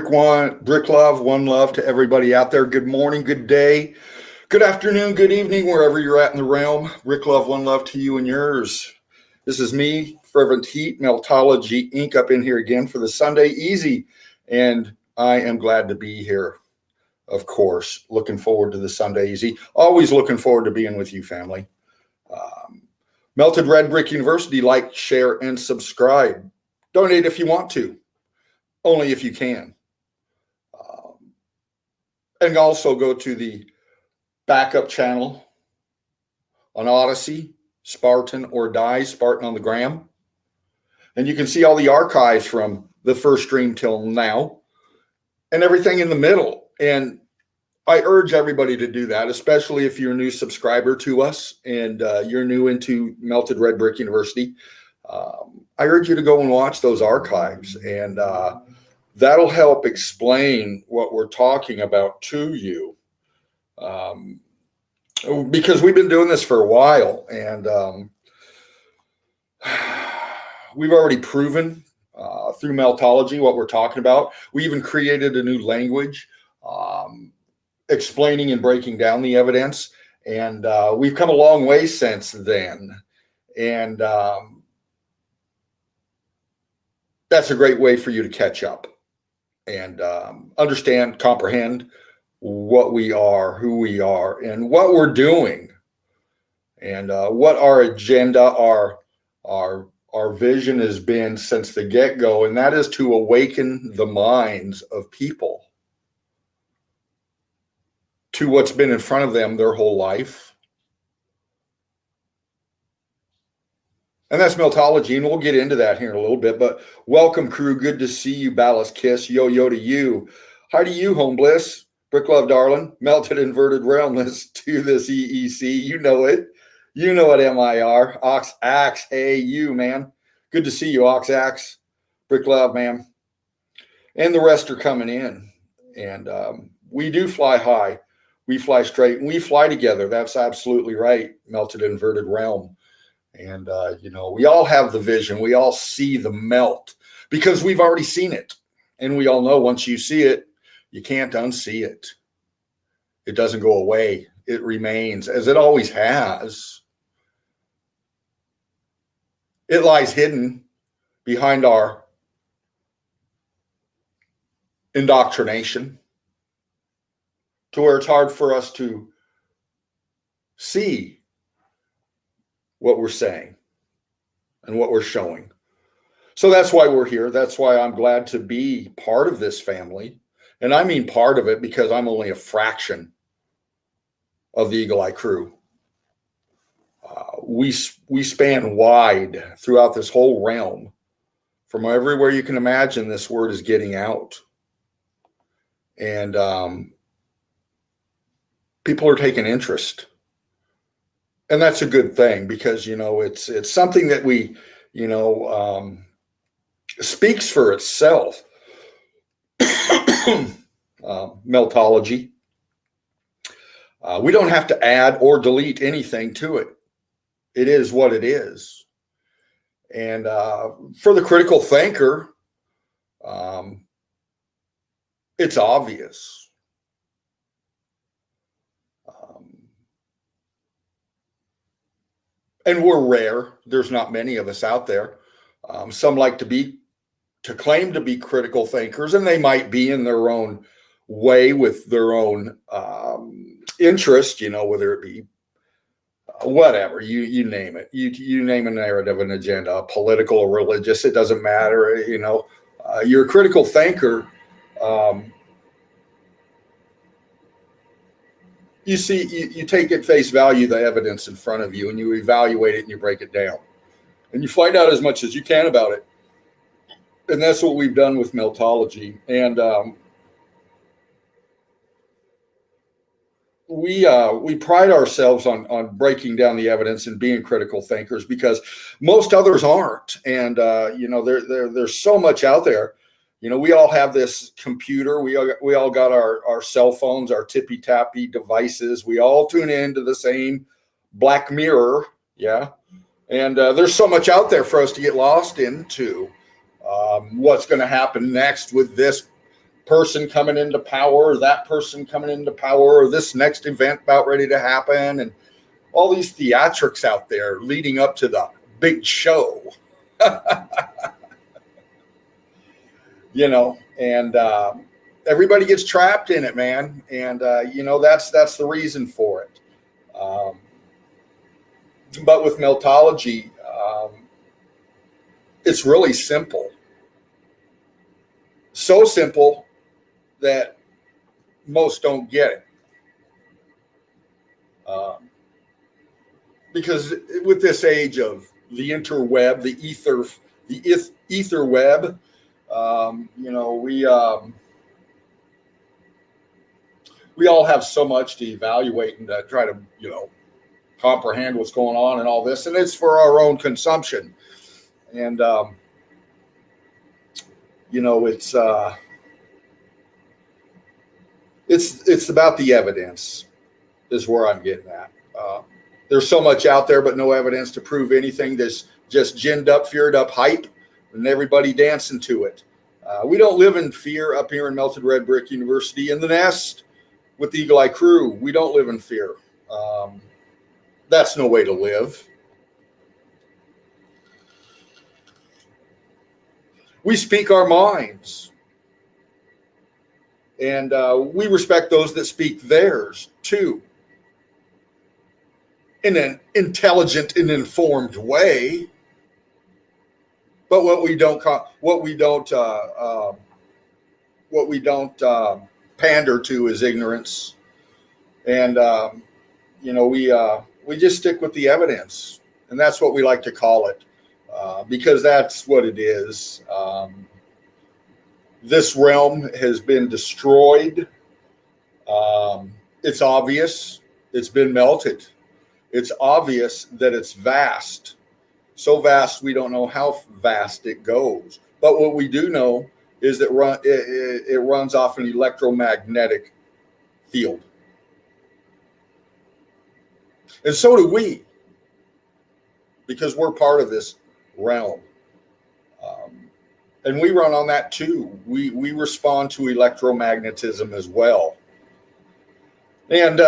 Brick love, one love to everybody out there. Good morning, good day, good afternoon, good evening, wherever you're at in the realm. Brick love, one love to you and yours. This is me, Fervent Heat, Meltology Inc. up in here again for the Sunday Easy. And I am glad to be here, of course. Looking forward to the Sunday Easy. Always looking forward to being with you, family. Melted Red Brick University, like, share, and subscribe. Donate if you want to. Only if you can. And also go to the backup channel on Odyssey, Spartan or Die, Spartan on the Gram. And you can see all the archives from the first stream till now and everything in the middle. And I urge everybody to do that, especially if you're a new subscriber to us and you're new into Melted Red Brick University. I urge you to go and watch those archives, and that'll help explain what we're talking about to you. Because we've been doing this for a while, and we've already proven through Meltology what we're talking about. We even created a new language explaining and breaking down the evidence, and we've come a long way since then. And that's a great way for you to catch up and understand, comprehend what we are, who we are, and what we're doing, and what our agenda, our vision has been since the get-go, and that is to awaken the minds of people to what's been in front of them their whole life. And that's Meltology, and we'll get into that here in a little bit. But welcome, crew. Good to see you. Ballast Kiss. Yo to you. Hi to you, Home Bliss. Brick Love, darling. Melted Inverted Realmless to this EEC. You know it. You know it, MIR. Ox Axe. Hey, you, man. Good to see you, Ox Axe. Brick Love, man. And the rest are coming in. And we do fly high. We fly straight. And we fly together. That's absolutely right. Melted Inverted Realm. And, we all have the vision. We all see the melt because we've already seen it. And we all know once you see it, you can't unsee it. It doesn't go away. It remains as it always has. It lies hidden behind our indoctrination to where it's hard for us to see what we're saying and what we're showing. So that's why we're here. That's why I'm glad to be part of this family. And I mean part of it because I'm only a fraction of the Eagle Eye crew. We span wide throughout this whole realm. From everywhere you can imagine, this word is getting out. And people are taking interest. And that's a good thing because, it's something that we, speaks for itself. Meltology. We don't have to add or delete anything to it. It is what it is. And for the critical thinker, it's obvious. And we're rare. There's not many of us out there. Some like to claim to be critical thinkers, and they might be in their own way with their own interest, whether it be whatever, you name it. You name a narrative, an agenda, political or religious, it doesn't matter. You're a critical thinker. You see, you take at face value the evidence in front of you, and you evaluate it and you break it down. And you find out as much as you can about it. And that's what we've done with Meltology. And we pride ourselves on breaking down the evidence and being critical thinkers because most others aren't. And, there's so much out there. We all have this computer. We all got our cell phones, our tippy-tappy devices. We all tune into the same Black Mirror, yeah. And there's so much out there for us to get lost into. What's going to happen next with this person coming into power, or that person coming into power, or this next event about ready to happen, and all these theatrics out there leading up to the big show. And everybody gets trapped in it, man. And that's the reason for it. But with Meltology, it's really simple. So simple that most don't get it. Because with this age of the interweb, the ether web, we all have so much to evaluate and to try to, comprehend what's going on and all this, and it's for our own consumption. And it's about the evidence is where I'm getting at. There's so much out there, but no evidence to prove anything. There's just ginned up, feared up hype, and everybody dancing to it. We don't live in fear up here in Melted Red Brick University. In the nest with the Eagle Eye crew, we don't live in fear. That's no way to live. We speak our minds. And we respect those that speak theirs too, in an intelligent and informed way. But what we don't pander to is ignorance, and we just stick with the evidence, and that's what we like to call it, because that's what it is. This realm has been destroyed. It's obvious. It's been melted. It's obvious that it's vast. So vast we don't know how vast it goes. But what we do know is that it runs off an electromagnetic field. And so do we, because we're part of this realm. And we run on that too. We respond to electromagnetism as well. And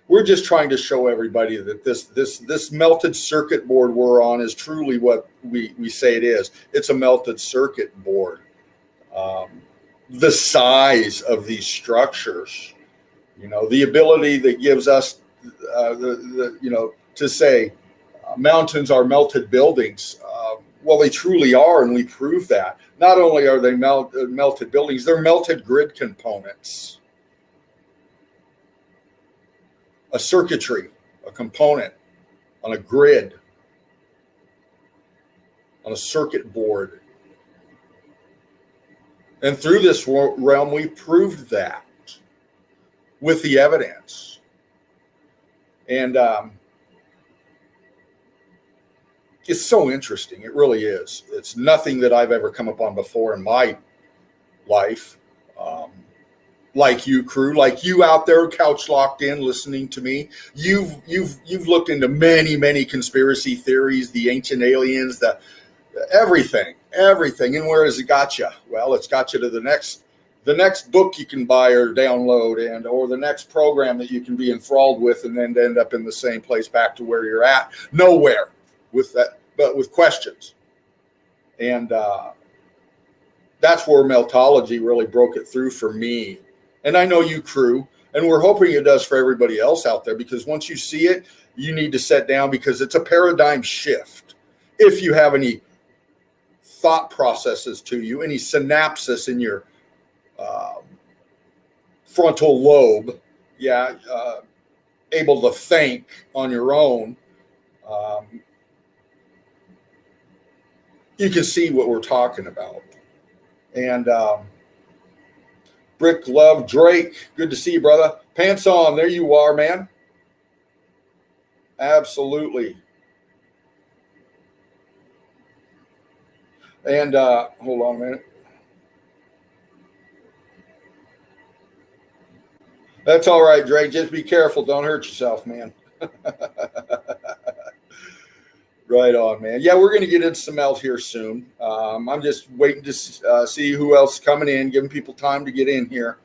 we're just trying to show everybody that this melted circuit board we're on is truly what we say it is. It's a melted circuit board. The size of these structures, the ability that gives us to say mountains are melted buildings. Well, they truly are, and we prove that. Not only are they melted buildings, they're melted grid components. A circuitry, a component on a grid, on a circuit board. And through this realm, we proved that with the evidence. And it's so interesting. It really is. It's nothing that I've ever come upon before in my life. Like you, crew, like you out there, couch locked in, listening to me. You've looked into many conspiracy theories, the ancient aliens, everything. And where has it got you? Well, it's got you to the next book you can buy or download, or the next program that you can be enthralled with, and then end up in the same place back to where you're at. Nowhere with that, but with questions. And that's where Meltology really broke it through for me. And I know you, crew, and we're hoping it does for everybody else out there, because once you see it, you need to sit down, because it's a paradigm shift. If you have any thought processes to you, any synapses in your frontal lobe, able to think on your own, you can see what we're talking about. And Brick Love Drake, good to see you, brother. Pants on, there you are, man. Absolutely. And hold on a minute. That's all right, Drake. Just be careful. Don't hurt yourself, man. Right on, man. Yeah, we're going to get into some melt here soon. I'm just waiting to see who else is coming in, giving people time to get in here.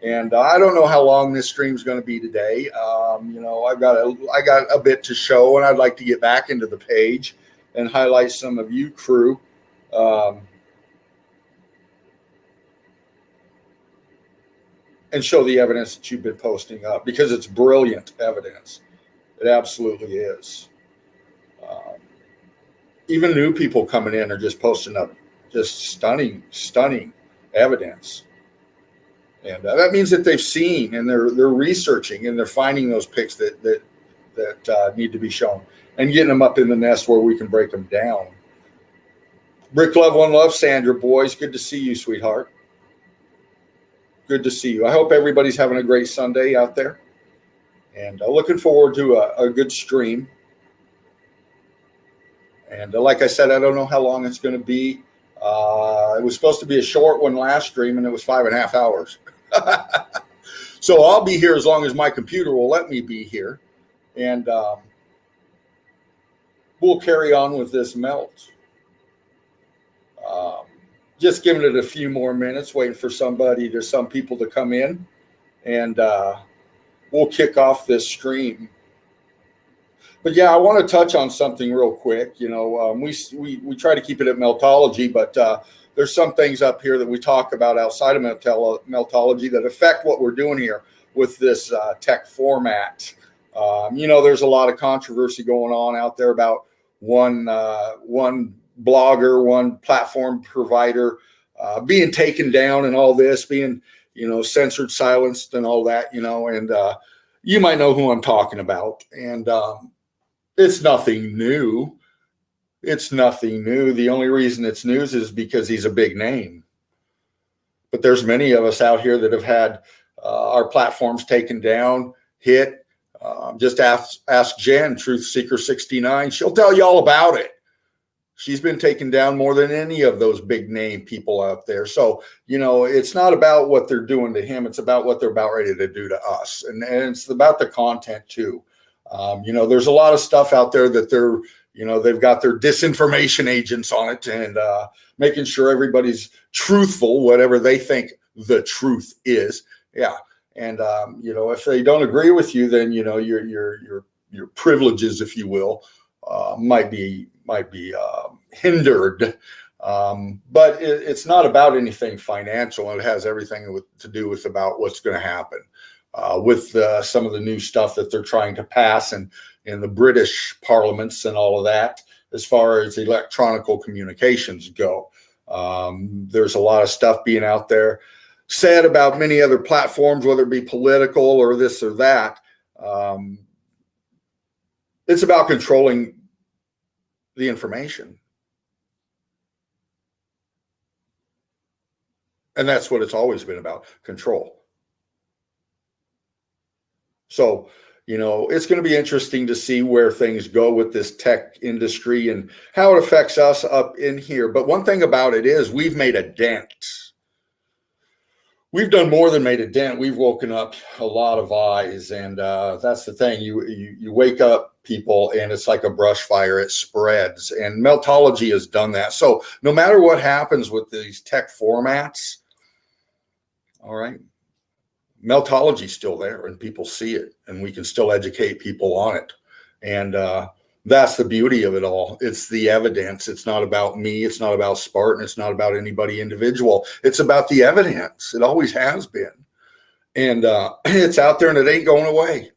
And I don't know how long this stream is going to be today. I got a bit to show, and I'd like to get back into the page and highlight some of you crew. And show the evidence that you've been posting up, because it's brilliant evidence. It absolutely is. Even new people coming in are just posting up just stunning evidence. And that means that they've seen, and they're researching, and they're finding those pics that need to be shown, and getting them up in the nest where we can break them down. Brick Love One Love, Sandra, boys, good to see you, sweetheart. Good to see you. I hope everybody's having a great Sunday out there, and looking forward to a good stream. And like I said, I don't know how long it's going to be. It was supposed to be a short one last stream, and it was 5.5 hours. So I'll be here as long as my computer will let me be here. And we'll carry on with this melt. Just giving it a few more minutes, waiting for some people to come in. And we'll kick off this stream. But yeah, I want to touch on something real quick. We try to keep it at Meltology, but there's some things up here that we talk about outside of Meltology that affect what we're doing here with this tech format. There's a lot of controversy going on out there about one blogger, one platform provider being taken down, and all this being, censored, silenced, and all that. And you might know who I'm talking about. And it's nothing new. It's nothing new. The only reason it's news is because he's a big name. But there's many of us out here that have had our platforms taken down, hit. Just ask Jen, Truth Seeker 69. She'll tell you all about it. She's been taken down more than any of those big name people out there. So, it's not about what they're doing to him. It's about what they're about ready to do to us. And it's about the content too. There's a lot of stuff out there that they've got their disinformation agents on it, and making sure everybody's truthful, whatever they think the truth is. Yeah. And, if they don't agree with you, then, your privileges, if you will, might be hindered. But it's not about anything financial. It has everything to do with about what's going to happen. With some of the new stuff that they're trying to pass in the British parliaments and all of that, as far as electronic communications go. There's a lot of stuff being out there said about many other platforms, whether it be political or this or that. It's about controlling the information. And that's what it's always been about, control. So, it's going to be interesting to see where things go with this tech industry and how it affects us up in here. But one thing about it is we've made a dent. We've done more than made a dent. We've woken up a lot of eyes. And that's the thing. You wake up people, and it's like a brush fire. It spreads. And Meltology has done that. So no matter what happens with these tech formats, all right, Meltology's still there, and people see it, and we can still educate people on it. And that's the beauty of it all. It's the evidence. It's not about me. It's not about Spartan. It's not about anybody individual. It's about the evidence. It always has been. And it's out there, and it ain't going away.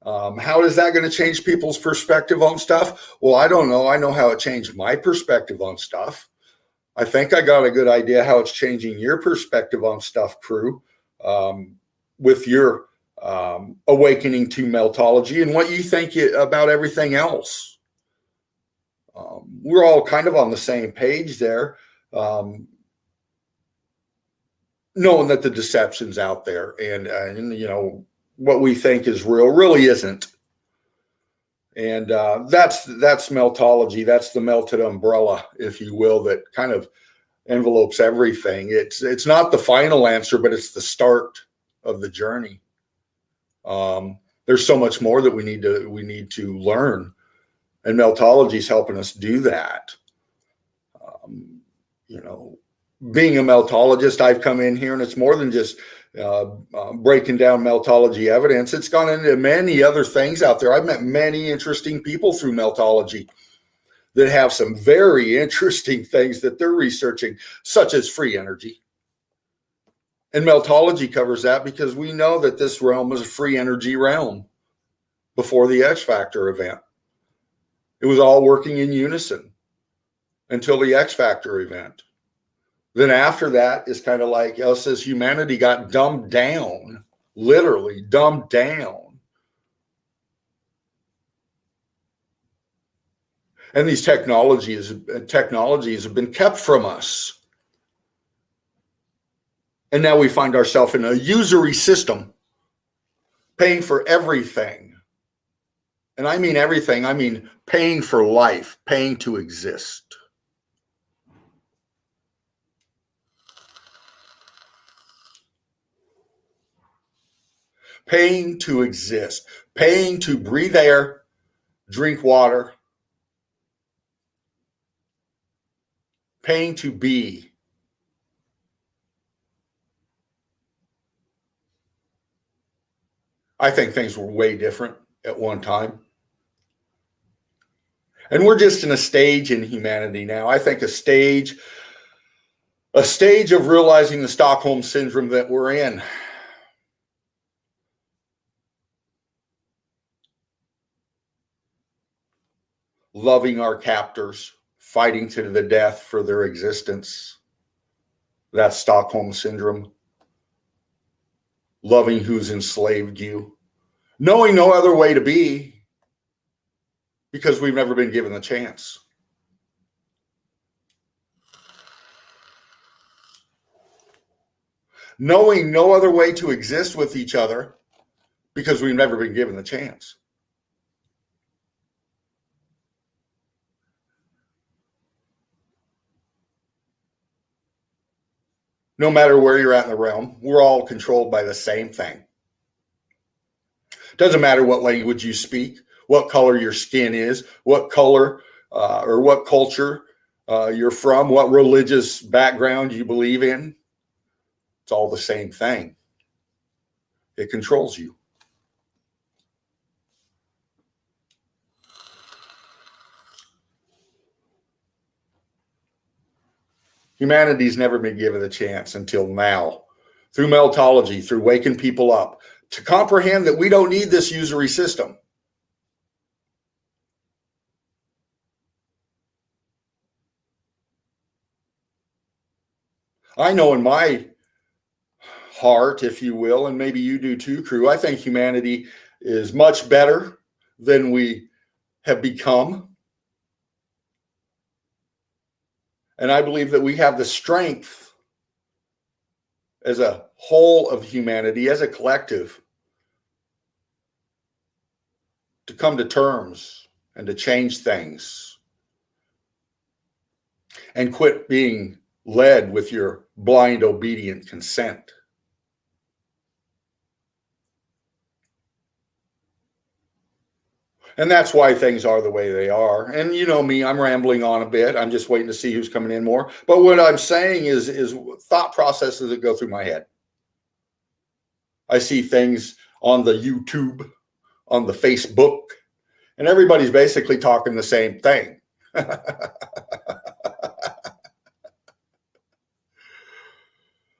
How is that going to change people's perspective on stuff? Well, I don't know. I know how it changed my perspective on stuff. I think I got a good idea how it's changing your perspective on stuff, crew. With your awakening to Meltology and what you think about everything else. We're all kind of on the same page there, knowing that the deception's out there, and what we think is real really isn't. And that's Meltology. That's the melted umbrella, if you will, that kind of envelopes everything. It's not the final answer, but it's the start of the journey. There's so much more that we need to learn And Meltology is helping us do that. Being a meltologist, I've come in here and it's more than just breaking down meltology evidence. It's gone into many other things out there. I've met many interesting people through meltology that have some very interesting things that they're researching, such as free energy. And meltology covers that because we know that this realm is a free energy realm before the X Factor event. It was all working in unison until the X Factor event. Then after that, it's kind of like us as humanity got dumbed down, literally dumbed down. And these technologies have been kept from us. And now we find ourselves in a usury system, paying for everything. And I mean everything. I mean paying for life, paying to exist. Paying to exist, paying to breathe air, drink water, paying to be. I think things were way different at one time. And we're just in a stage in humanity now. I think a stage of realizing the Stockholm Syndrome that we're in. Loving our captors, fighting to the death for their existence. That's Stockholm Syndrome. Loving who's enslaved you. Knowing no other way to be because we've never been given the chance. Knowing no other way to exist with each other because we've never been given the chance. No matter where you're at in the realm, we're all controlled by the same thing. Doesn't matter what language you speak, what color your skin is, what color or what culture you're from, what religious background you believe in. It's all the same thing. It controls you. Humanity's never been given a chance until now, through meltology, through waking people up, to comprehend that we don't need this usury system. I know in my heart, if you will, and maybe you do too, crew, I think humanity is much better than we have become. And I believe that we have the strength as a whole of humanity, as a collective, to come to terms and to change things and quit being led with your blind, obedient consent. And that's why things are the way they are. And you know me, I'm rambling on a bit. I'm just waiting to see who's coming in more. But what I'm saying is thought processes that go through my head. I see things on the YouTube, on the Facebook, and everybody's basically talking the same thing.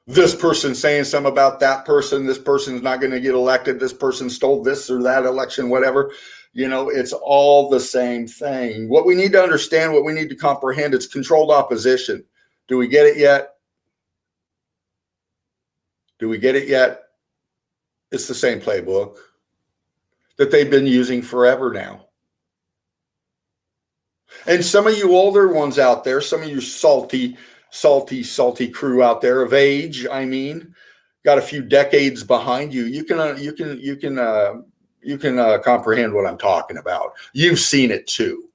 This person saying something about that person. This person's not going to get elected. This person stole this or that election, whatever. You know, it's all the same thing. What we need to understand, what we need to comprehend, it's controlled opposition. Do we get it yet? Do we get it yet? It's the same playbook that they've been using forever now. And some of you older ones out there, some of you salty crew out there of age, I mean, got a few decades behind you. You can comprehend what I'm talking about. You've seen it too.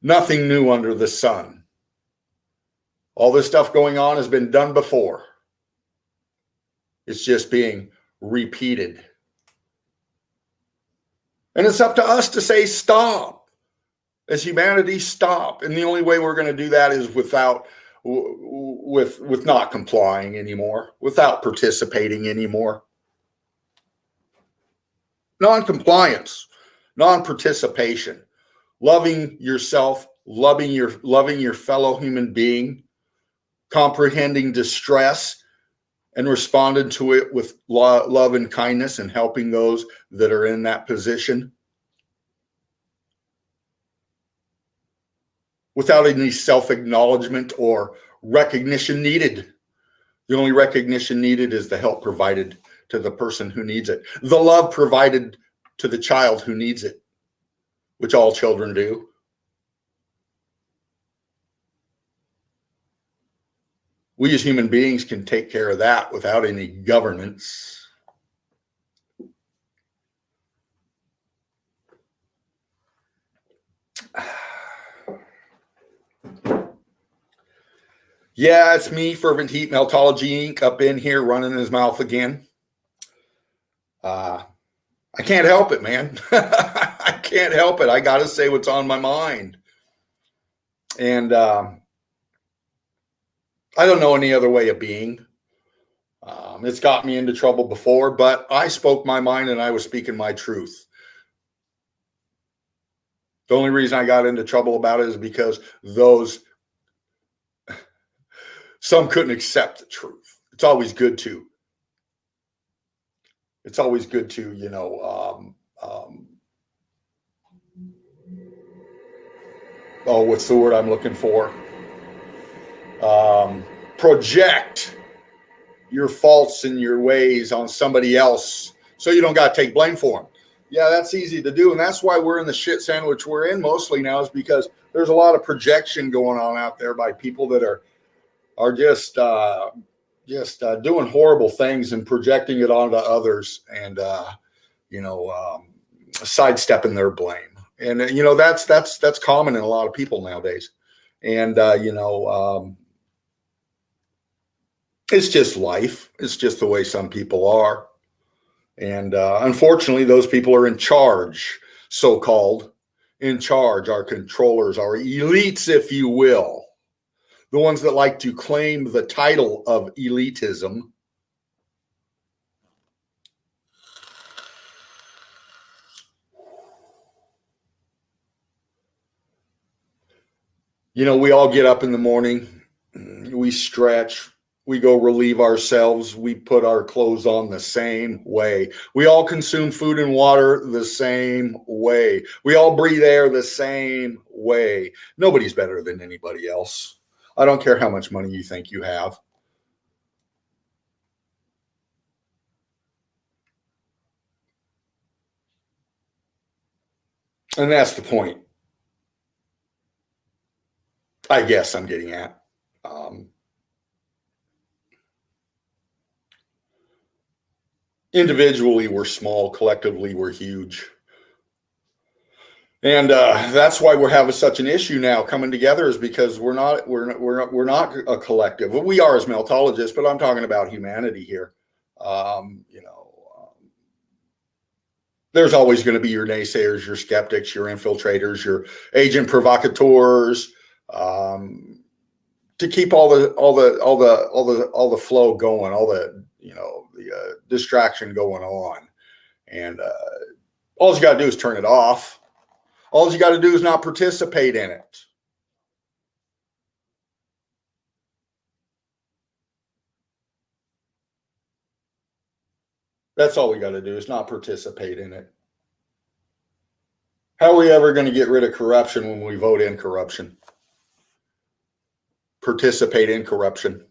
Nothing new under the sun. All this stuff going on has been done before. It's just being repeated. And it's up to us to say stop. As humanity, stop. And the only way we're going to do that is with not complying anymore, without participating anymore. Non-compliance, non-participation, loving yourself, loving your fellow human being, comprehending distress and responding to it with love and kindness and helping those that are in that position without any self-acknowledgement or recognition needed. The only recognition needed is the help provided to the person who needs it, the love provided to the child who needs it, which all children do. We as human beings can take care of that without any governance. Yeah, it's me, Fervent Heat Meltology Inc., up in here running his mouth again. I can't help it, man. I can't help it. I got to say what's on my mind. And I don't know any other way of being. It's got me into trouble before, but I spoke my mind and I was speaking my truth. The only reason I got into trouble about it is because some couldn't accept the truth. It's always good to, what's the word I'm looking for? Project your faults and your ways on somebody else so you don't got to take blame for them. Yeah, that's easy to do. And that's why we're in the shit sandwich we're in mostly now, is because there's a lot of projection going on out there by people that are just doing horrible things and projecting it onto others and, sidestepping their blame. And, that's common in a lot of people nowadays. And, it's just life. It's just the way some people are. And unfortunately, those people are in charge, so-called in charge, our controllers, our elites, if you will. The ones that like to claim the title of elitism. We all get up in the morning, we stretch, we go relieve ourselves, we put our clothes on the same way. We all consume food and water the same way. We all breathe air the same way. Nobody's better than anybody else. I don't care how much money you think you have. And that's the point, I guess I'm getting at. Individually, we're small. Collectively, we're huge. And that's why we're having such an issue now coming together, is because we're not a collective. Well, we are as meltologists, but I'm talking about humanity here. There's always going to be your naysayers, your skeptics, your infiltrators, your agent provocateurs, to keep all the flow going, all the distraction going on. And all you got to do is turn it off. All you got to do is not participate in it. That's all we got to do, is not participate in it. How are we ever going to get rid of corruption when we vote in corruption? Participate in corruption.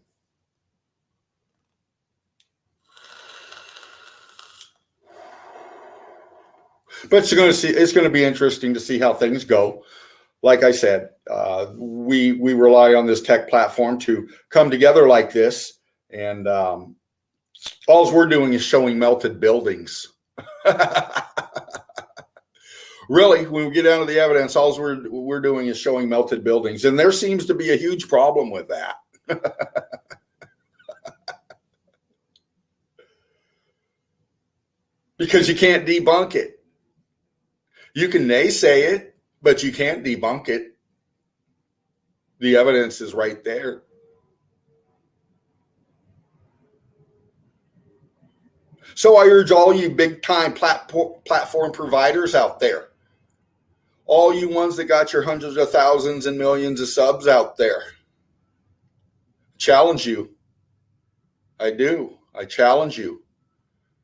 But it's going to be interesting to see how things go. Like I said, we rely on this tech platform to come together like this, and all we're doing is showing melted buildings. Really, when we get down to the evidence, all we're doing is showing melted buildings, and there seems to be a huge problem with that. Because you can't debunk it. You can naysay it, but you can't debunk it. The evidence is right there. So I urge all you big time platform providers out there, all you ones that got your hundreds of thousands and millions of subs out there, challenge you. I do. I challenge you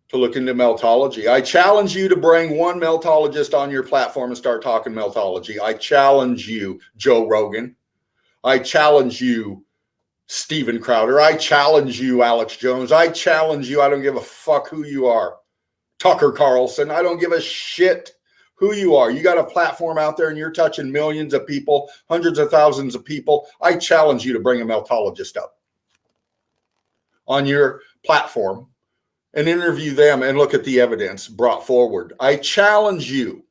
to look into meltology. I challenge you to bring one meltologist on your platform and start talking meltology. I challenge you, Joe Rogan. I challenge you, Steven Crowder. I challenge you, Alex Jones. I challenge you. I don't give a fuck who you are. Tucker Carlson. I don't give a shit who you are. You got a platform out there and you're touching millions of people, hundreds of thousands of people. I challenge you to bring a meltologist up on your platform and interview them and look at the evidence brought forward. I challenge you.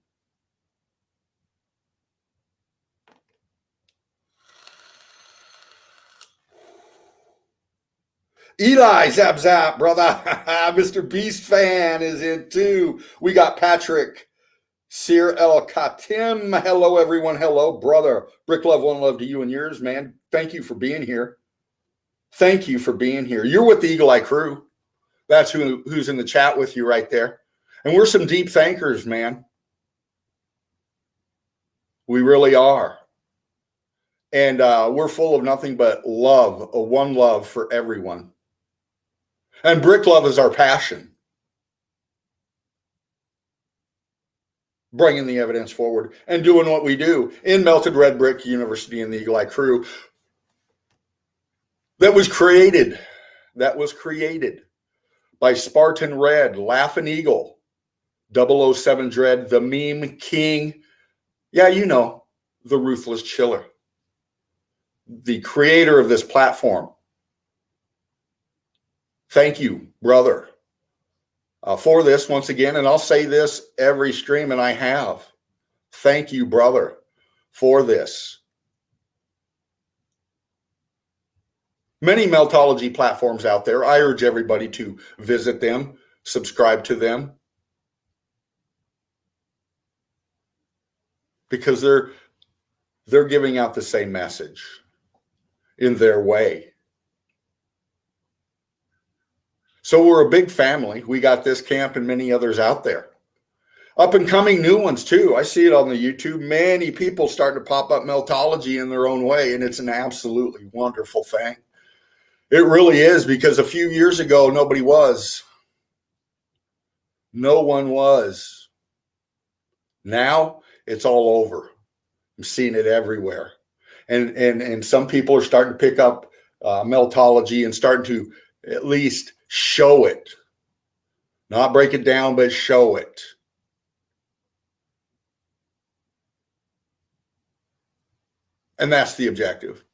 Eli, zap, zap, brother. Mr. Beast fan is in too. We got Patrick Sir El Khatim. Hello, everyone. Hello, brother. Brick love, one love to you and yours, man. Thank you for being here. Thank you for being here. You're with the Eagle Eye crew. That's who's in the chat with you right there. And we're some deep thinkers, man. We really are. And we're full of nothing but love, a one love for everyone. And brick love is our passion. Bringing the evidence forward and doing what we do in Melted Red Brick University and the Eagle Eye crew. That was created by Spartan Red, Laughing Eagle, 007 Dread, the Meme King. Yeah, you know, the Ruthless Chiller, the creator of this platform. Thank you, brother, for this once again. And I'll say this every stream, and I have. Thank you, brother, for this. Many meltology platforms out there. I urge everybody to visit them, subscribe to them, because they're giving out the same message in their way. So we're a big family. We got this camp and many others out there. Up and coming new ones too. I see it on the YouTube. Many people starting to pop up meltology in their own way, and it's an absolutely wonderful thing. It really is, because a few years ago, nobody was. No one was. Now it's all over. I'm seeing it everywhere. And some people are starting to pick up meltology and starting to at least show it. Not break it down, but show it. And that's the objective.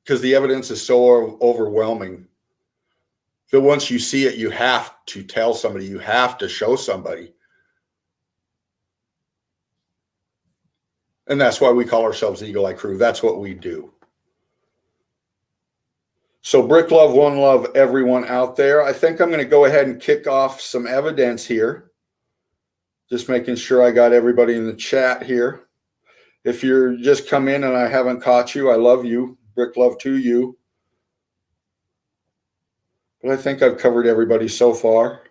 Because the evidence is so overwhelming that once you see it, you have to tell somebody, you have to show somebody. And that's why we call ourselves Eagle Eye Crew. That's what we do. So brick love, one love, everyone out there. I think I'm going to go ahead and kick off some evidence here. Just making sure I got everybody in the chat here. If you're just come in and I haven't caught you, I love you. Brick love to you. But I think I've covered everybody so far.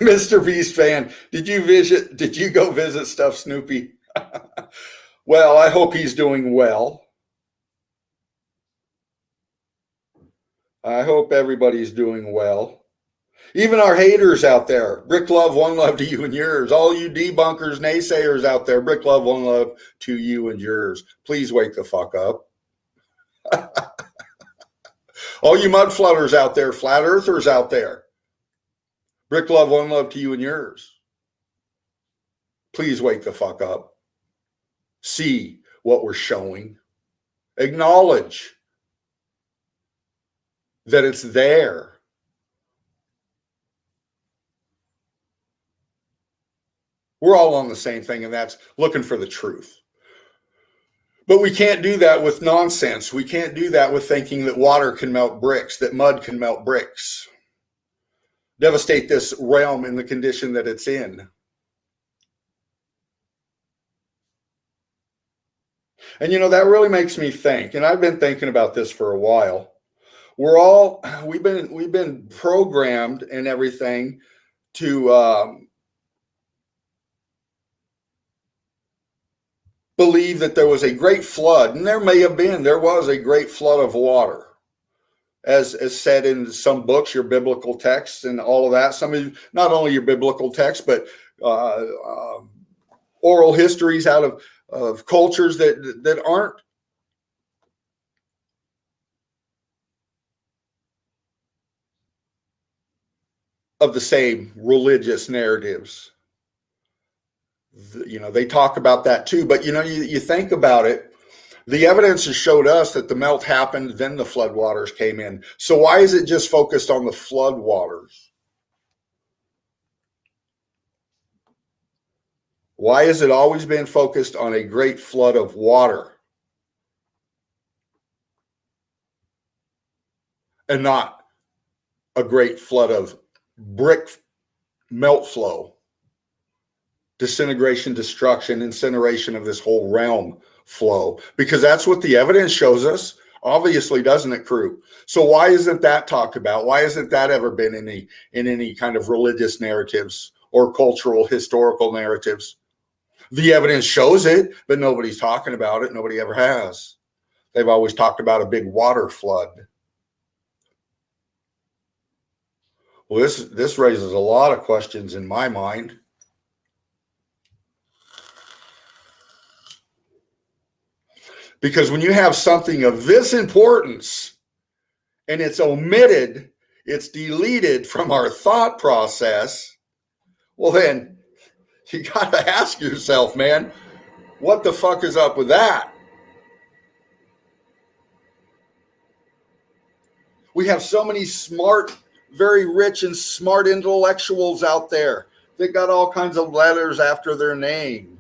Mr. Beast fan, did you go visit Stuff Snoopy? Well, I hope he's doing well. I hope everybody's doing well. Even our haters out there, brick love, one love to you and yours. All you debunkers, naysayers out there, brick love, one love to you and yours. Please wake the fuck up. All you mud flutters out there, flat earthers out there, brick love, one love to you and yours. Please wake the fuck up. See what we're showing. Acknowledge that it's there. We're all on the same thing, and that's looking for the truth. But we can't do that with nonsense. We can't do that with thinking that water can melt bricks, that mud can melt bricks, devastate this realm in the condition that it's in. And that really makes me think, and I've been thinking about this for a while. We've been programmed and everything to believe that there was a great flood, and there was a great flood of water, as said in some books, your biblical texts and all of that. Some of not only your biblical texts, but oral histories out of cultures that aren't of the same religious narratives. They talk about that too, but you think about it, the evidence has showed us that the melt happened, then the floodwaters came in. So why is it just focused on the floodwaters? Why has it always been focused on a great flood of water and not a great flood of brick melt flow, disintegration, destruction, incineration of this whole realm flow? Because that's what the evidence shows us, obviously, doesn't it, crew? So why isn't that talked about? Why hasn't that ever been in any kind of religious narratives or cultural historical narratives? The evidence shows it, but nobody's talking about it. Nobody ever has. They've always talked about a big water flood. Well, this raises a lot of questions in my mind. Because when you have something of this importance and it's omitted, it's deleted from our thought process, well, then you got to ask yourself, man, what the fuck is up with that? We have so many smart, very rich and smart intellectuals out there that got all kinds of letters after their name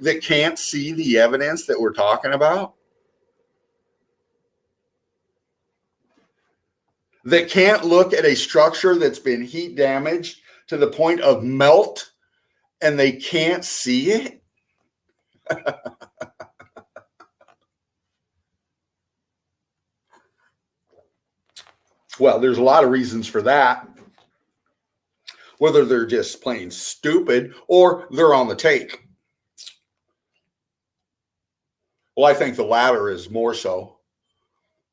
that can't see the evidence that we're talking about, that can't look at a structure that's been heat damaged to the point of melt and they can't see it. Well, there's a lot of reasons for that. Whether they're just plain stupid or they're on the take. Well, I think the latter is more so.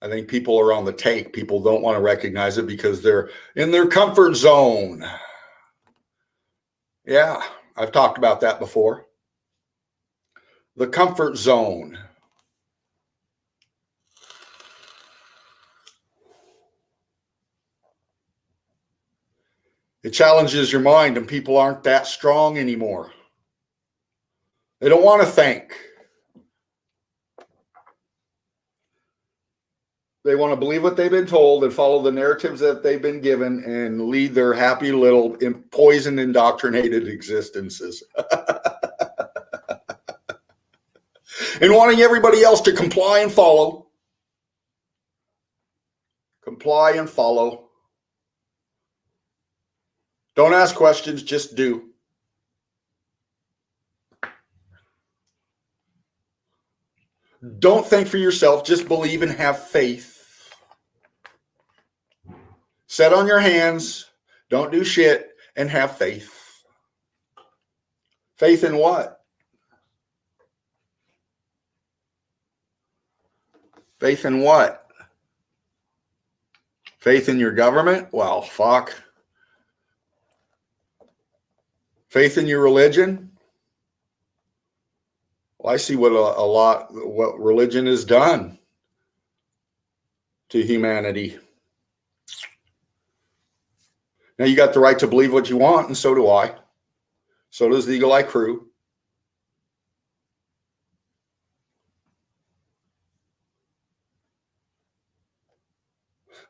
I think people are on the take. People don't want to recognize it because they're in their comfort zone. Yeah, I've talked about that before. The comfort zone. It challenges your mind, and people aren't that strong anymore. They don't want to think. They want to believe what they've been told and follow the narratives that they've been given and lead their happy little poisoned, indoctrinated existences. And wanting everybody else to comply and follow. Comply and follow. Don't ask questions, just do. Don't think for yourself, just believe and have faith. Sit on your hands, don't do shit, and have faith. Faith in what? Faith in what? Faith in your government? Well, fuck. Faith in your religion? Well, I see what what religion has done to humanity. Now, you got the right to believe what you want, and so do I. So does the Eagle Eye crew.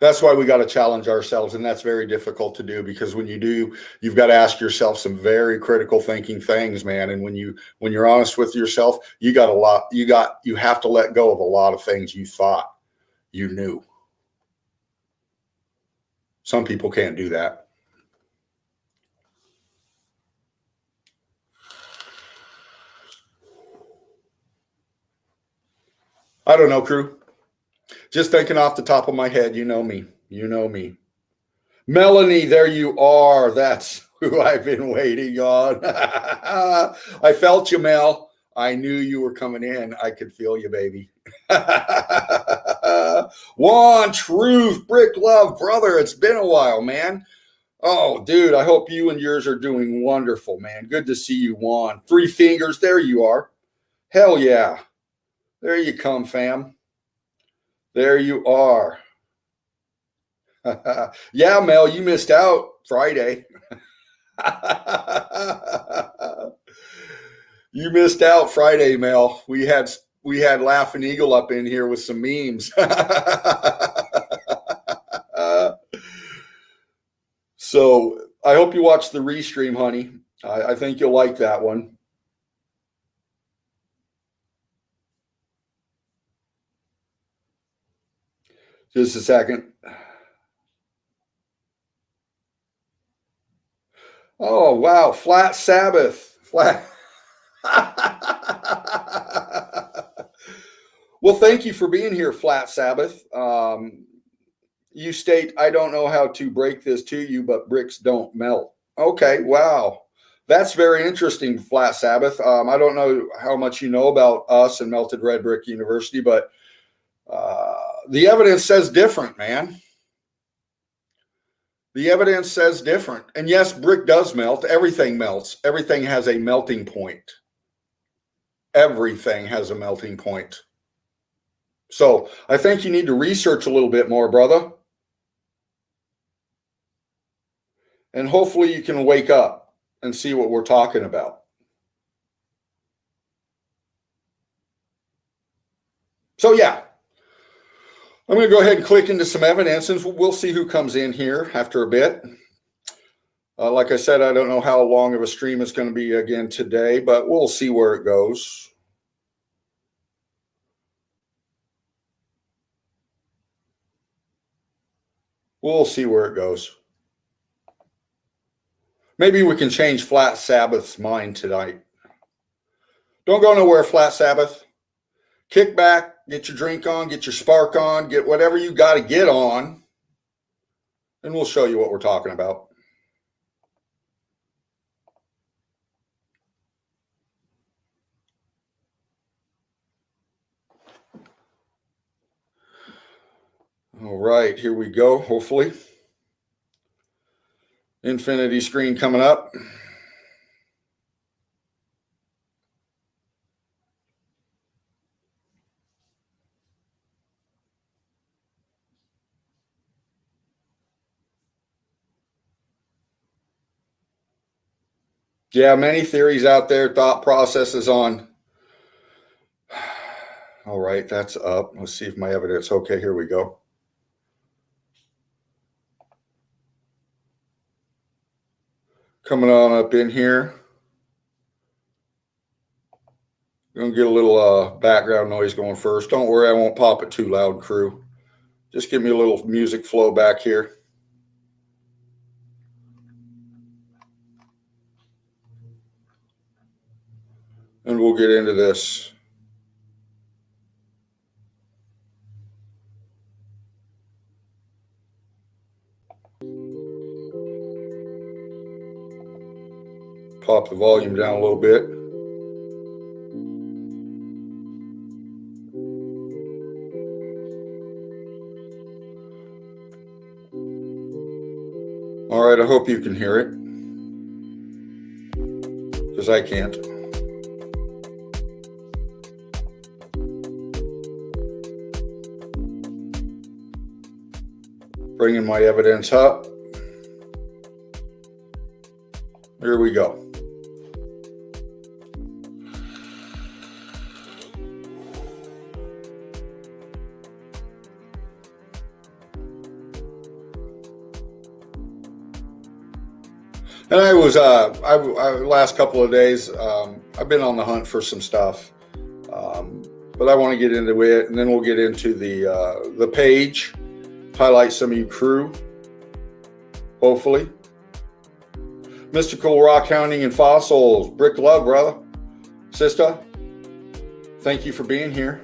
That's why we got to challenge ourselves, and that's very difficult to do, because when you do, you've got to ask yourself some very critical thinking things, man. And when you're honest with yourself, you have to let go of a lot of things you thought you knew. Some people can't do that. I don't know, crew. Just thinking off the top of my head, you know me. You know me. Melanie, there you are. That's who I've been waiting on. I felt you, Mel. I knew you were coming in. I could feel you, baby. Juan, Truth, Brick Love, brother. It's been a while, man. Oh, dude, I hope you and yours are doing wonderful, man. Good to see you, Juan. Three fingers. There you are. Hell yeah. There you come, fam. There you are. Yeah, Mel, you missed out Friday. You missed out Friday, Mel. We had Laughing Eagle up in here with some memes. So I hope you watch the restream, honey. I think you'll like that one. Just a second. Oh, wow. Flat Sabbath. Flat. Well, thank you for being here, Flat Sabbath. You state, I don't know how to break this to you, but bricks don't melt. Okay, wow. That's very interesting, Flat Sabbath. I don't know how much you know about us and Melted Red Brick University, but the evidence says different, man. The evidence says different. And yes, brick does melt. Everything melts. Everything has a melting point. Everything has a melting point. So I think you need to research a little bit more, brother. And hopefully you can wake up and see what we're talking about. So yeah, I'm going to go ahead and click into some evidence, and we'll see who comes in here after a bit. Like I said, I don't know how long of a stream it's going to be again today, but we'll see where it goes. We'll see where it goes. Maybe we can change Flat Sabbath's mind tonight. Don't go nowhere, Flat Sabbath. Kick back, get your drink on, get your spark on, get whatever you got to get on, and we'll show you what we're talking about. All right, here we go, hopefully. Infinity screen coming up. Yeah, many theories out there, thought processes on. All right, that's up. Let's see if my evidence. Okay, here we go. Coming on up in here. Gonna get a little background noise going first. Don't worry, I won't pop it too loud, crew. Just give me a little music flow back here. And we'll get into this. Pop the volume down a little bit. All right, I hope you can hear it, because I can't. Bringing my evidence up. Here we go. And I was, last couple of days, I've been on the hunt for some stuff, but I want to get into it, and then we'll get into the page, highlight some of you crew, hopefully. Mystical Rock Hounding and Fossils, Brick Love, brother, sister, thank you for being here.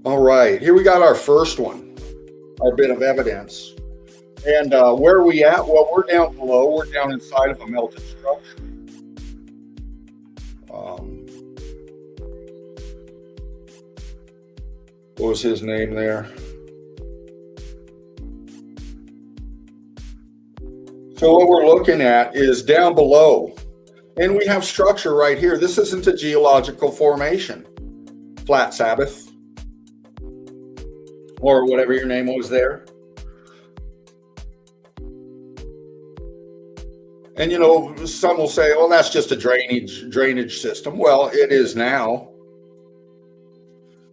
All right, here we got our first one, our bit of evidence. And where are we at? Well, we're down below. We're down inside of a melted structure. What was his name there? So what we're looking at is down below. And we have structure right here. This isn't a geological formation. Flat Sabbath, or whatever your name was there. And, you know, some will say, well, that's just a drainage system. Well, it is now.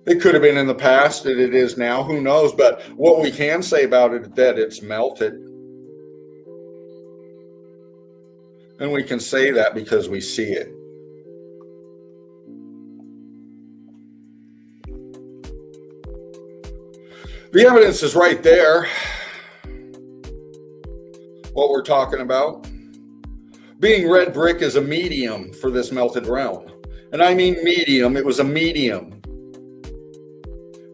It could have been in the past, and it is now. Who knows? But what we can say about it is that it's melted. And we can say that because we see it. The evidence is right there. What we're talking about. Being red brick is a medium for this melted realm. And I mean medium, it was a medium.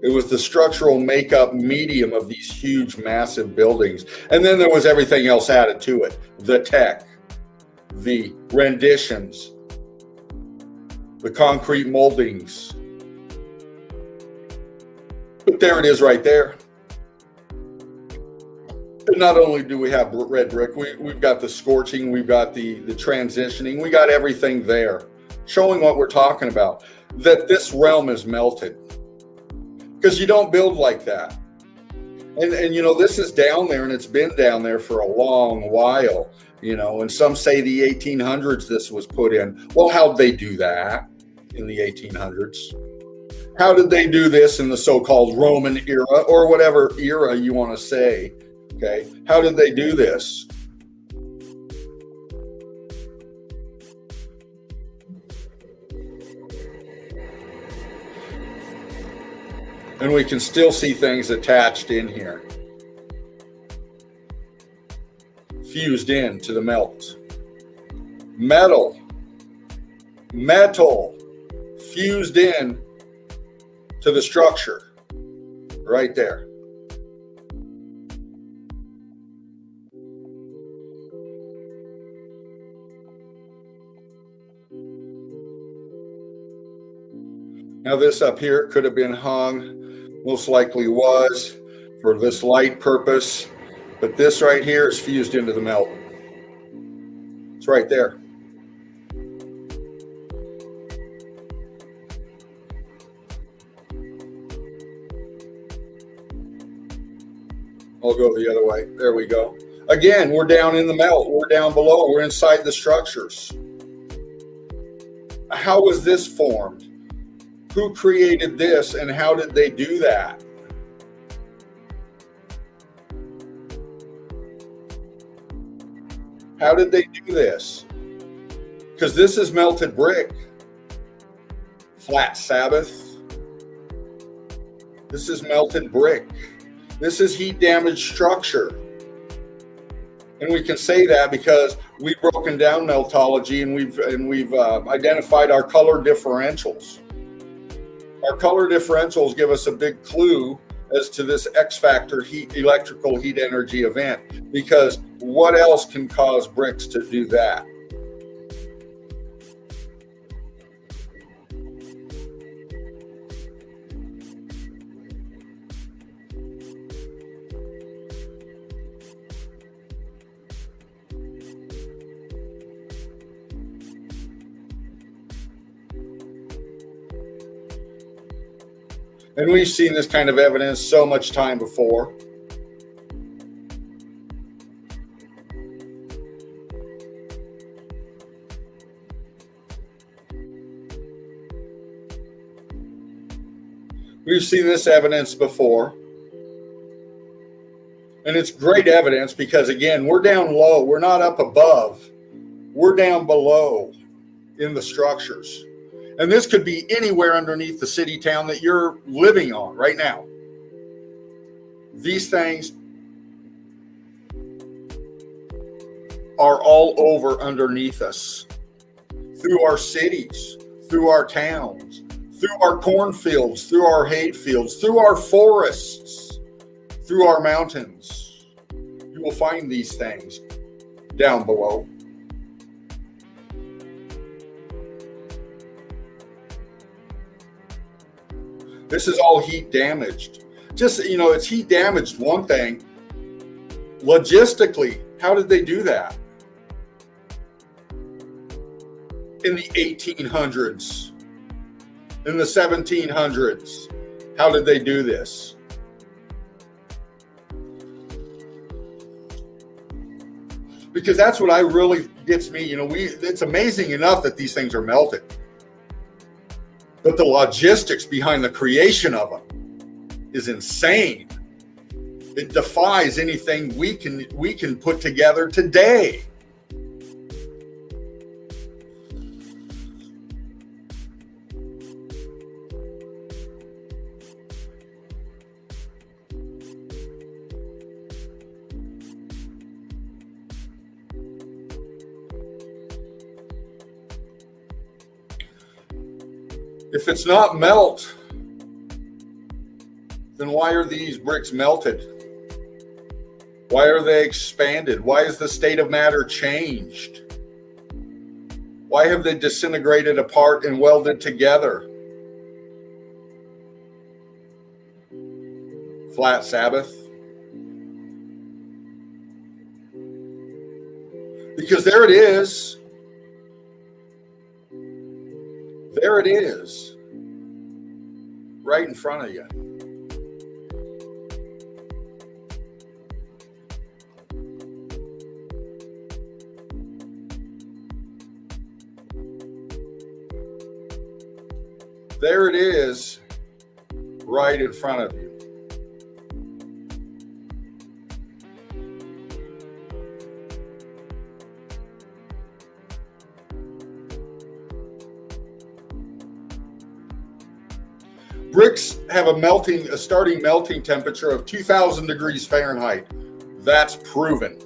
It was the structural makeup medium of these huge, massive buildings. And then there was everything else added to it. The tech, the renditions, the concrete moldings. But there it is right there. And not only do we have red brick, we've got the scorching, we've got the transitioning, we got everything there, showing what we're talking about, that this realm is melted. Because you don't build like that. And you know, this is down there, and it's been down there for a long while, you know, and some say the 1800s this was put in. Well, how'd they do that in the 1800s? How did they do this in the so-called Roman era, or whatever era you want to say? Okay, how did they do this? And we can still see things attached in here, fused in to the melt. Metal fused in to the structure right there. Now this up here could have been hung, most likely was, for this light purpose, but this right here is fused into the melt. It's right there. I'll go the other way. There we go. Again, we're down in the melt. We're down below. We're inside the structures. How was this formed? Who created this, and how did they do that? How did they do this? Because this is melted brick. Flat Sabbath. This is melted brick. This is heat damaged structure. And we can say that because we've broken down meltology, and we've identified our color differentials. Our color differentials give us a big clue as to this X factor electrical heat energy event, because what else can cause bricks to do that? And we've seen this kind of evidence so much time before. We've seen this evidence before. And it's great evidence because, again, we're down low. We're not up above. We're down below in the structures. And this could be anywhere underneath the city town that you're living on right now. These things are all over underneath us, through our cities, through our towns, through our cornfields, through our hay fields, through our forests, through our mountains. You will find these things down below. This is all heat damaged. Just, it's heat damaged, one thing. Logistically, how did they do that? In the 1800s, in the 1700s, how did they do this? Because that's what really gets me. It's amazing enough that these things are melted, but the logistics behind the creation of them is insane. It defies anything we can put together today. If it's not melt, then why are these bricks melted? Why are they expanded? Why is the state of matter changed? Why have they disintegrated apart and welded together? Flat Sabbath. Because there it is. There it is. Right in front of you. There it is, right in front of you. Bricks have a starting melting temperature of 2,000 degrees Fahrenheit. That's proven.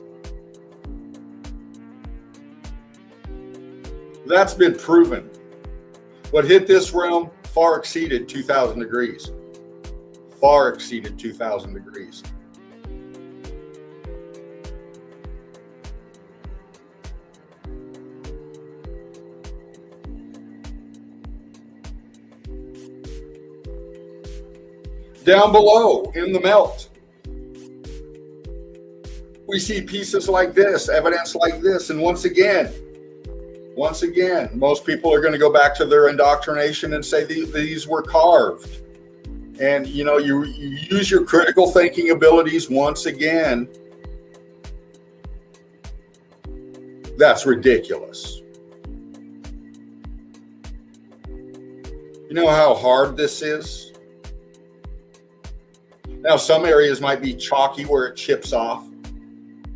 That's been proven. What hit this realm far exceeded 2,000 degrees. Far exceeded 2,000 degrees. Down below in the melt, we see pieces like this, evidence like this, and once again, most people are going to go back to their indoctrination and say these were carved. And, you use your critical thinking abilities once again. That's ridiculous. You know how hard this is? Now, some areas might be chalky where it chips off,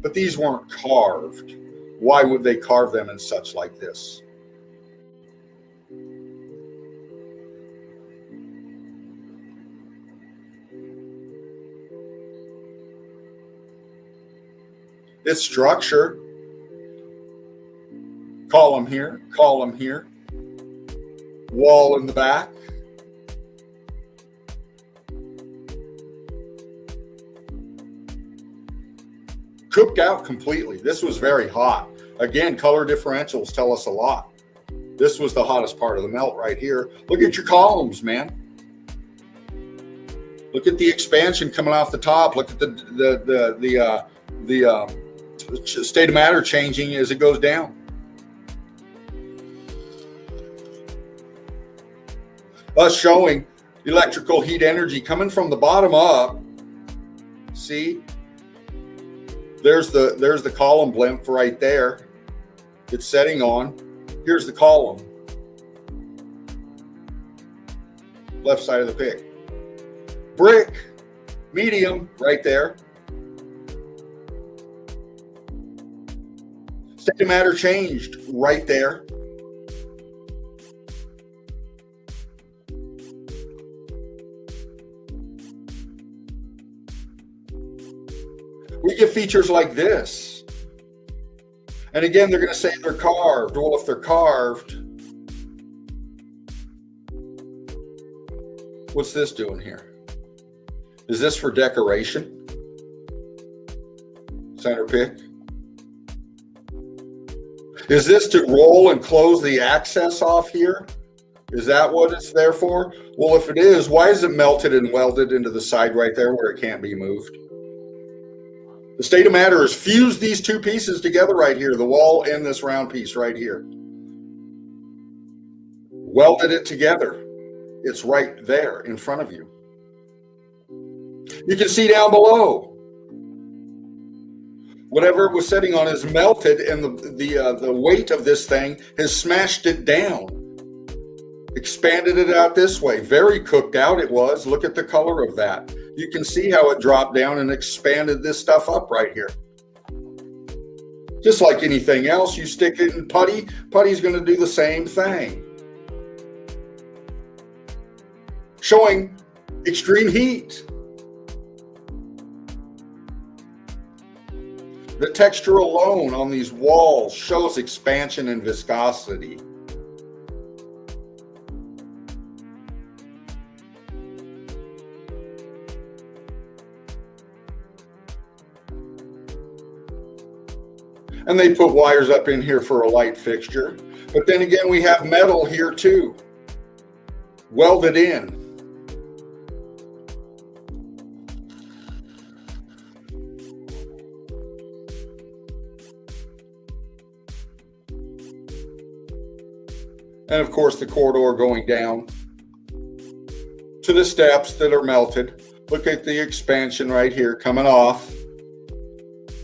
but these weren't carved. Why would they carve them in such like this? It's structure. Column here, wall in the back. Cooked out completely. This was very hot. Again, color differentials tell us a lot. This was the hottest part of the melt right here. Look at your columns, man. Look at the expansion coming off the top. Look at the state of matter changing as it goes down. Us showing electrical heat energy coming from the bottom up. See? There's the column blimp right there. It's setting on. Here's the column. Left side of the pick. Brick, medium, right there. State of matter changed right there. We get features like this. And again, they're going to say they're carved. Well, if they're carved, what's this doing here? Is this for decoration? Center pick. Is this to roll and close the access off here? Is that what it's there for? Well, if it is, why is it melted and welded into the side right there where it can't be moved? The state of matter is fused these two pieces together right here, the wall and this round piece right here. Welded it together. It's right there in front of you. You can see down below. Whatever it was sitting on is melted, and the weight of this thing has smashed it down. Expanded it out this way. Very cooked out it was. Look at the color of that. You can see how it dropped down and expanded this stuff up right here. Just like anything else, you stick it in putty, putty's going to do the same thing. Showing extreme heat. The texture alone on these walls shows expansion and viscosity. And they put wires up in here for a light fixture. But then again, we have metal here too, welded in. And of course, the corridor going down to the steps that are melted. Look at the expansion right here coming off.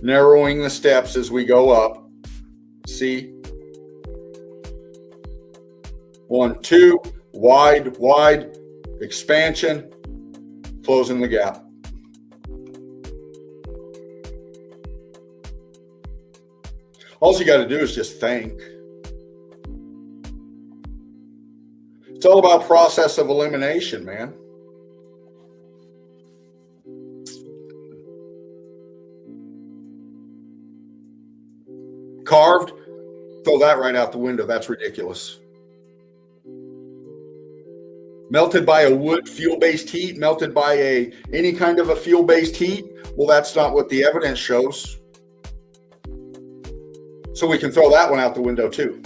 Narrowing the steps as we go up. See? 1, 2, wide, wide, expansion, closing the gap. All you got to do is just think. It's all about process of elimination, man. Carved, throw that right out the window. That's ridiculous. Melted by a wood fuel-based heat, melted by any kind of a fuel-based heat. Well, that's not what the evidence shows. So we can throw that one out the window too.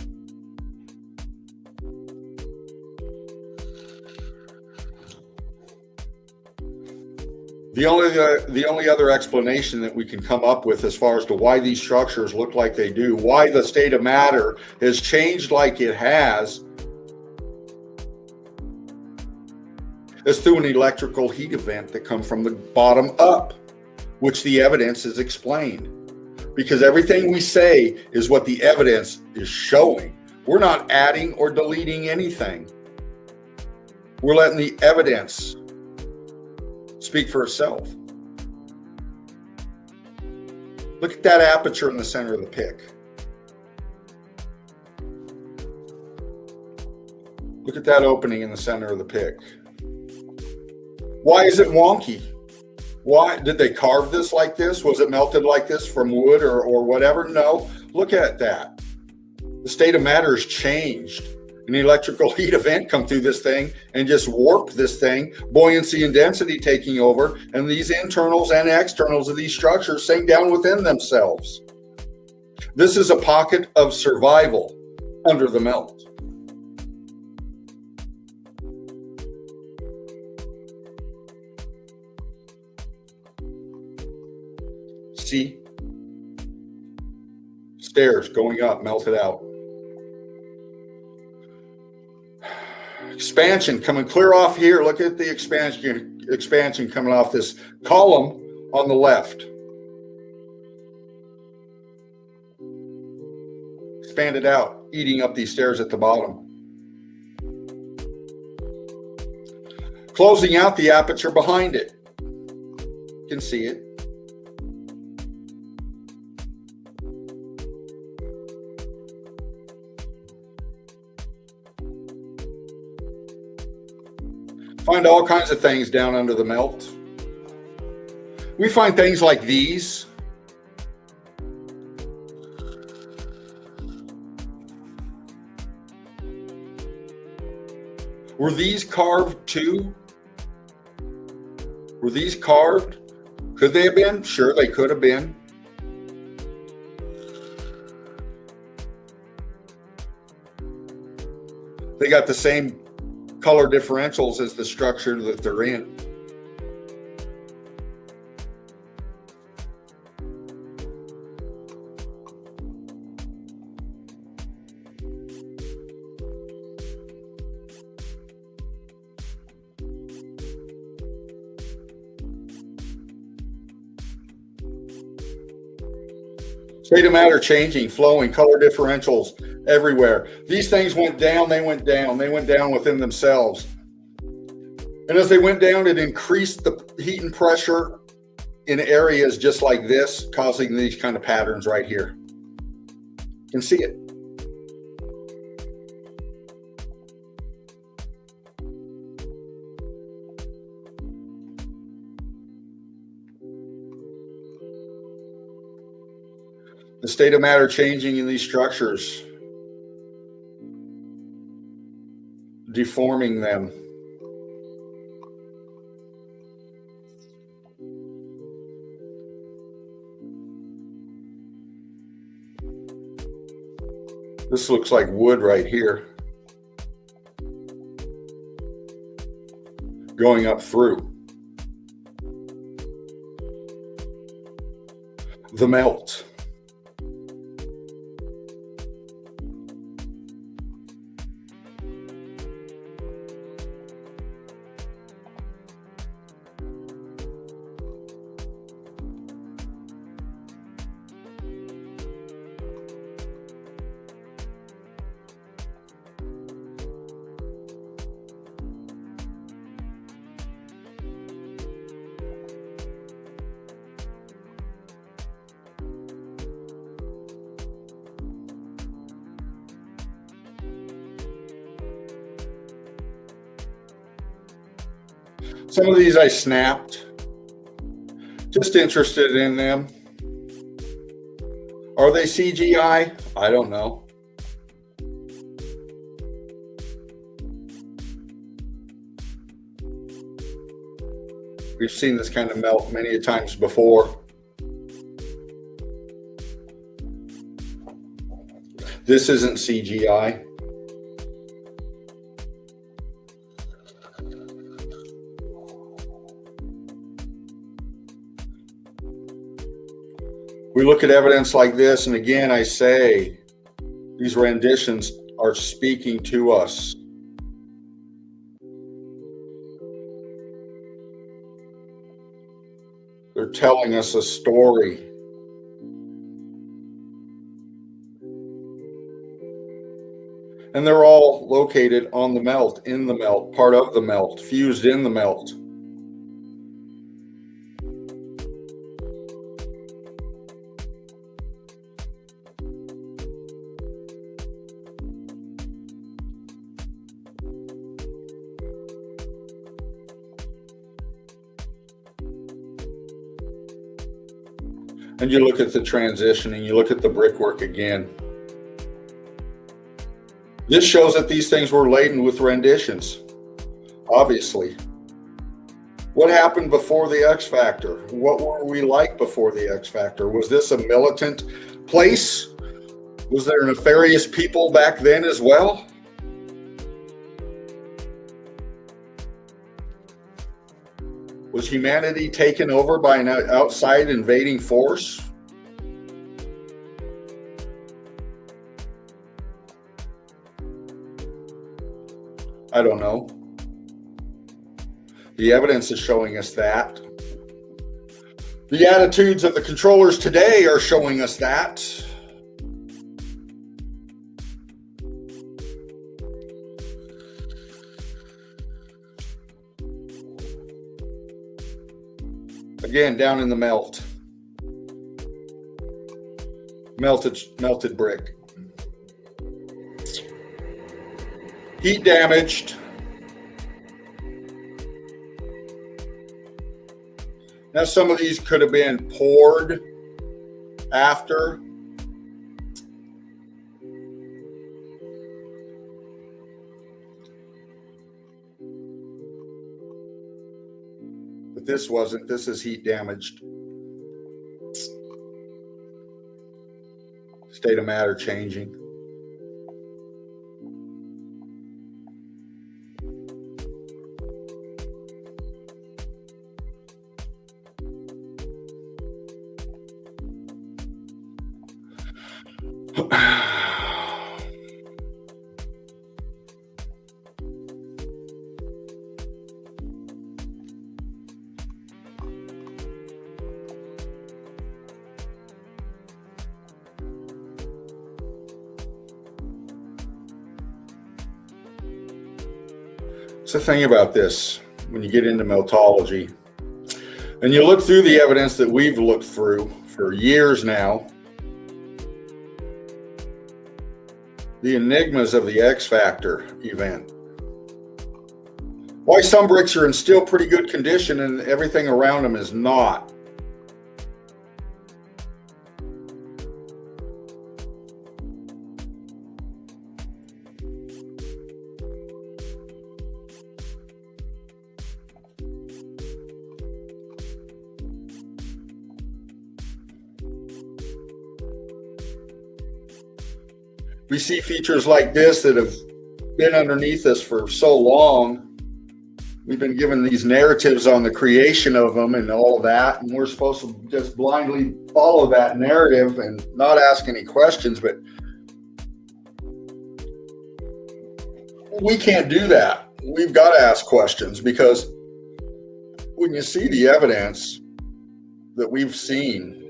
The only other explanation that we can come up with as far as to why these structures look like they do, why the state of matter has changed like it has, is through an electrical heat event that comes from the bottom up, which the evidence is explained. Because everything we say is what the evidence is showing. We're not adding or deleting anything. We're letting the evidence speak for itself. Look at that aperture in the center of the pick. Look at that opening in the center of the pick. Why is it wonky? Why did they carve this like this? Was it melted like this from wood or whatever? No. Look at that. The state of matter has changed. An electrical heat event come through this thing and just warped this thing, buoyancy and density taking over, and these internals and externals of these structures sink down within themselves. This is a pocket of survival under the melt. See? Stairs going up, melted out. Expansion coming clear off here. Look at the expansion coming off this column on the left. Expanded out, eating up these stairs at the bottom. Closing out the aperture behind it. You can see it. Find all kinds of things down under the melt. We find things like these. Were these carved too? Were these carved? Could they have been? Sure, they could have been. They got the same color differentials as the structure that they're in. State of matter changing, flowing, color differentials everywhere. These things went down, they went down, they went down within themselves. And as they went down, it increased the heat and pressure in areas just like this, causing these kind of patterns right here. You can see it. The state of matter changing in these structures, deforming them. This looks like wood right here, going up through. The melt. Some of these I snapped, just interested in them. Are they CGI? I don't know. We've seen this kind of melt many times before. This isn't CGI. We look at evidence like this, and again, I say, these renditions are speaking to us. They're telling us a story. And they're all located on the melt, in the melt, part of the melt, fused in the melt. And you look at the transition and you look at the brickwork again. This shows that these things were laden with renditions, obviously. What happened before the X Factor? What were we like before the X Factor? Was this a militant place? Was there nefarious people back then as well? Was humanity taken over by an outside invading force? I don't know. The evidence is showing us that. The attitudes of the controllers today are showing us that. Again, down in the melt. Melted brick. Heat damaged. Now, some of these could have been poured after. But this wasn't. This is heat damaged. State of matter changing. It's the thing about this, when you get into meltology and you look through the evidence that we've looked through for years now, the enigmas of the X Factor event. Why some bricks are in still pretty good condition and everything around them is not. We see features like this that have been underneath us for so long. We've been given these narratives on the creation of them and all of that, and we're supposed to just blindly follow that narrative and not ask any questions, but we can't do that. We've got to ask questions, because when you see the evidence that we've seen,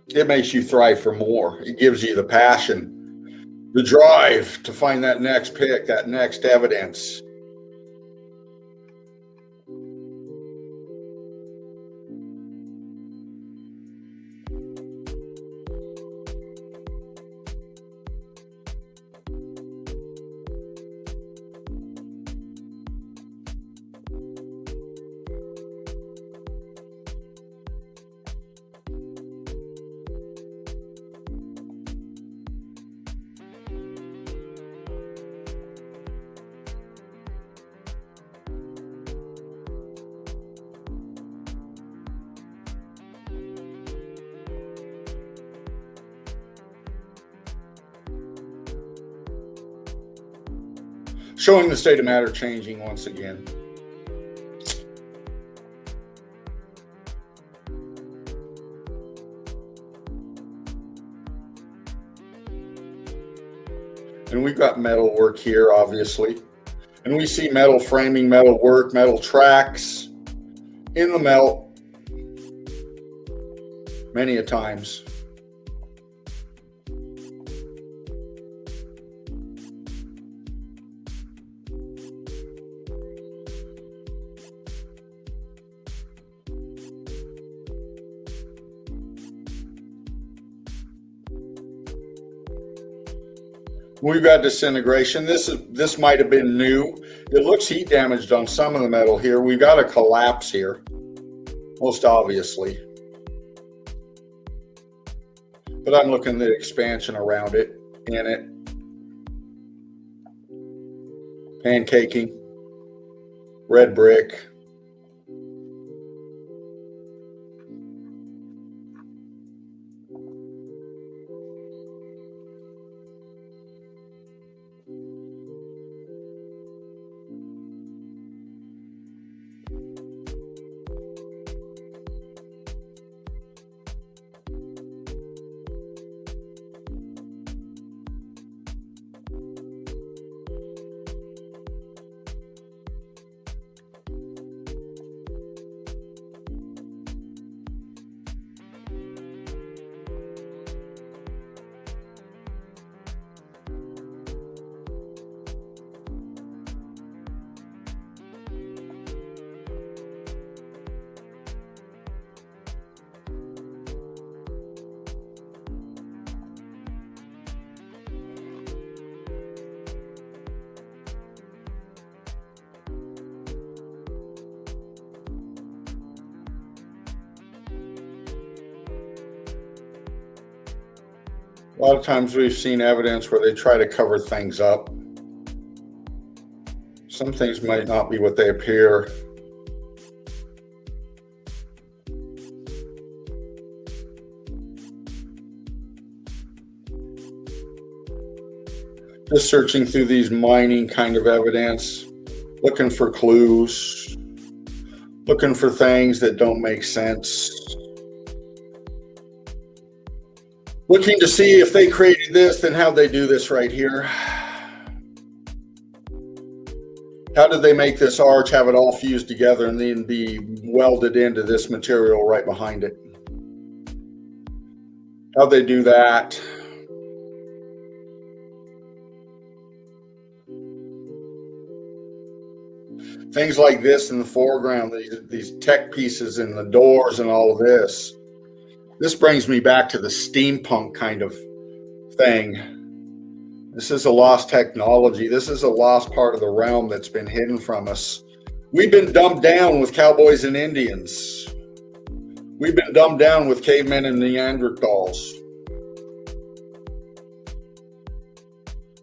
it makes you thrive for more. It gives you the passion, the drive to find that next pick, that next evidence. Showing the state of matter changing once again. And we've got metal work here, obviously. And we see metal framing, metal work, metal tracks in the melt many a times. We've got disintegration. This might have been new. It looks heat damaged on some of the metal here. We've got a collapse here, most obviously. But I'm looking at the expansion around it, in it. Pancaking, red brick. A lot of times we've seen evidence where they try to cover things up. Some things might not be what they appear. Just searching through these mining kind of evidence, looking for clues, looking for things that don't make sense. Looking to see if they created this, then how'd they do this right here? How did they make this arch, have it all fused together, and then be welded into this material right behind it? How'd they do that? Things like this in the foreground, these tech pieces and the doors and all of this. This brings me back to the steampunk kind of thing. This is a lost technology. This is a lost part of the realm that's been hidden from us. We've been dumbed down with cowboys and Indians. We've been dumbed down with cavemen and Neanderthals.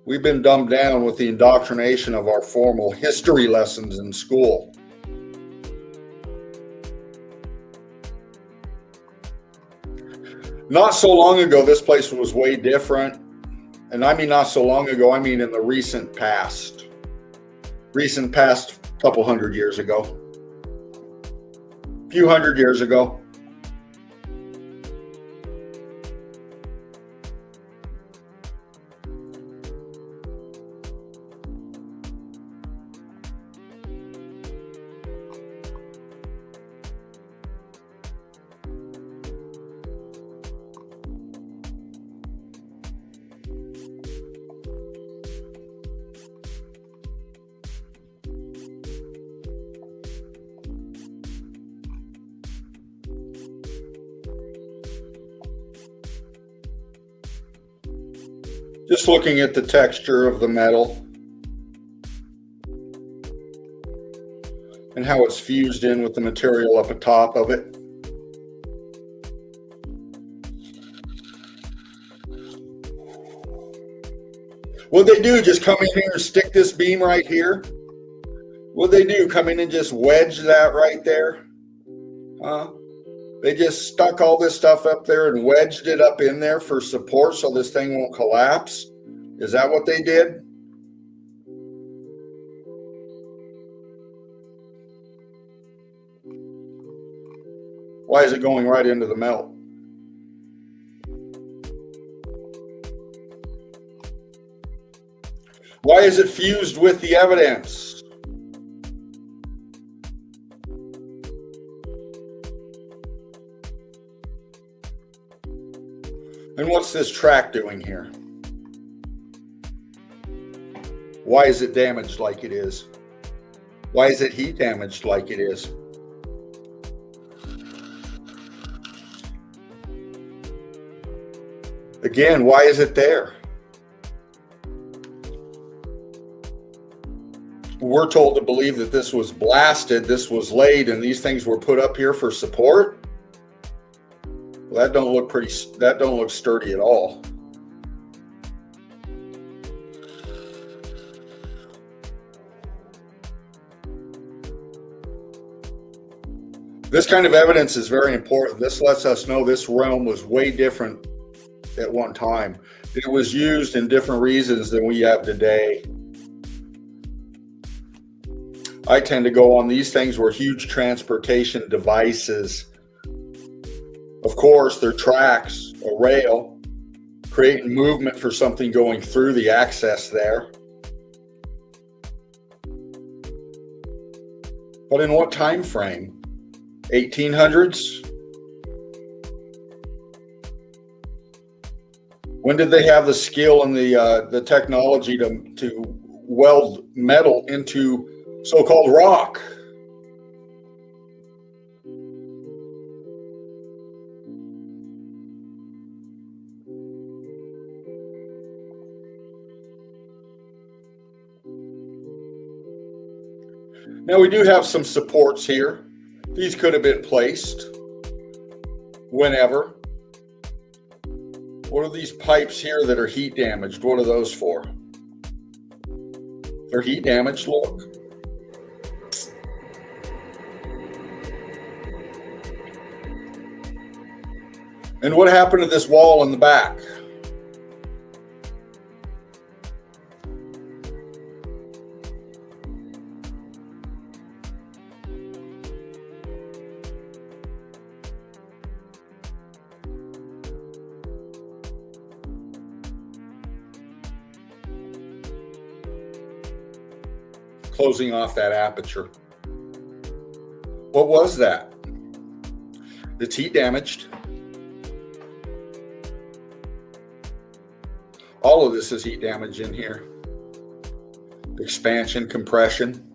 We've been dumbed down with the indoctrination of our formal history lessons in school. Not so long ago, this place was way different. And I mean not so long ago, I mean in the recent past. Recent past, couple hundred years ago. A few hundred years ago. Just looking at the texture of the metal and how it's fused in with the material up atop of it. What'd they do? Just come in here and stick this beam right here? What'd they do? Come in and just wedge that right there? Huh? They just stuck all this stuff up there and wedged it up in there for support so this thing won't collapse? Is that what they did? Why is it going right into the melt? Why is it fused with the evidence? And what's this track doing here? Why is it damaged like it is? Why is it heat damaged like it is? Again, why is it there? We're told to believe that this was blasted, this was laid, and these things were put up here for support. Well, that don't look sturdy at all. This kind of evidence is very important. This lets us know this realm was way different at one time. It was used in different reasons than we have today. I tend to go on these things were huge transportation devices. Of course, they're tracks, a rail, creating movement for something going through the access there. But in what time frame? 1800s? When did they have the skill and the technology to weld metal into so-called rock? Now we do have some supports here. These could have been placed whenever. What are these pipes here that are heat damaged? What are those for? They're heat damaged, look. And what happened to this wall in the back? Closing off that aperture. What was that? It's heat damaged. All of this is heat damage in here. Expansion, compression.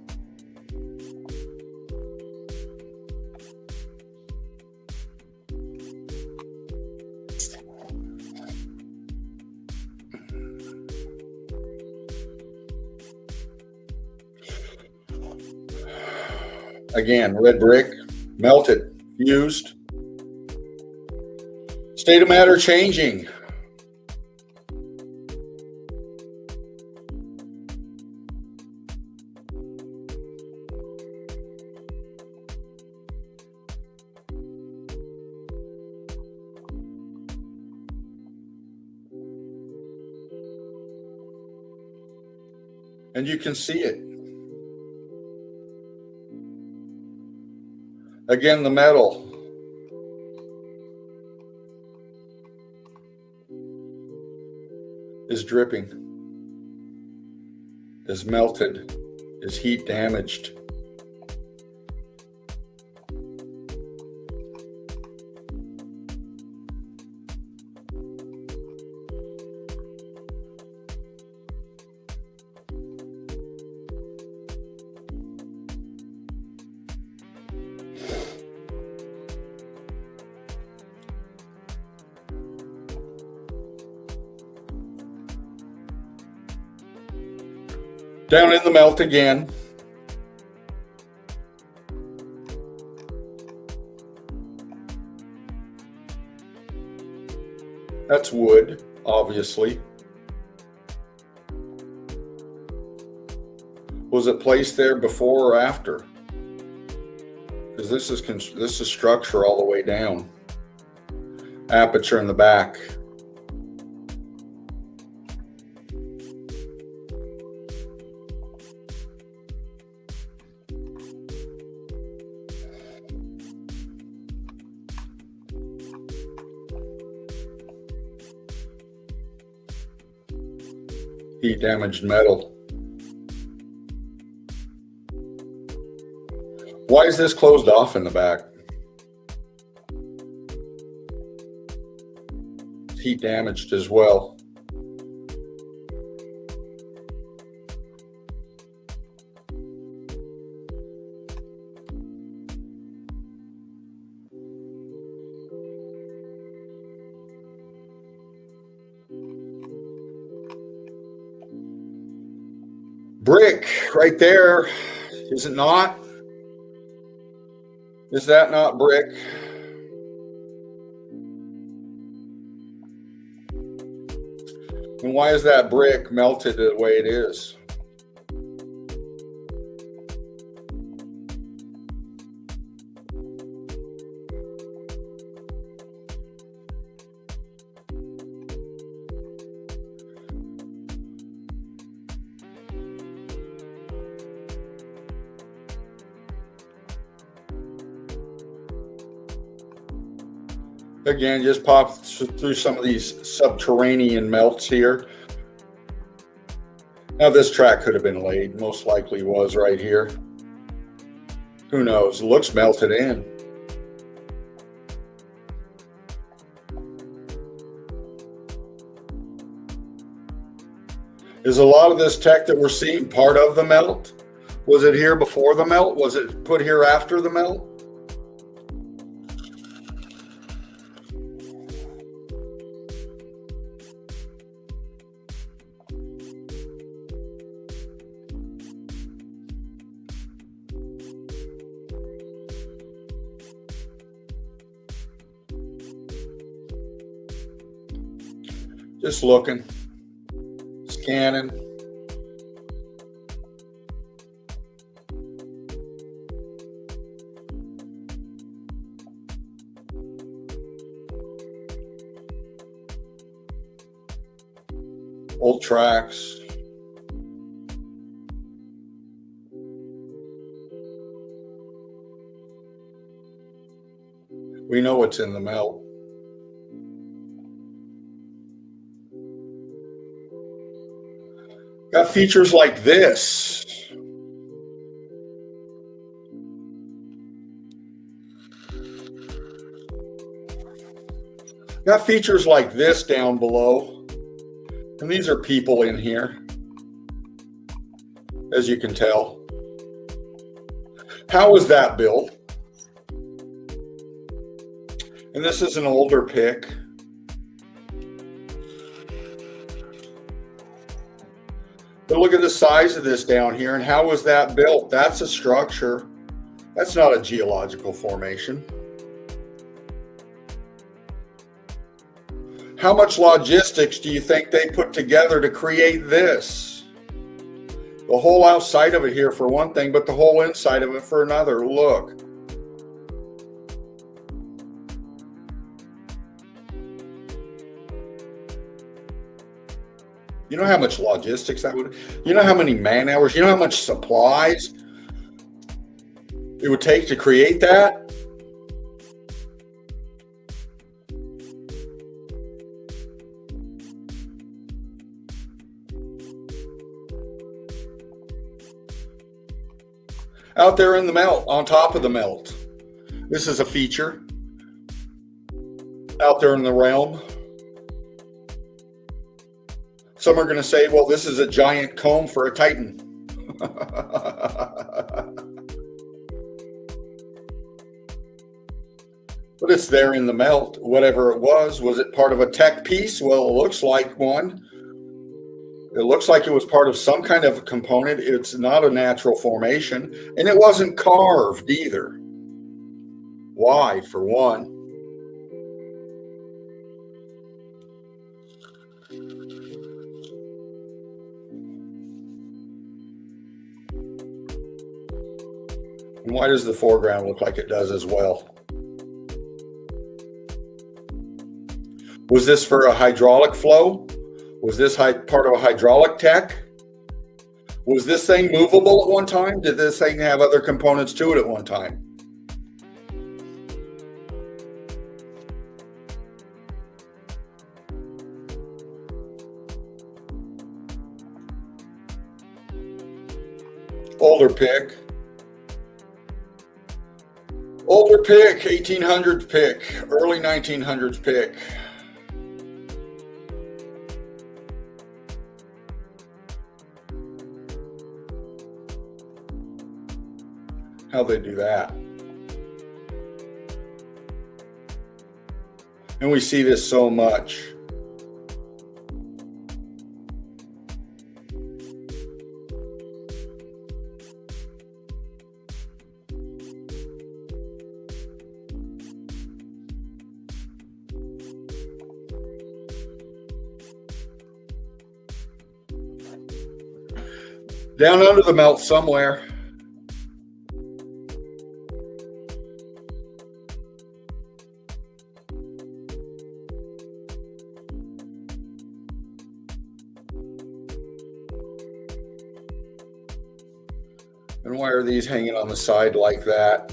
Again, red brick, melted, fused. State of matter changing. And you can see it. Again, the metal is dripping, is melted, is heat damaged. Down in the melt again. That's wood, obviously. Was it placed there before or after? Because this is structure all the way down. Aperture in the back. Heat damaged metal. Why is this closed off in the back? Heat damaged as well. Brick right there, is it not? Is that not brick? And why is that brick melted the way it is? Again, just pop through some of these subterranean melts here. Now this track could have been laid, most likely was right here. Who knows? It looks melted in. Is a lot of this tech that we're seeing part of the melt? Was it here before the melt? Was it put here after the melt? Just looking, scanning. Old tracks. We know what's in the melt. Got features like this. Got features like this down below. And these are people in here, as you can tell. How was that built? And this is an older pick. But look at the size of this down here, and how was that built? That's a structure. That's not a geological formation. How much logistics do you think they put together to create this? The whole outside of it here for one thing, but the whole inside of it for another. Look. You know how much logistics that would, you know how many man hours, you know how much supplies it would take to create that? Out there in the melt, on top of the melt. This is a feature out there in the realm. Some are going to say, well, this is a giant comb for a Titan. But it's there in the melt. Whatever it was it part of a tech piece? Well, it looks like one. It looks like it was part of some kind of component. It's not a natural formation, and it wasn't carved either. Why, for one? And why does the foreground look like it does as well? Was this for a hydraulic flow? Was this part of a hydraulic tech? Was this thing movable at one time? Did this thing have other components to it at one time? Older pick. Older pick, 1800s pick, early 1900s pick. How'd they do that? And we see this so much. Down under the melt somewhere. And why are these hanging on the side like that?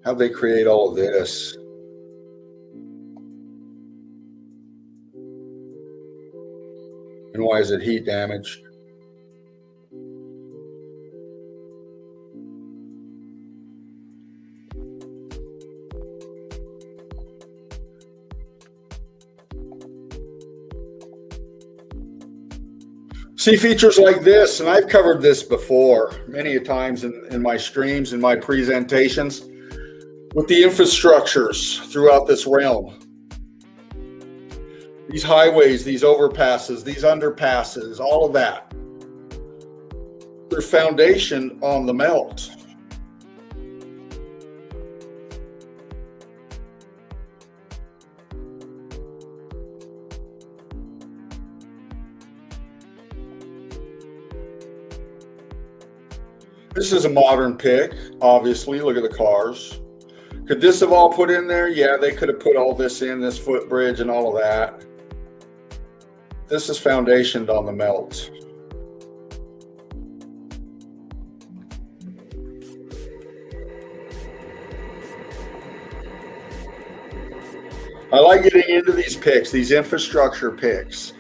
How'd they create all of this? And why is it heat damaged? See features like this, and I've covered this before many a times in my streams and my presentations with the infrastructures throughout this realm. These highways, these overpasses, these underpasses, all of that. Their foundation on the melt. This is a modern pick, obviously. Look at the cars. Could this have all put in there? Yeah, they could have put all this in, this footbridge and all of that. This is foundationed on the melt. I like getting into these picks, these infrastructure picks.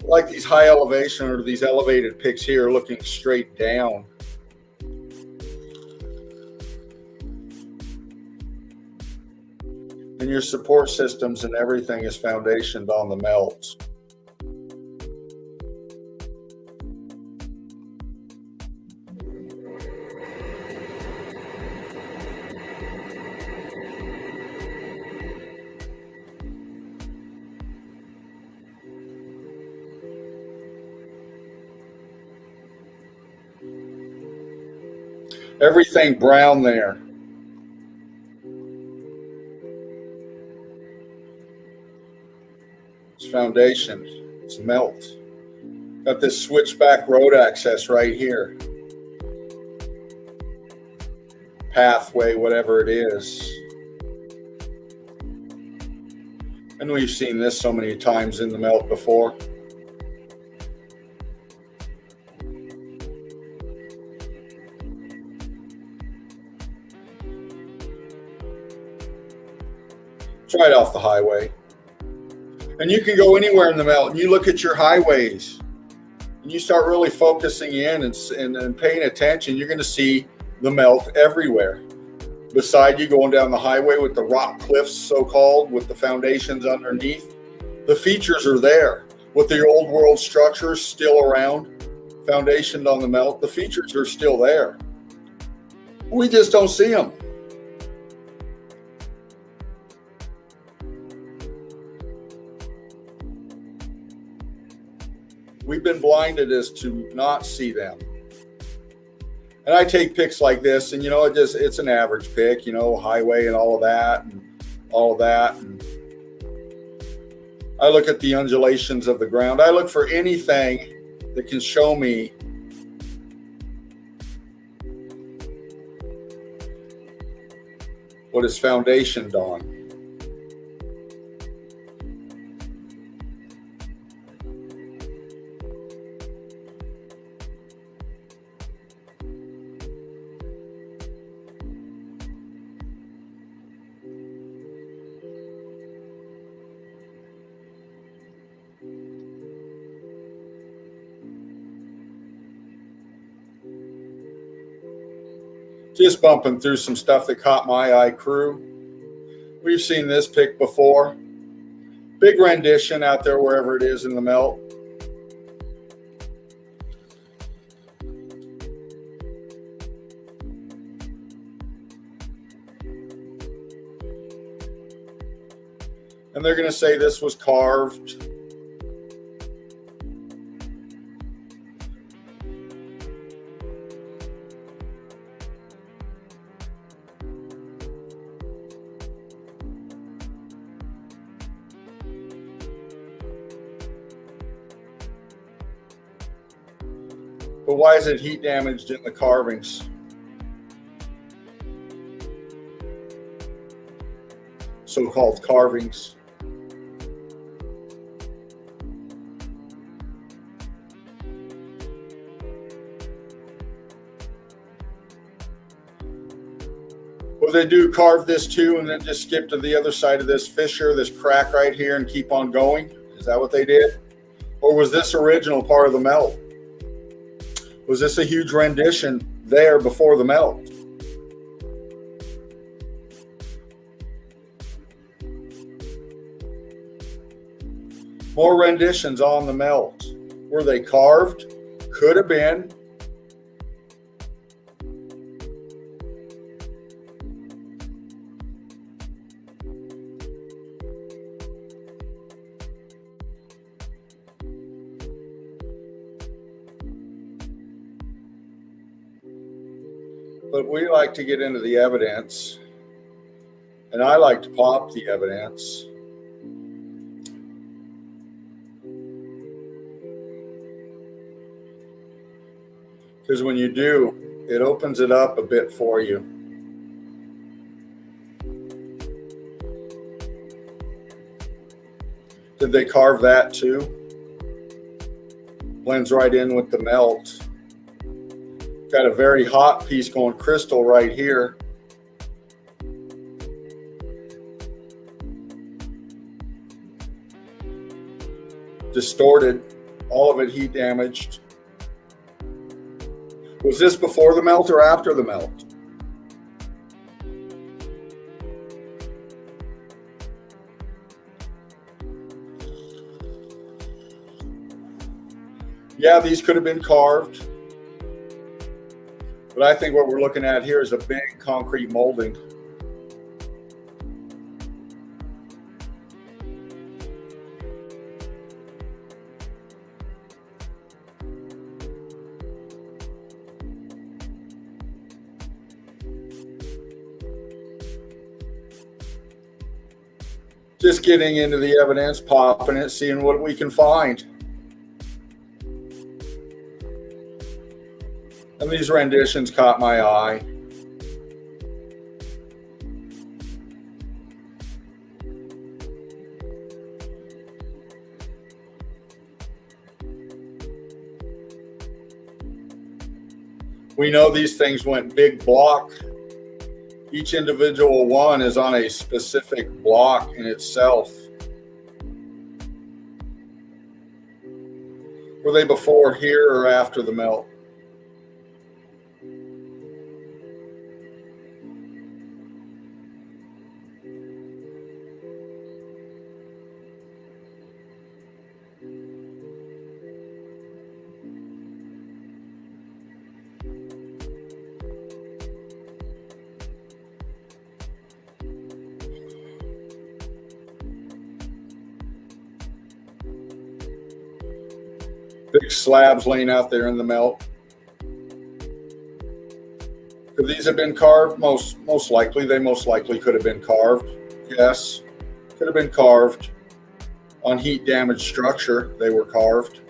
I like these high elevation or these elevated picks here looking straight down. And your support systems and everything is foundationed on the melt. Everything brown there. It's foundation. It's melt. Got this switchback road access right here. Pathway, whatever it is. And we've seen this so many times in the melt before. It's right off the highway. And you can go anywhere in the melt and you look at your highways and you start really focusing in and paying attention, you're going to see the melt everywhere. Beside you going down the highway with the rock cliffs, so-called, with the foundations underneath, the features are there. With the old world structures still around, foundationed on the melt, the features are still there. We just don't see them. We've been blinded as to not see them. And I take picks like this, and it's an average pick, highway and all of that. And I look at the undulations of the ground. I look for anything that can show me what is foundationed on. Just bumping through some stuff that caught my eye, crew. We've seen this pick before. Big rendition out there wherever it is in the melt. And they're going to say this was carved. But why is it heat damaged in the carvings? So-called carvings. Well, they do carve this too and then just skip to the other side of this fissure, this crack right here, and keep on going? Is that what they did? Or was this original part of the melt? Was this a huge rendition there before the melt? More renditions on the melt. Were they carved? Could have been. But we like to get into the evidence, and I like to pop the evidence. Because when you do, it opens it up a bit for you. Did they carve that too? Blends right in with the melt. Got a very hot piece going crystal right here. Distorted, all of it heat damaged. Was this before the melt or after the melt? Yeah, these could have been carved. But I think what we're looking at here is a big concrete molding. Just getting into the evidence, popping it, seeing what we can find. And these renditions caught my eye. We know these things went big block. Each individual one is on a specific block in itself. Were they before here or after the melt? Big slabs laying out there in the melt. Could these have been carved? Most likely. They most likely could have been carved. Yes, could have been carved. On heat damaged structure, they were carved.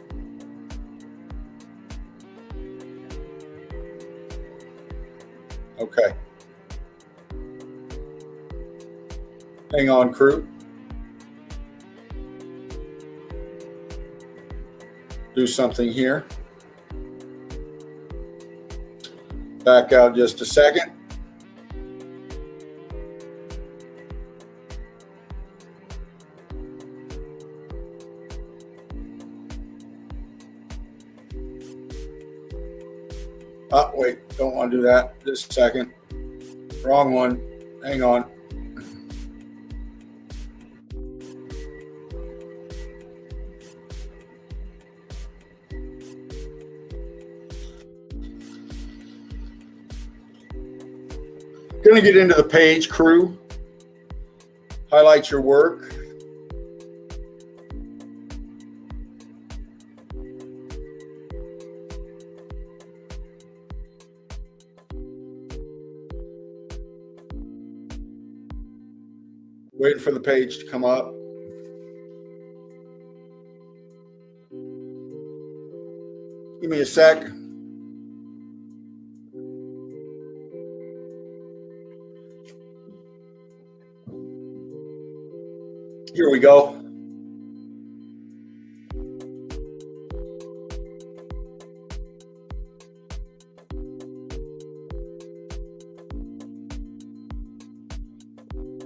Okay. Hang on, crew. Do something here. Back out just a second. Oh, wait, don't want to do that. Just a second. Wrong one. Hang on. Going to get into the page, crew. Highlight your work. Waiting for the page to come up. Give me a sec. Here we go.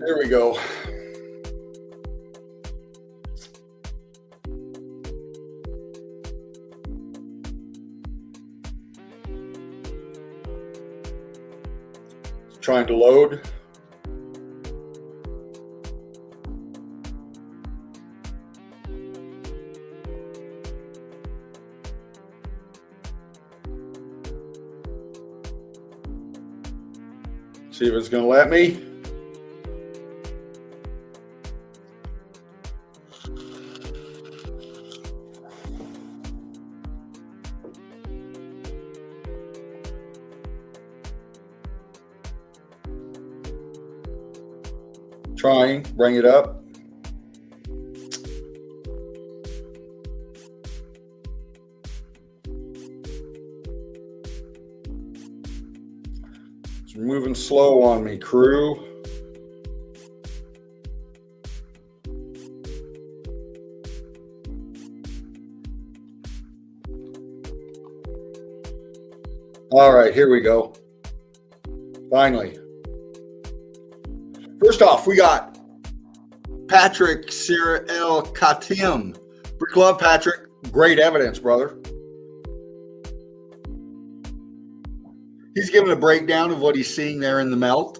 There we go. It's trying to load. See if it's going to let me. Trying, bring it up. It's moving slow on me, crew. All right, here we go. Finally. First off, we got Patrick Sierra El Khatim. Brick Love, Patrick. Great evidence, brother. He's giving a breakdown of what he's seeing there in the melt.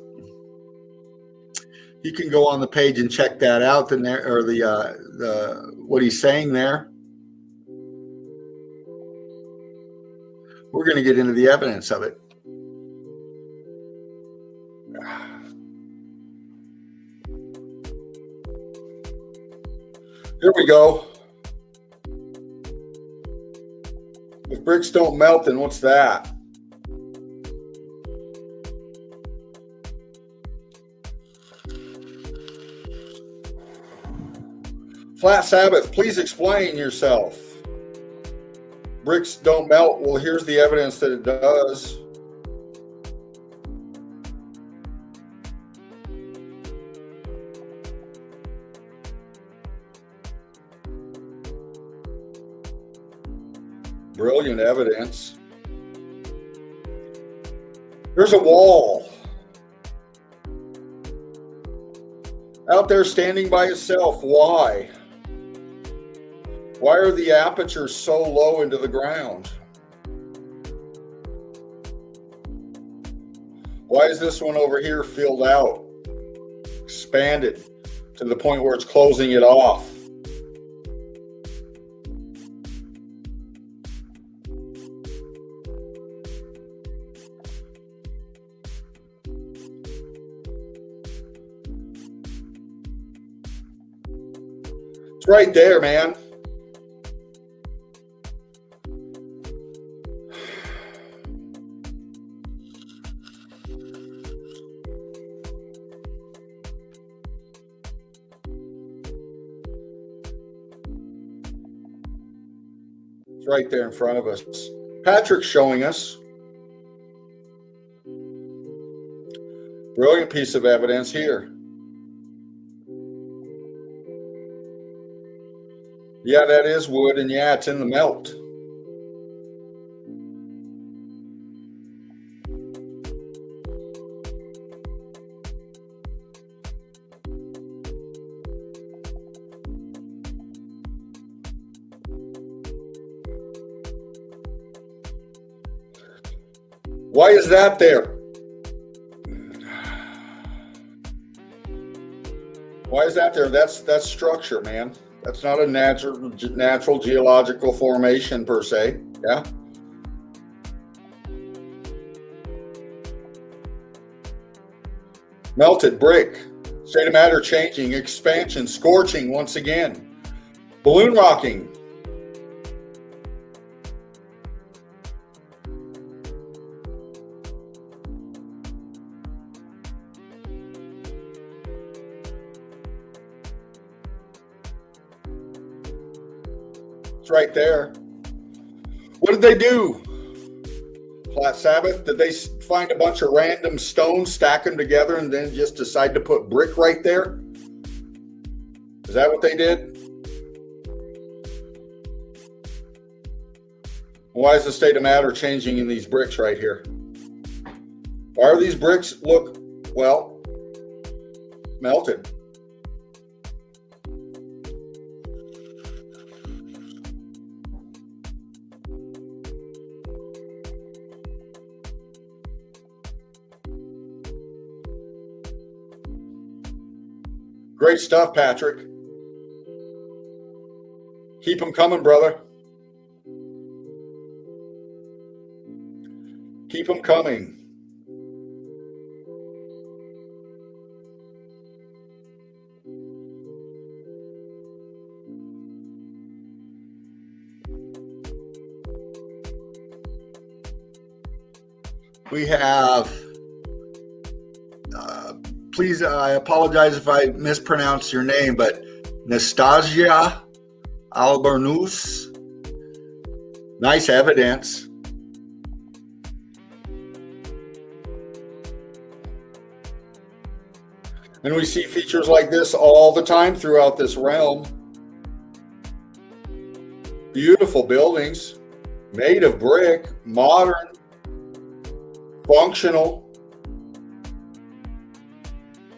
You can go on the page and check that out. Or the what he's saying there. We're going to get into the evidence of it. Here we go. If bricks don't melt, then what's that? Flat Sabbath, please explain yourself. Bricks don't melt. Well, here's the evidence that it does. Brilliant evidence. There's a wall out there standing by itself. Why? Why are the apertures so low into the ground? Why is this one over here filled out, expanded to the point where it's closing it off? It's right there, man. It's right there in front of us. Patrick's showing us. Brilliant piece of evidence here. Yeah, that is wood, and yeah, it's in the melt. Why is that there? Why is that there? That's structure, man. That's not a natural geological formation per se. Yeah. Melted brick. State of matter changing. Expansion. Scorching once again. Balloon rocking. Right there. What did they do? Flat Sabbath? Did they find a bunch of random stones, stack them together, and then just decide to put brick right there? Is that what they did? Why is the state of matter changing in these bricks right here? Why are these bricks look, well, melted? Great stuff, Patrick. Keep them coming, brother. Keep them coming. We have, please, I apologize if I mispronounce your name, but Nastasia Albornoz. Nice evidence. And we see features like this all the time throughout this realm. Beautiful buildings, made of brick, modern, functional.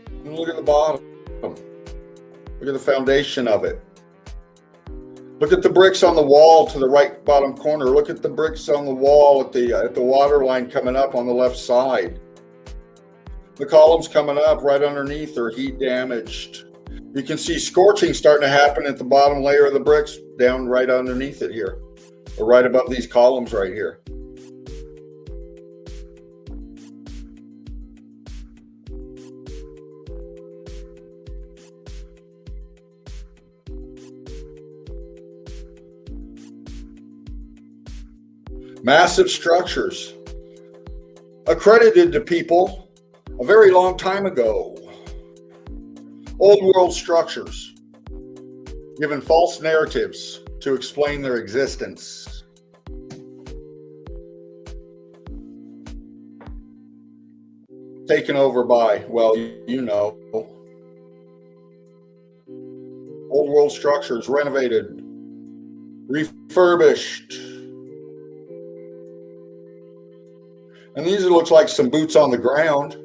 And look at the bottom. Look at the foundation of it. Look at the bricks on the wall to the right bottom corner. Look at the bricks on the wall at the water line coming up on the left side. The columns coming up right underneath are heat damaged. You can see scorching starting to happen at the bottom layer of the bricks down right underneath it here, or right above these columns right here. Massive structures accredited to people a very long time ago. Old world structures given false narratives to explain their existence. Taken over by, well, you know, old world structures renovated, refurbished. And these looks like some boots on the ground.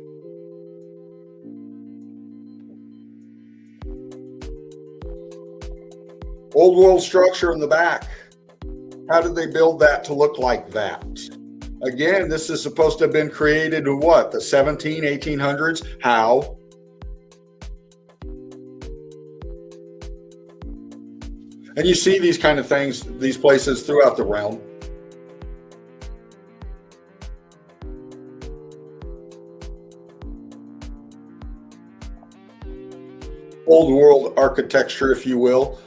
Old world structure in the back. How did they build that to look like that? Again, this is supposed to have been created in what? The 1800s? How? And you see these kind of things, these places throughout the realm. Old world architecture, if you will.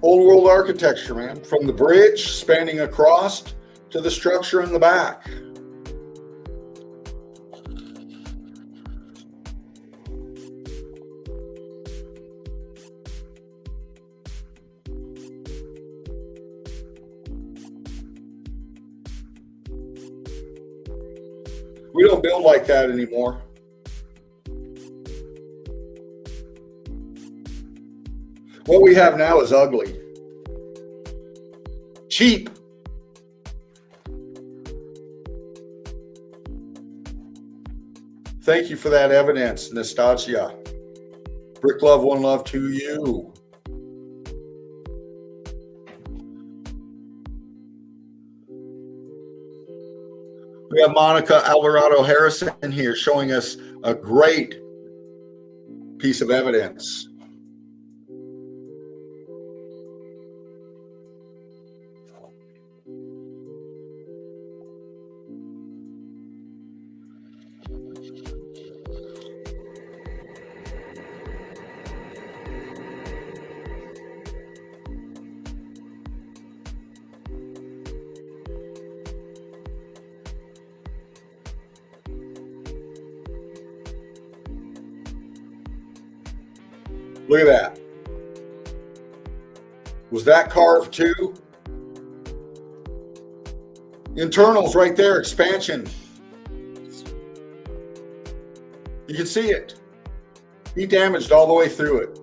Old world architecture, man. From the bridge spanning across to the structure in the back. We don't build like that anymore. What we have now is ugly. Cheap. Thank you for that evidence, Nastasia. Brick love, one love to you. We have Monica Alvarado Harrison here showing us a great piece of evidence. Look at that. Was that carved too? Internals right there, expansion. You can see it. Heat damaged all the way through it.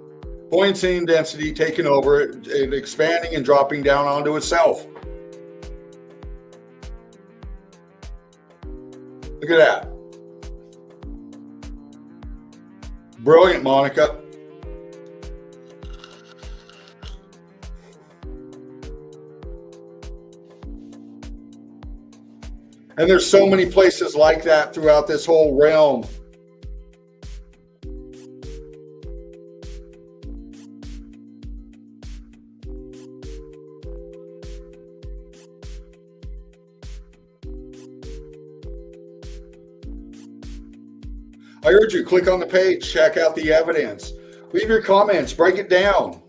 Buoyancy and density taking over it, expanding and dropping down onto itself. Look at that. Brilliant, Monica. And there's so many places like that throughout this whole realm. I urge you, click on the page, check out the evidence. Leave your comments, break it down.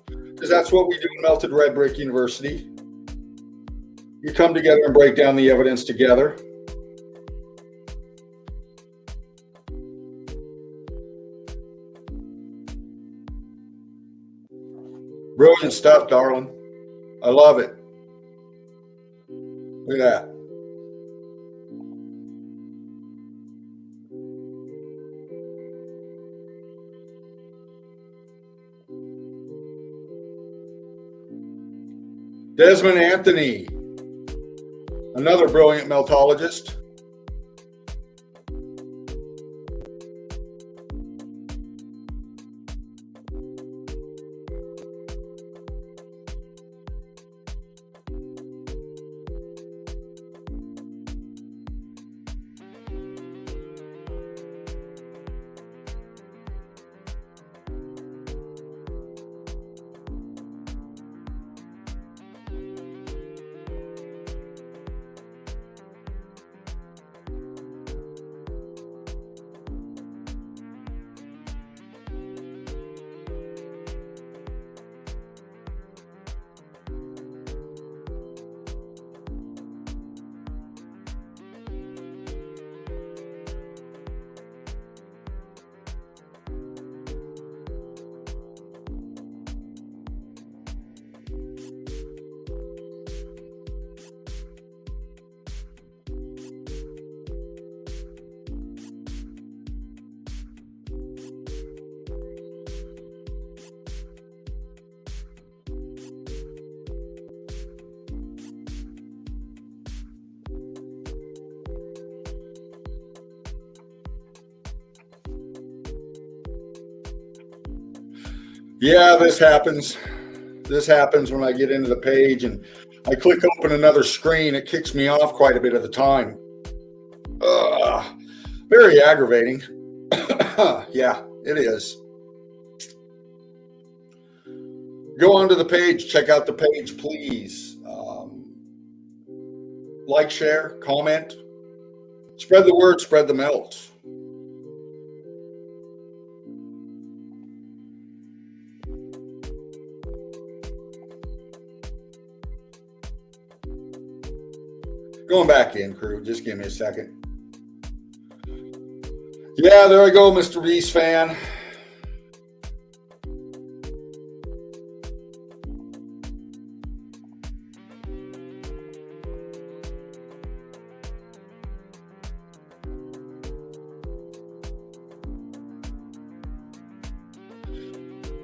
Because that's what we do in Melted Red Brick University. You come together and break down the evidence together. Brilliant stuff, darling. I love it. Look at that. Desmond Anthony, another brilliant meltologist. Yeah, this happens. This happens when I get into the page and I click open another screen. It kicks me off quite a bit of the time. Very aggravating. Yeah, it is. Go onto the page. Check out the page, please. Like, share, comment. Spread the word, spread the melt. Going back in, crew. Just give me a second. Yeah, there I go, Mr. Reese fan.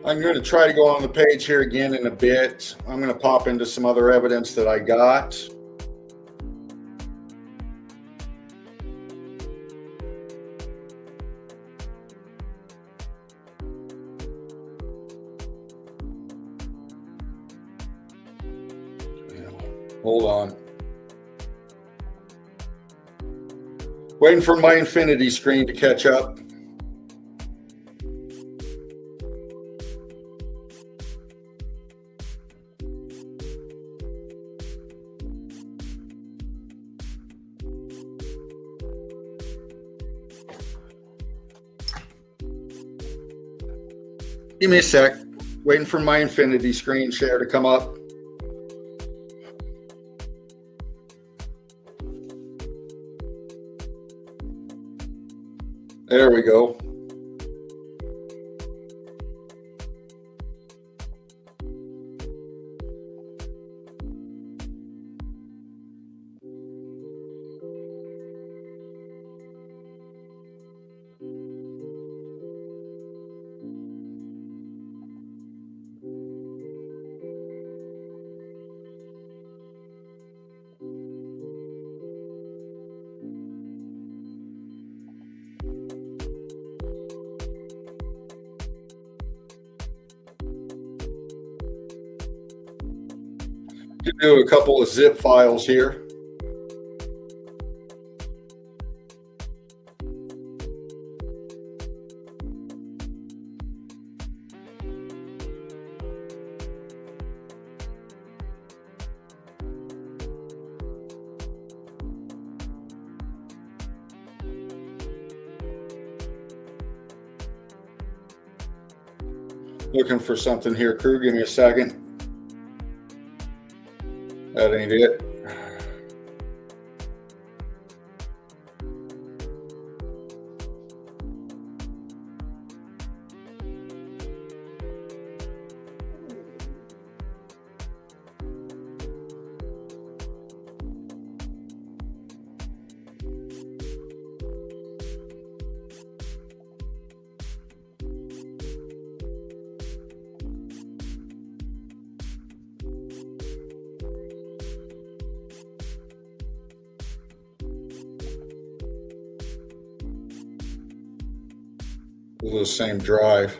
I'm going to try to go on the page here again in a bit. I'm going to pop into some other evidence that I got. Hold on. Waiting for my infinity screen to catch up. Give me a sec. Waiting for my infinity screen share to come up. There we go. Do a couple of zip files here. Looking for something here, crew. Give me a second. That ain't it. This is the same drive.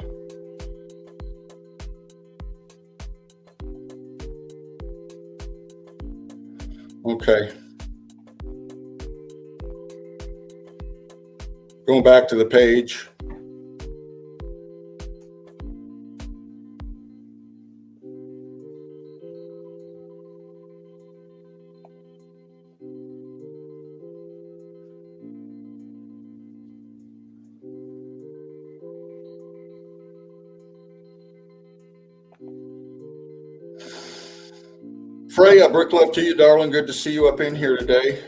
Okay. Going back to the page. Freya, brick love to you, darling. Good to see you up in here today.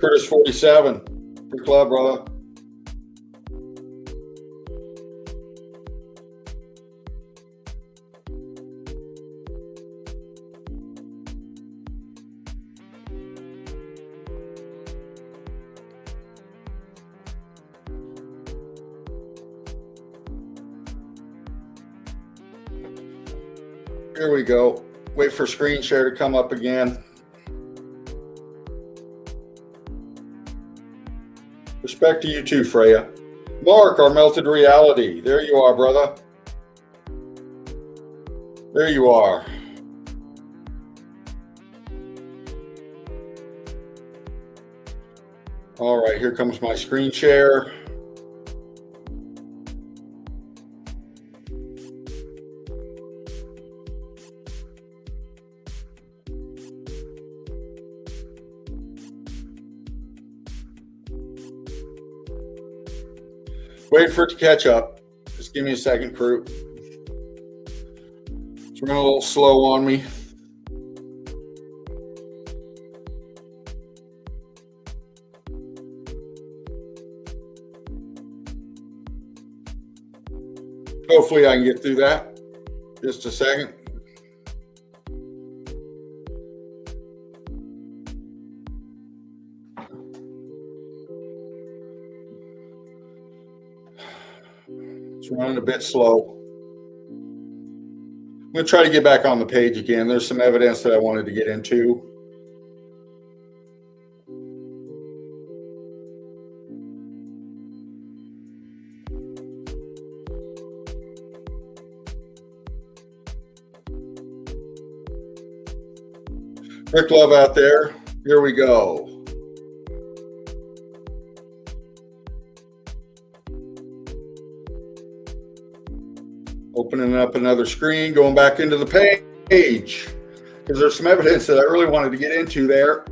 Curtis 47, brick love, brother. Here we go. Wait for screen share to come up again. Respect to you too, Freya. Mark, our melted reality. There you are, brother. There you are. All right, here comes my screen share. Wait for it to catch up. Just give me a second, crew. It's running a little slow on me. Hopefully I can get through that. Just a second. It's running a bit slow. I'm going to try to get back on the page again. There's some evidence that I wanted to get into. Brick love out there. Here we go. Opening up another screen, going back into the page, because there's some evidence that I really wanted to get into there.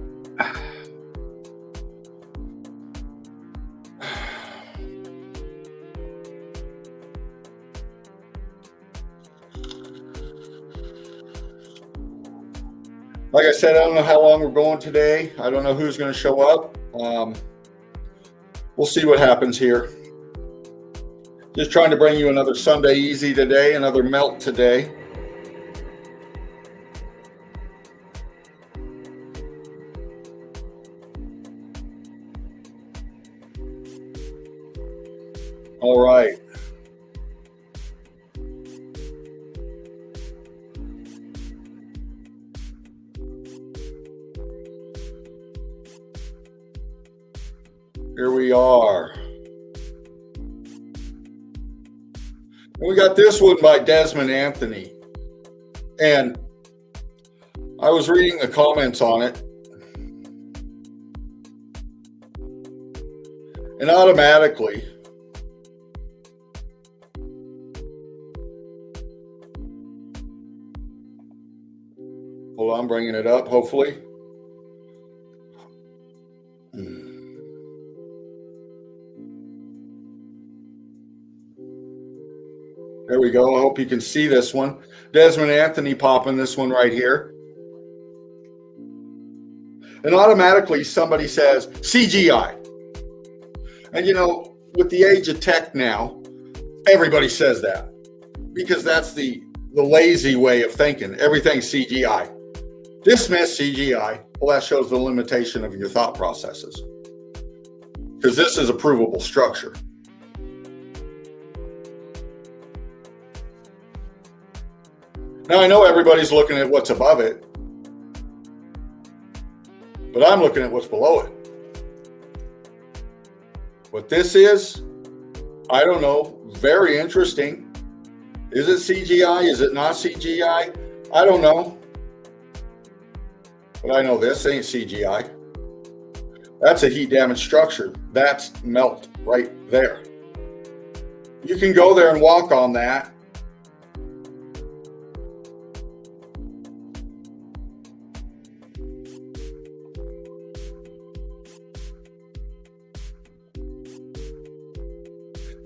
Like I said, I don't know how long we're going today. I don't know who's going to show up. We'll see what happens here. Just trying to bring you another Sunday Easy today, another melt today. All right. Here we are. We got this one by Desmond Anthony. And I was reading the comments on it. And automatically, hold on, I'm bringing it up, hopefully. There we go. I hope you can see this one. Desmond Anthony popping this one right here. And automatically somebody says CGI. And you know, with the age of tech now, everybody says that. Because that's the lazy way of thinking. Everything's CGI. Dismiss CGI. Well, that shows the limitation of your thought processes. Because this is a provable structure. Now, I know everybody's looking at what's above it, but I'm looking at what's below it. What this is, I don't know. Very interesting. Is it CGI? Is it not CGI? I don't know. But I know this ain't CGI. That's a heat damaged structure. That's melt right there. You can go there and walk on that.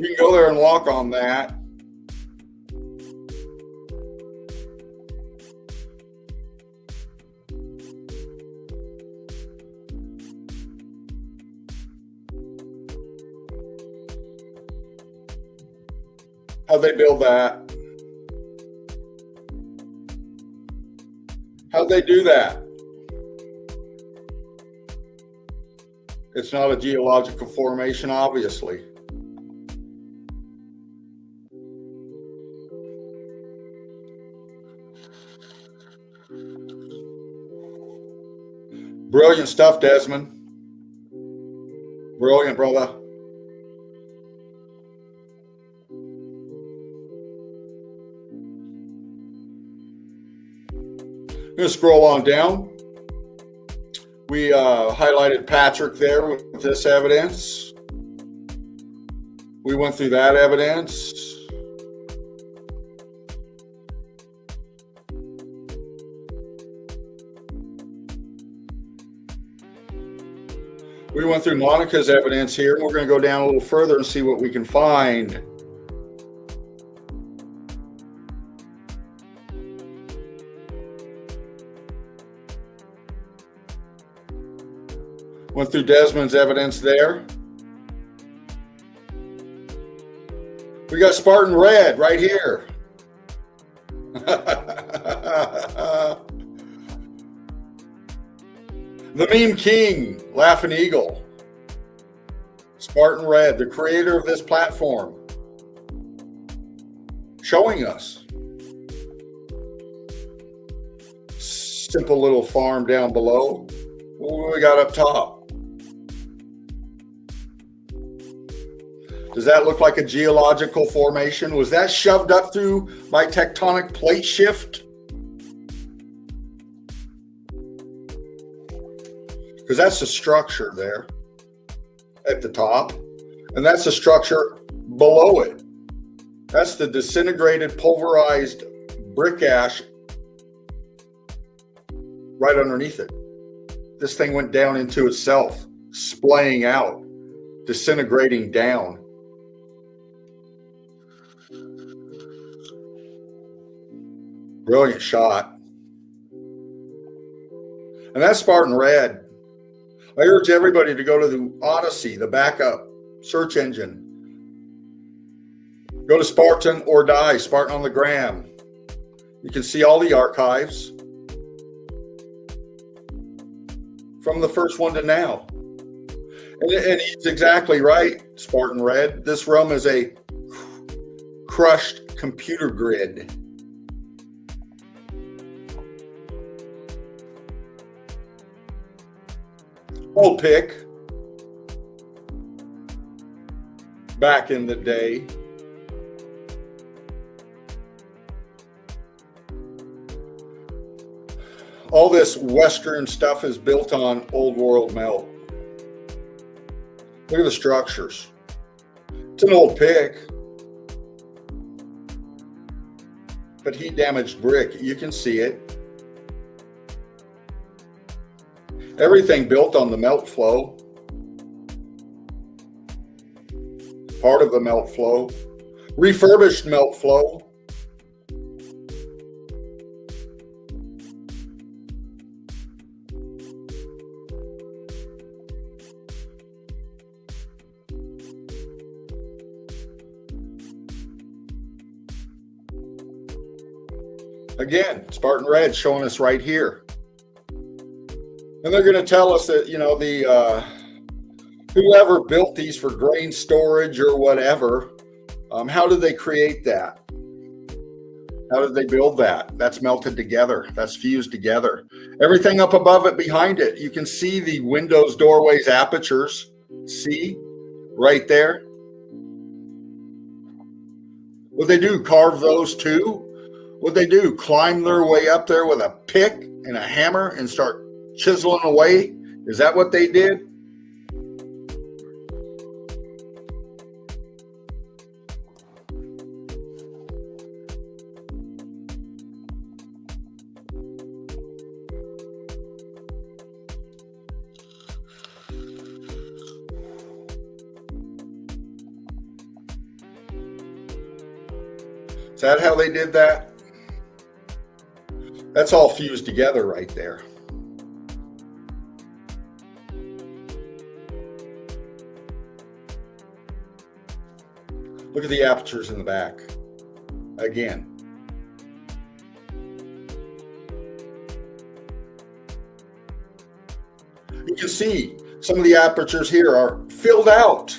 You can go there and walk on that. How'd they build that? How'd they do that? It's not a geological formation, obviously. Brilliant stuff, Desmond. Brilliant, brother. I'm going to scroll on down. We highlighted Patrick there with this evidence. We went through that evidence. We went through Monica's evidence here, and we're going to go down a little further and see what we can find. Went through Desmond's evidence there. We got Spartan Red right here. The Meme King, Laughing Eagle. Spartan Red, the creator of this platform, showing us. Simple little farm down below. What we got up top? Does that look like a geological formation? Was that shoved up through by tectonic plate shift? Because that's the structure there at the top, and that's the structure below it. That's the disintegrated, pulverized brick ash right underneath it. This thing went down into itself, splaying out, disintegrating down. Brilliant shot. And that's Spartan Red. I urge everybody to go to the Odyssey, the backup search engine. Go to Spartan or Die, Spartan on the Gram. You can see all the archives from the first one to now. And he's exactly right, Spartan Red. This realm is a crushed computer grid. Old pick. Back in the day. All this Western stuff is built on old world melt. Look at the structures. It's an old pick, but heat damaged brick. You can see it. Everything built on the melt flow. Part of the melt flow. Refurbished melt flow. Again, Spartan Red showing us right here. And they're going to tell us that, you know, the whoever built these for grain storage or whatever, how did they create that? How did they build that? That's melted together. That's fused together. Everything up above it, behind it, you can see the windows, doorways, apertures. See? right there. What they do, carve those too? What they do, climb their way up there with a pick and a hammer and start chiseling away? Is that what they did? Is that how they did that? That's all fused together right there. Look at the apertures in the back. Again. You can see some of the apertures here are filled out,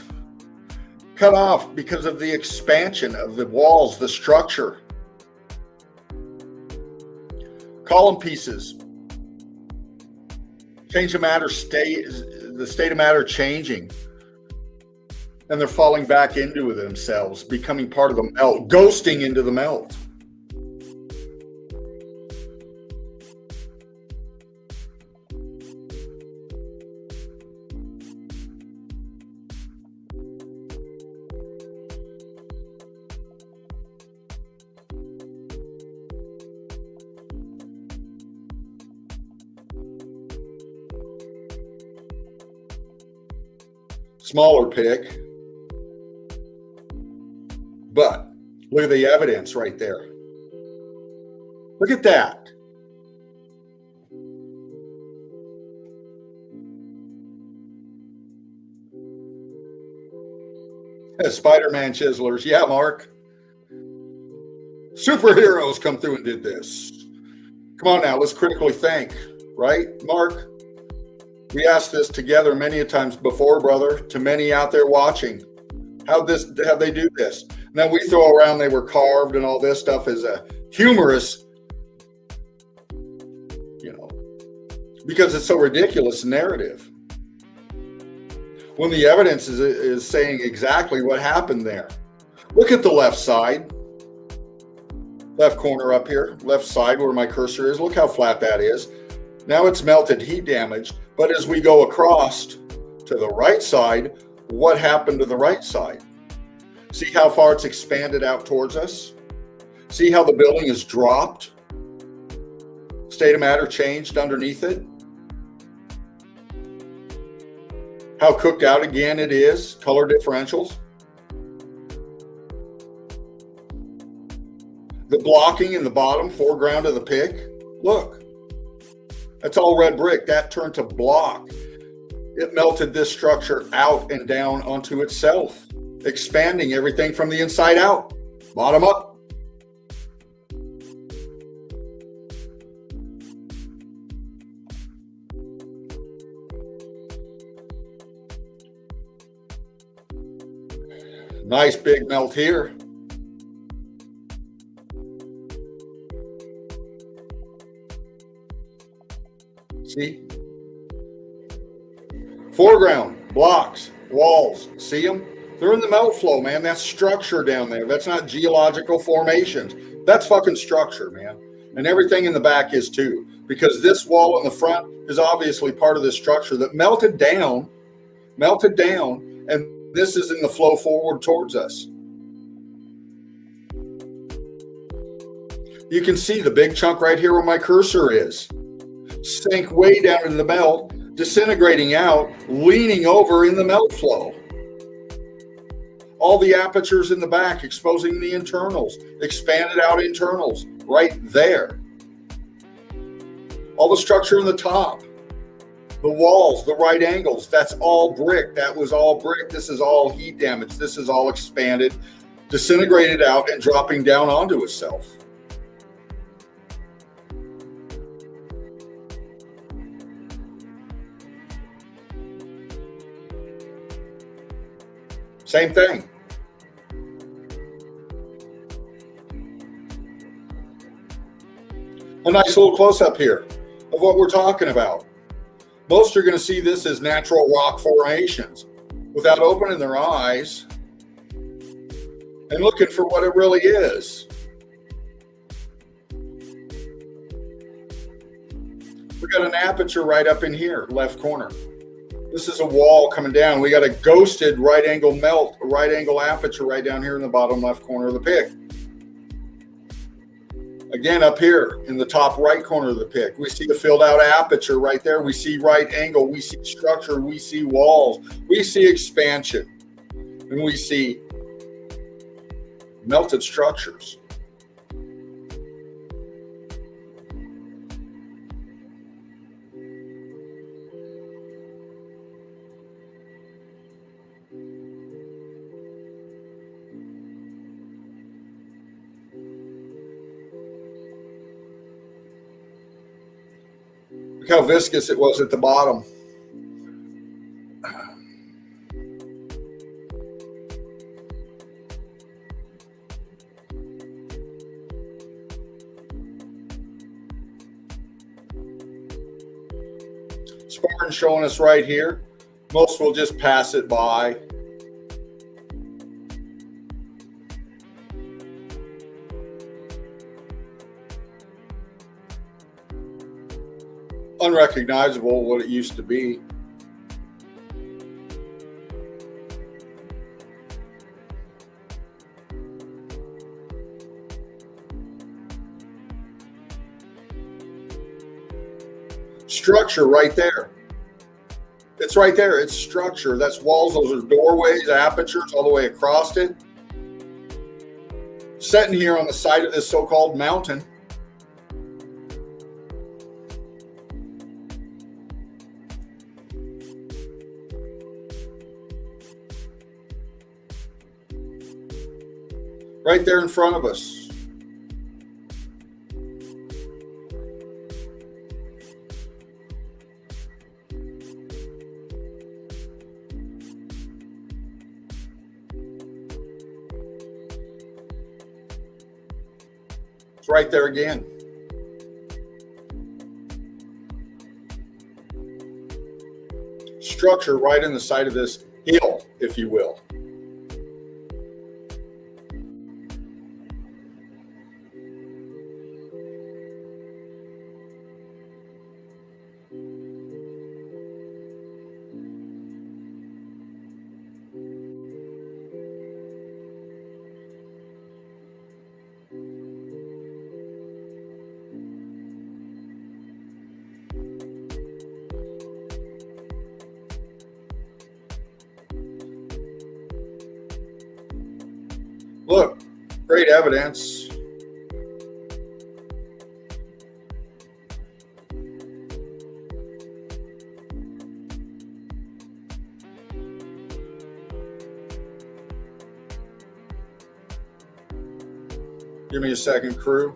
cut off because of the expansion of the walls, the structure. Column pieces. Change of matter, the state of matter changing. And they're falling back into themselves, becoming part of the melt, ghosting into the melt. Smaller pick. But look at the evidence right there. Look at that. Spider-Man chiselers. Yeah, Mark. Superheroes come through and did this. Come on now, let's critically think. Right, Mark? We asked this together many a times before, brother, to many out there watching. How'd they do this? Now we throw around they were carved and all this stuff as a humorous, because it's so ridiculous narrative. When the evidence is saying exactly what happened there. Look at the left side. Left corner up here, left side where my cursor is. Look how flat that is. Now it's melted, heat damaged. But as we go across to the right side, what happened to the right side? See how far it's expanded out towards us? See how the building is dropped? State of matter changed underneath it? How cooked out again it is, color differentials. The blocking in the bottom foreground of the pick, look, that's all red brick. That turned to block. It melted this structure out and down onto itself, expanding everything from the inside out, bottom up. Nice big melt here. See? Foreground, blocks, walls, see them? They're in the melt flow, man. That's structure down there. That's not geological formations. That's fucking structure, man. And everything in the back is too. Because this wall in the front is obviously part of this structure that melted down, and this is in the flow forward towards us. You can see the big chunk right here where my cursor is. Sink way down in the melt, disintegrating out, leaning over in the melt flow. All the apertures in the back exposing the internals, expanded out internals right there. All the structure in the top, the walls, the right angles, that's all brick. That was all brick. This is all heat damage. This is all expanded, disintegrated out and dropping down onto itself. Same thing. A nice little close-up here of what we're talking about. Most are going to see this as natural rock formations. without opening their eyes and looking for what it really is. We got an aperture right up in here, left corner. This is a wall coming down. We got a ghosted right angle melt, a right angle aperture right down here in the bottom left corner of the pick. Again, up here in the top right corner of the pick, we see a filled out aperture right there. We see right angle, we see structure, we see walls, we see expansion, and we see melted structures. Look how viscous it was at the bottom. Spartan showing us right here. Most will just pass it by. Unrecognizable what it used to be. Structure right there. It's right there. It's structure. That's walls. Those are doorways, apertures all the way across it. Sitting here on the side of this so-called mountain. Right there in front of us. It's right there again. Structure right in the side of this hill, if you will. Look, great evidence. Give me a second, crew.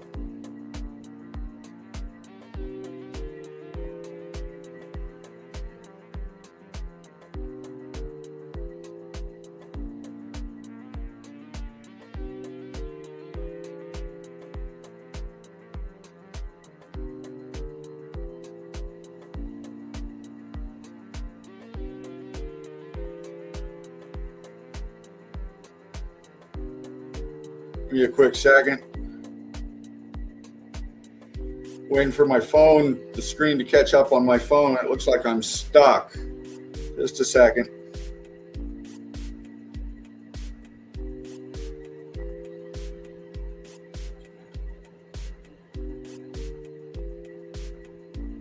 Give me a quick second. Waiting for my phone, the screen to catch up on my phone. It looks like I'm stuck. Just a second.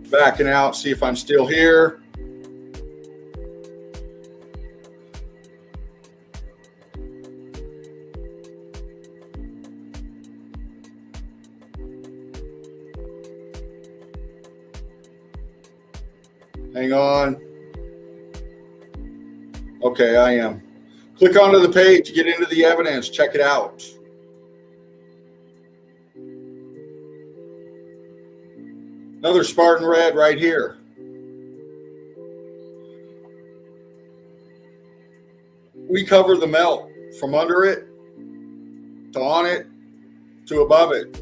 Backing out, see if I'm still here. Hang on. Okay, I am. Click onto the page, get into the evidence, check it out. Another Spartan red right here. We cover the melt from under it to on it to above it.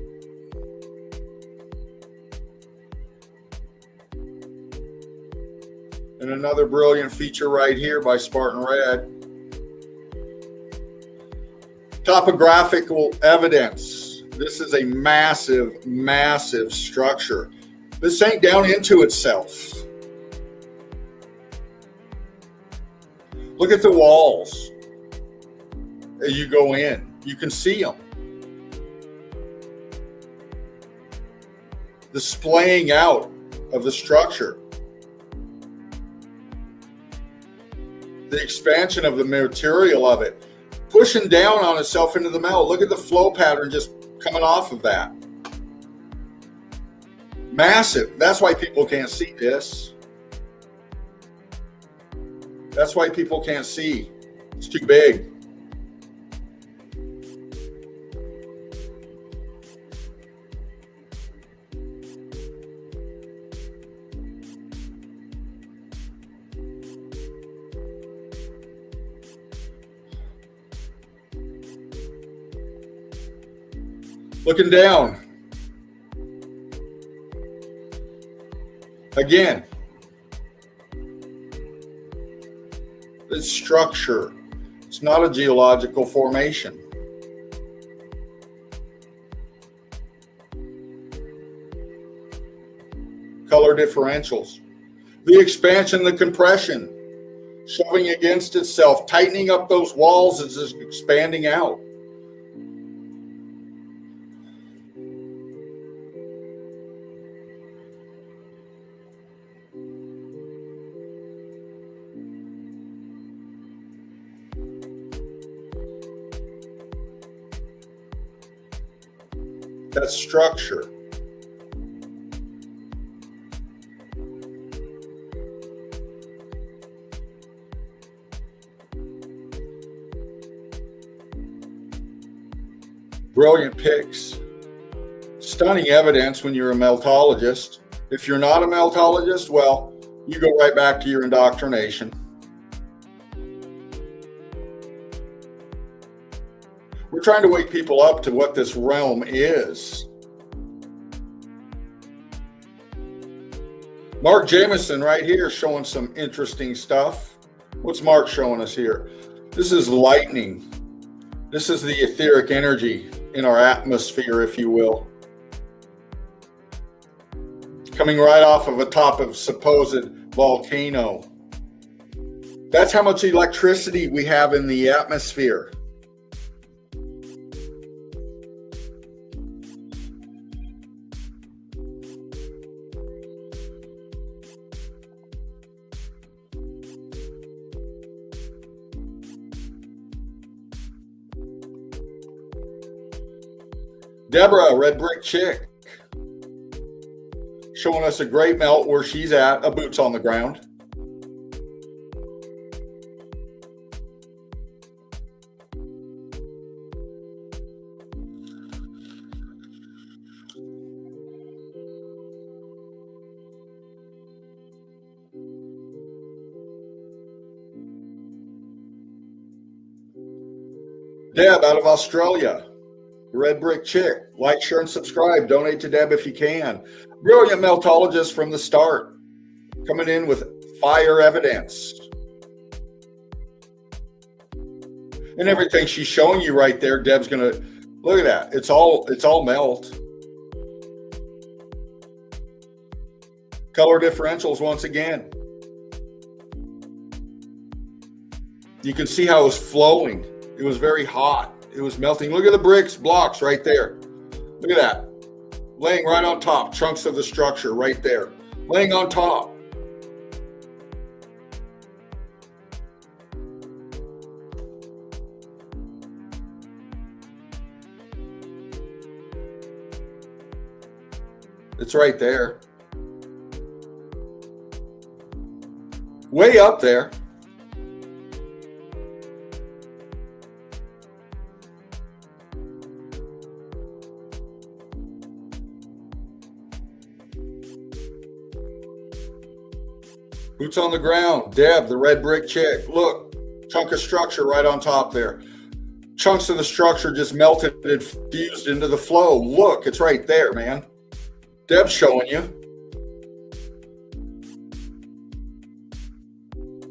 And And another brilliant feature right here by Spartan Red. Topographical evidence. This is a massive, massive structure. This sank down into itself. Look at the walls as you go in. You can see them. The splaying out of the structure. The expansion of the material of it. Pushing down on itself into the metal. Look at the flow pattern just coming off of that. Massive. That's why people can't see this. That's why people can't see. It's too big. Looking down. Again. It's structure. It's not a geological formation. Color differentials. The expansion, the compression. Shoving against itself, tightening up those walls as it's expanding out. That's structure. Brilliant picks. Stunning evidence when you're a meltologist. If you're not a meltologist, well, you go right back to your indoctrination. We're trying to wake people up to what this realm is. Mark Jameson right here showing some interesting stuff. What's Mark showing us here? This is lightning. This is the etheric energy in our atmosphere, if you will. Coming right off of a top of supposed volcano. That's how much electricity we have in the atmosphere. Deborah, Red Brick Chick, showing us a great melt where she's at, a boots on the ground. Deb out of Australia. Red Brick Chick. Like, share, and subscribe. Donate to Deb if you can. Brilliant meltologist from the start. Coming in with fire evidence. And everything she's showing you right there, Deb's going to, look at that. It's all melt. Color differentials once again. You can see how it was flowing. It was very hot. It was melting. Look at the bricks, blocks right there. Look at that. Laying right on top. Chunks of the structure right there. Laying on top. It's right there. Way up there. Boots on the ground. Deb, the Red Brick Chick. Look, chunk of structure right on top there. Chunks of the structure just melted and fused into the flow. Look, it's right there, man. Deb's showing you.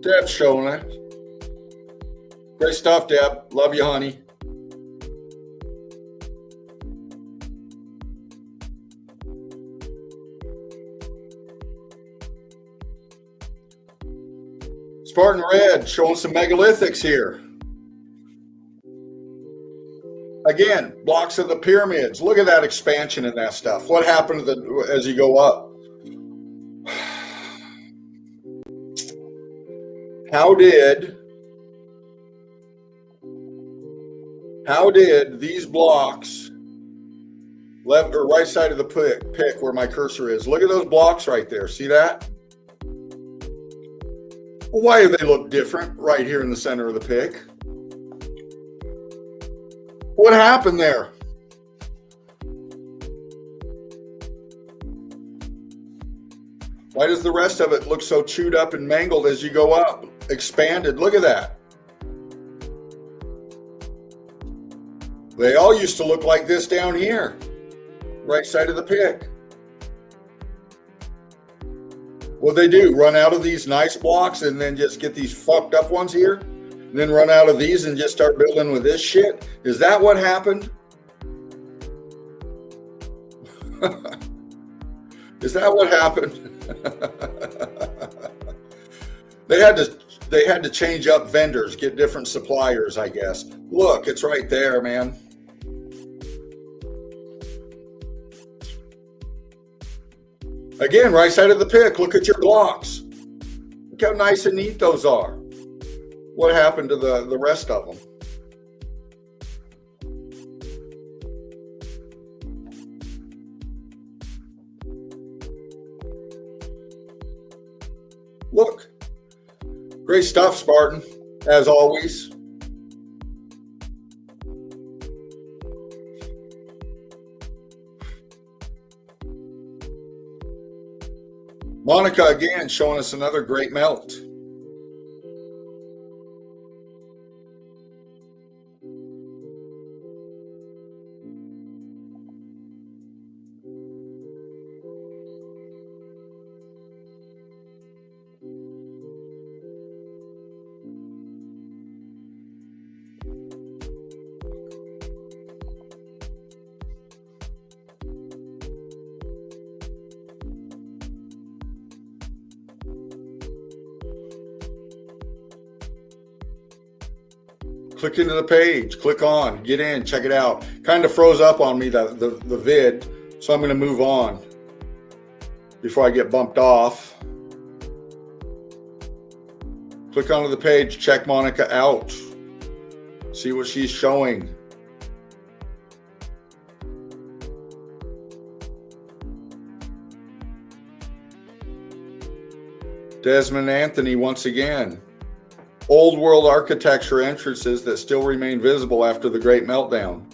Deb's showing it. Great stuff, Deb. Love you, honey. Spartan Red showing some megalithics here. Again, blocks of the pyramids. Look at that expansion in that stuff. What happened to as you go up? How did these blocks, left or right side of the pick where my cursor is, look at those blocks right there. See that? Well, why do they look different right here in the center of the pick? What happened there? Why does the rest of it look so chewed up and mangled as you go up? Expanded. Look at that. They all used to look like this down here, right side of the pick. What they do, run out of these nice blocks and then just get these fucked up ones here? And then run out of these and just start building with this shit? Is that what happened? Is that what happened? They had to change up vendors, get different suppliers, I guess. Look, it's right there, man. Again, right side of the pick, look at your blocks. Look how nice and neat those are. What happened to the rest of them? Look. Great stuff, Spartan, as always. Monica again showing us another great melt. Click into the page, click on, get in, check it out. Kind of froze up on me, the vid, so I'm going to move on before I get bumped off. Click onto the page, check Monica out, see what she's showing. Desmond Anthony once again. Old world architecture entrances that still remain visible after the Great Meltdown.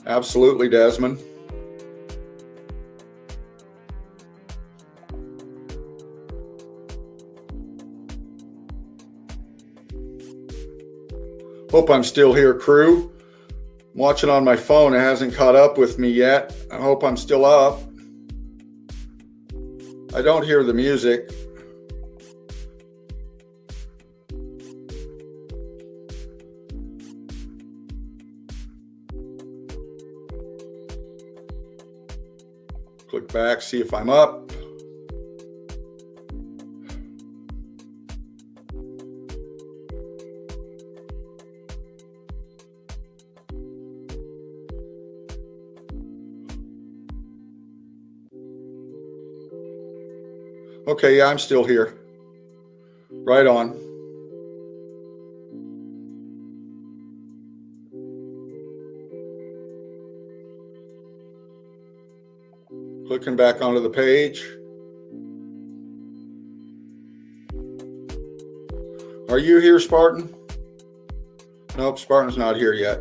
Absolutely, Desmond. Hope I'm still here, crew. I'm watching on my phone. It hasn't caught up with me yet. I hope I'm still up. I don't hear the music. Click back, see if I'm up. Okay, yeah, I'm still here. Right on. Clicking back onto the page. Are you here, Spartan? Nope, Spartan's not here yet.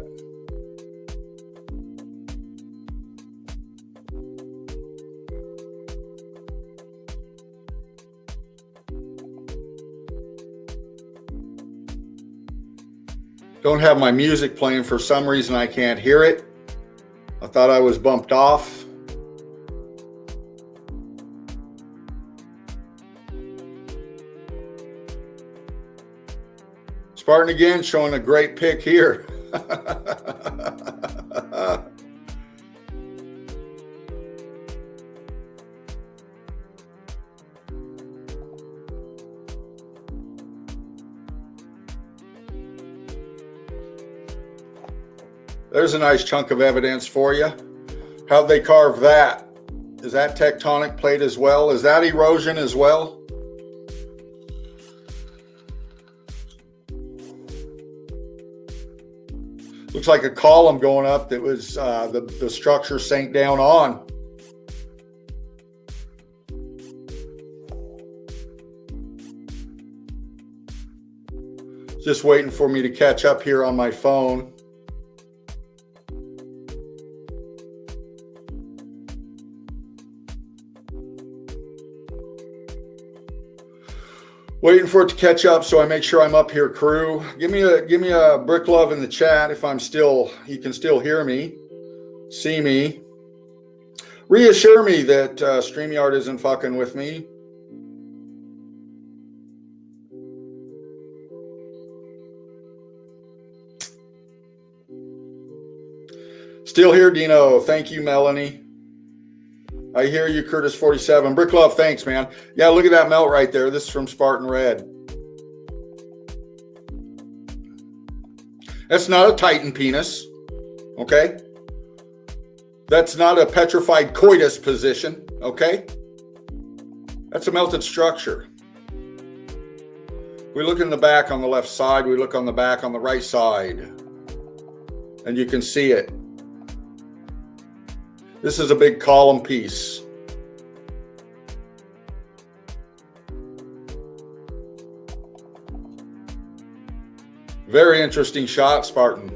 Don't have my music playing for some reason. I can't hear it. I thought I was bumped off. Spartan again showing a great pick here. There's a nice chunk of evidence for you. How'd they carve that? Is that tectonic plate as well? Is that erosion as well? Looks like a column going up that was the structure sank down on. Just waiting for me to catch up here on my phone. Waiting for it to catch up, so I make sure I'm up here, crew. Give me a brick love in the chat if you can still hear me, see me. Reassure me that StreamYard isn't fucking with me. Still here, Dino. Thank you, Melanie. I hear you, Curtis 47. Brick love, thanks, man. Yeah, look at that melt right there. This is from Spartan Red. That's not a Titan penis, okay? That's not a petrified coitus position, okay? That's a melted structure. We look in the back on the left side. We look on the back on the right side. And you can see it. This is a big column piece. Very interesting shot, Spartan.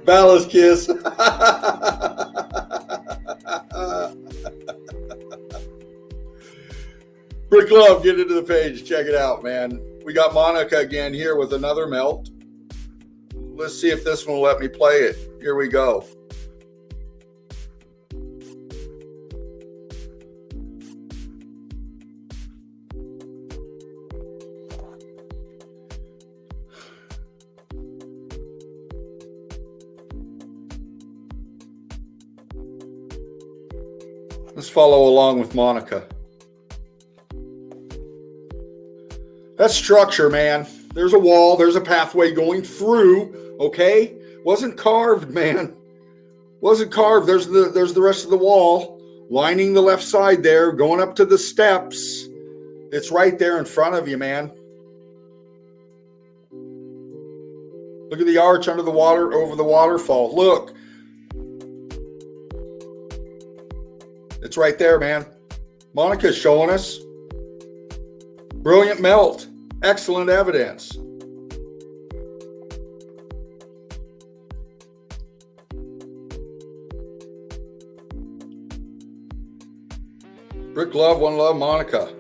Balla's kiss. Brick love, get into the page. Check it out, man. We got Monica again here with another melt. Let's see if this one will let me play it. Here we go. Let's follow along with Monica. That structure, man. There's a wall. There's a pathway going through. Okay, wasn't carved, man. Wasn't carved. There's the rest of the wall lining the left side there, going up to the steps. It's right there in front of you, man. Look at the arch under the water, over the waterfall. Look. It's right there, man. Monica's showing us. Brilliant melt. Excellent evidence. Brick love, one love, Monica.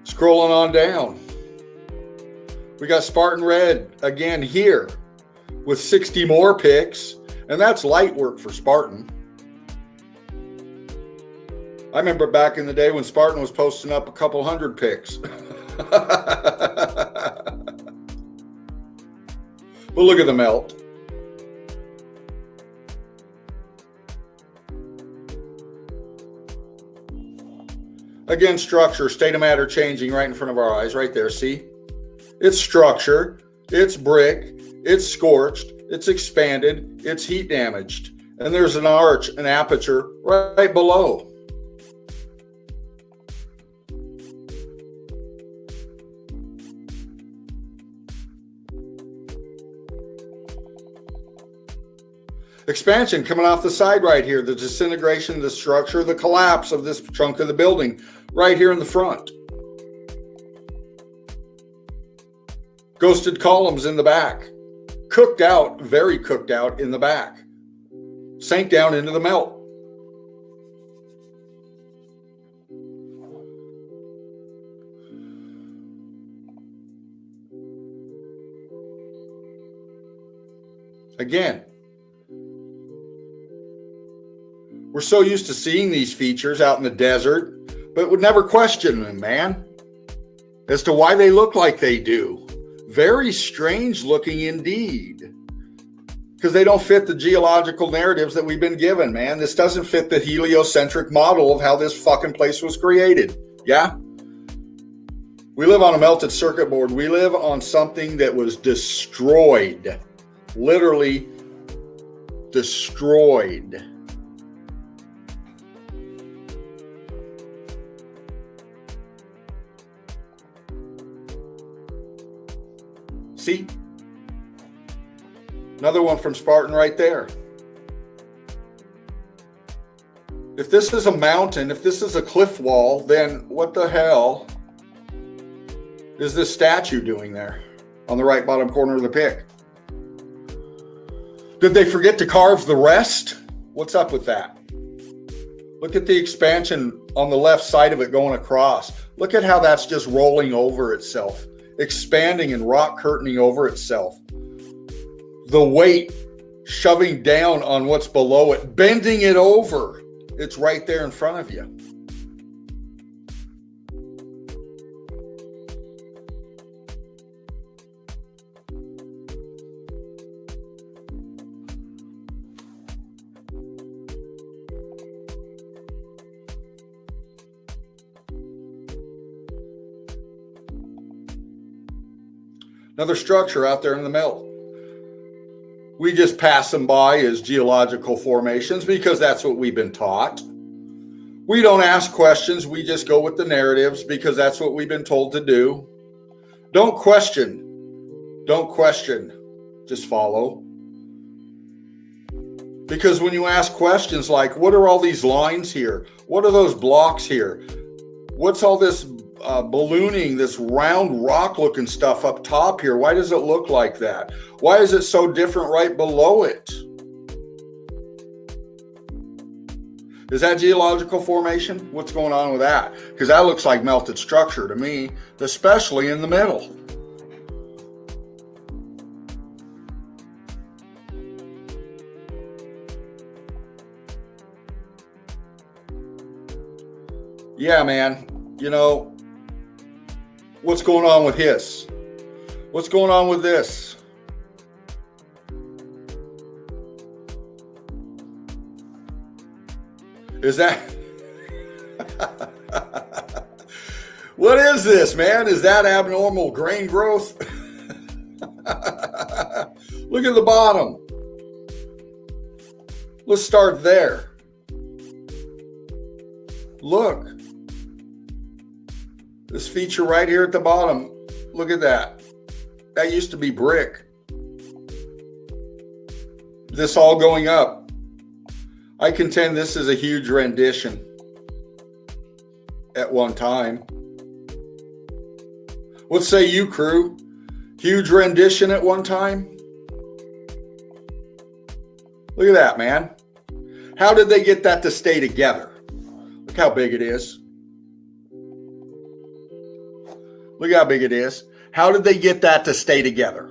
Scrolling on down. We got Spartan Red again here with 60 more picks, and that's light work for Spartan. I remember back in the day when Spartan was posting up a couple hundred picks. But look at the melt. Again, structure, state of matter changing right in front of our eyes, right there, see? It's structure, it's brick, it's scorched, it's expanded, it's heat damaged. And there's an arch, an aperture right below. Expansion coming off the side right here, the disintegration of the structure, the collapse of this chunk of the building right here in the front. Ghosted columns in the back. Cooked out, very cooked out in the back. Sank down into the melt. Again, we're so used to seeing these features out in the desert, but would never question them, man, as to why they look like they do. Very strange looking indeed. Because they don't fit the geological narratives that we've been given, man. This doesn't fit the heliocentric model of how this fucking place was created. Yeah? We live on a melted circuit board. We live on something that was destroyed. Literally destroyed. See? Another one from Spartan right there. If this is a mountain, if this is a cliff wall, then what the hell is this statue doing there on the right bottom corner of the pic? Did they forget to carve the rest? What's up with that? Look at the expansion on the left side of it going across. Look at how that's just rolling over itself, expanding and rock curtaining over itself. The weight shoving down on what's below it, bending it over. It's right there in front of you. Another structure out there in the melt. We just pass them by as geological formations because that's what we've been taught. We don't ask questions. We just go with the narratives because that's what we've been told to do. Don't question. Don't question. Just follow. Because when you ask questions like, what are all these lines here? What are those blocks here? What's all this ballooning, this round rock looking stuff up top here? Why does it look like that? Why is it so different right below it? Is that geological formation? What's going on with that? Because that looks like melted structure to me, especially in the middle. Yeah, man. You know, what's going on with his? What's going on with this? Is that... What is this, man? Is that abnormal grain growth? Look at the bottom. Let's start there. Look. This feature right here at the bottom. Look at that. That used to be brick. This all going up. I contend this is a huge rendition at one time. What say you, crew? Huge rendition at one time? Look at that, man. How did they get that to stay together? Look how big it is. Look how big it is. How did they get that to stay together?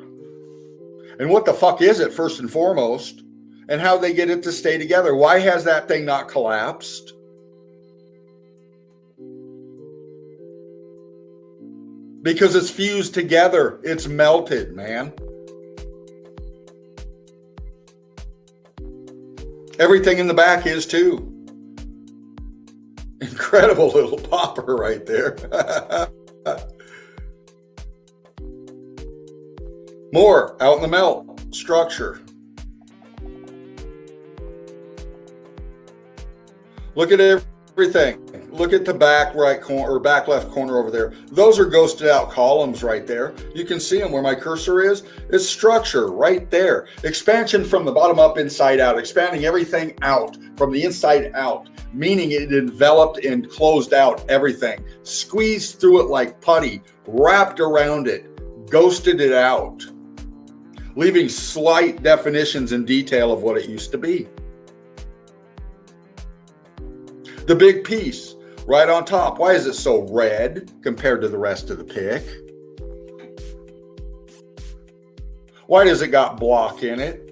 And what the fuck is it, first and foremost? And how they get it to stay together? Why has that thing not collapsed? Because it's fused together. It's melted, man. Everything in the back is too. Incredible little popper right there. More out in the melt structure. Look at everything. Look at the back right corner or back left corner over there. Those are ghosted out columns right there. You can see them where my cursor is. It's structure right there. Expansion from the bottom up, inside out. Expanding everything out from the inside out. Meaning it enveloped and closed out everything. Squeezed through it like putty. Wrapped around it. Ghosted it out. Leaving slight definitions and detail of what it used to be. The big piece right on top. Why is it so red compared to the rest of the pic? Why does it got block in it?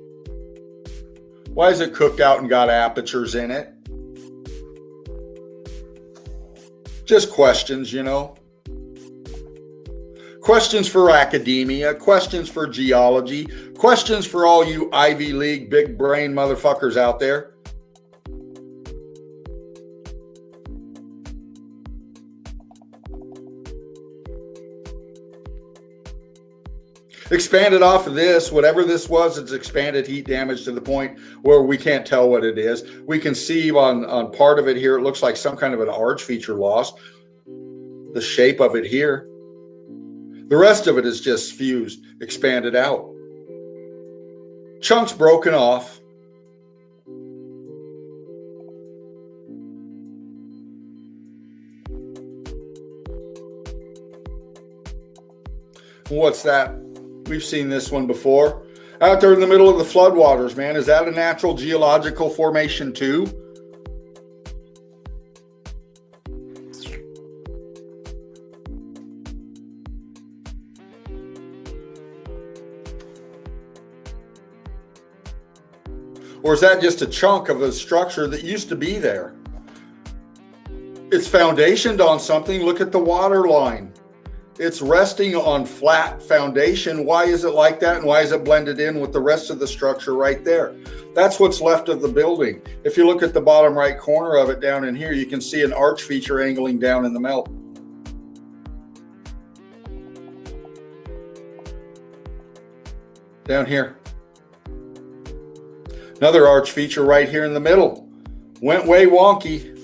Why is it cooked out and got apertures in it? Just questions, you know. Questions for academia, questions for geology, questions for all you Ivy League big brain motherfuckers out there. Expanded off of this, whatever this was, it's expanded heat damage to the point where we can't tell what it is. We can see on part of it here, it looks like some kind of an arch feature lost. The shape of it here. The rest of it is just fused, expanded out. Chunks broken off. What's that? We've seen this one before. Out there in the middle of the floodwaters, man. Is that a natural geological formation too? Or is that just a chunk of a structure that used to be there? It's foundationed on something. Look at the water line. It's resting on flat foundation. Why is it like that? And why is it blended in with the rest of the structure right there? That's what's left of the building. If you look at the bottom right corner of it down in here, you can see an arch feature angling down in the melt. Down here. Another arch feature right here in the middle. Went way wonky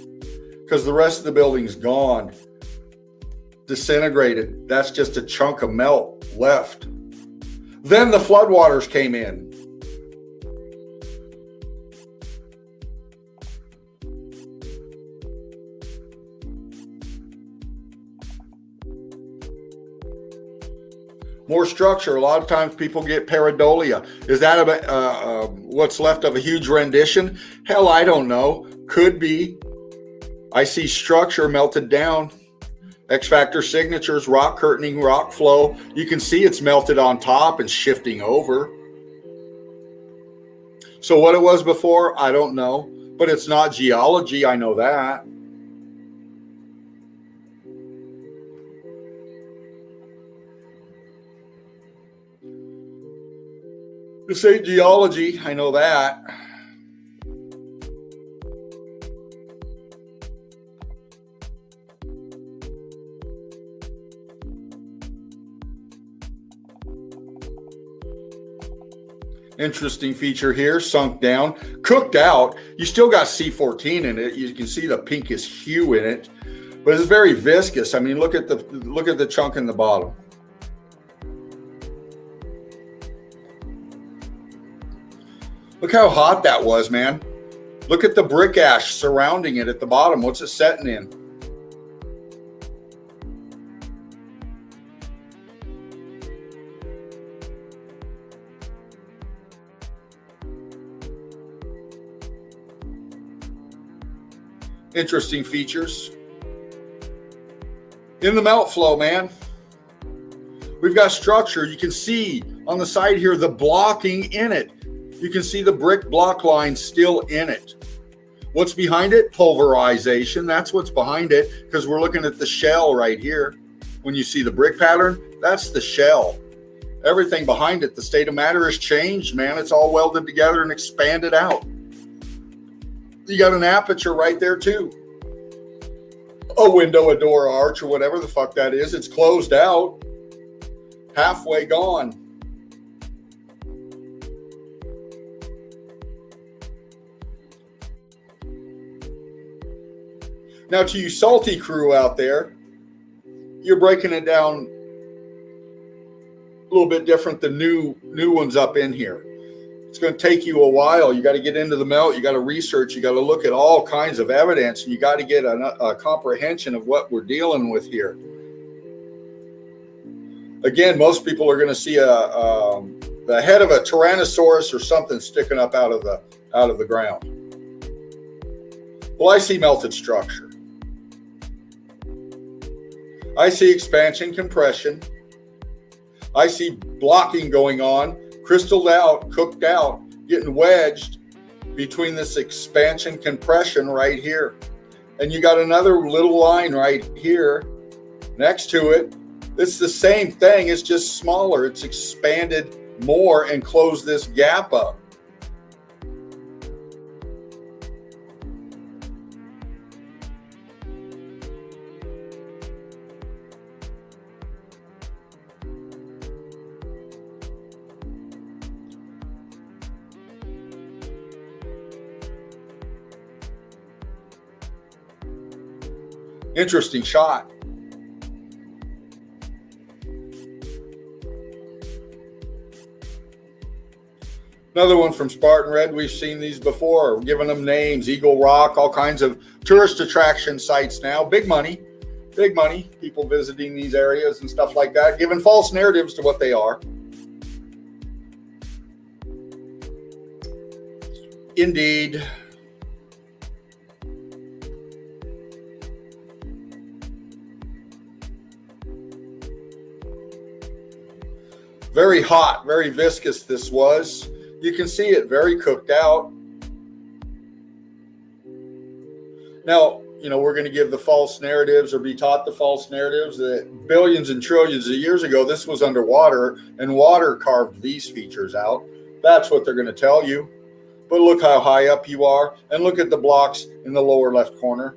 because the rest of the building's gone. Disintegrated. That's just a chunk of melt left. Then the floodwaters came in. More structure. A lot of times people get pareidolia. Is that what's left of a huge rendition? Hell, I don't know. Could be. I see structure melted down. X-factor signatures, rock curtaining, rock flow. You can see it's melted on top and shifting over. So what it was before, I don't know. But it's not geology, I know that. This ain't geology, I know that. Interesting feature here, sunk down, cooked out. You still got C14 in it. You can see the pinkish hue in it, but it's very viscous. I mean, look at the chunk in the bottom. Look how hot that was, man. Look at the brick ash surrounding it at the bottom. What's it setting in? Interesting features. In the melt flow, man. We've got structure. You can see on the side here the blocking in it. You can see the brick block line still in it. What's behind it? Pulverization. That's what's behind it, because we're looking at the shell right here. When you see the brick pattern, that's the shell. Everything behind it, the state of matter has changed, man. It's all welded together and expanded out. You got an aperture right there too. A window, a door, arch, or whatever the fuck that is. It's closed out. Halfway gone. Now to you salty crew out there, you're breaking it down a little bit different than new ones up in here. It's going to take you a while. You got to get into the melt. You got to research. You got to look at all kinds of evidence. And you got to get a comprehension of what we're dealing with here. Again, most people are going to see the head of a Tyrannosaurus or something sticking up out of the ground. Well, I see melted structure. I see expansion, compression. I see blocking going on. Crystalled out, cooked out, getting wedged, between this expansion compression right here. And you got another little line right here next to it. It's the same thing, it's just smaller. It's expanded more and closed this gap up. Interesting shot. Another one from Spartan Red. We've seen these before. We're giving them names. Eagle Rock, all kinds of tourist attraction sites now. Big money. Big money. People visiting these areas and stuff like that, giving false narratives to what they are. Indeed. Very hot, very viscous this was. You can see it very cooked out. Now, we're going to give the false narratives or be taught the false narratives that billions and trillions of years ago, this was underwater and water carved these features out. That's what they're going to tell you. But look how high up you are, and look at the blocks in the lower left corner.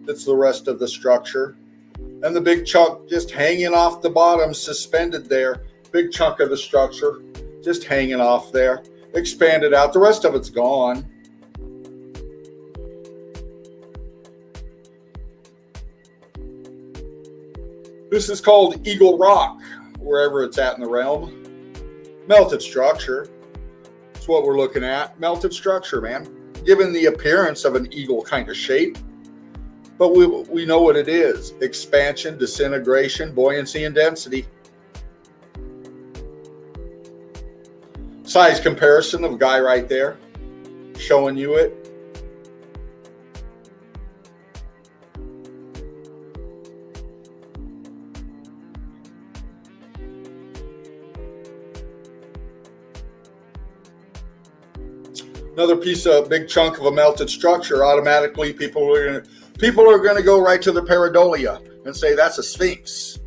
That's the rest of the structure. And the big chunk just hanging off the bottom, suspended there. Big chunk of the structure just hanging off there, expanded out. The rest of it's gone. This is called Eagle Rock, wherever it's at in the realm. Melted structure. That's what we're looking at. Melted structure, man. Given the appearance of an eagle kind of shape. But we know what it is. Expansion, disintegration, buoyancy, and density. Size comparison of a guy right there, showing you it. Another piece of big chunk of a melted structure. Automatically, people are going to go right to the pareidolia and say that's a sphinx.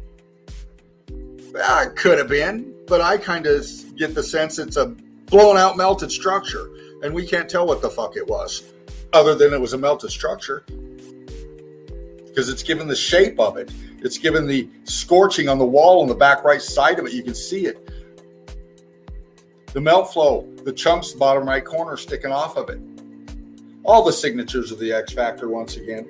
Well, it could have been, but I kind of get the sense it's a blown out melted structure, and we can't tell what the fuck it was, other than it was a melted structure, because it's given the shape of it. It's given the scorching on the wall on the back right side of it. You can see it. The melt flow, the chunks, bottom right corner sticking off of it. All the signatures of the X Factor once again.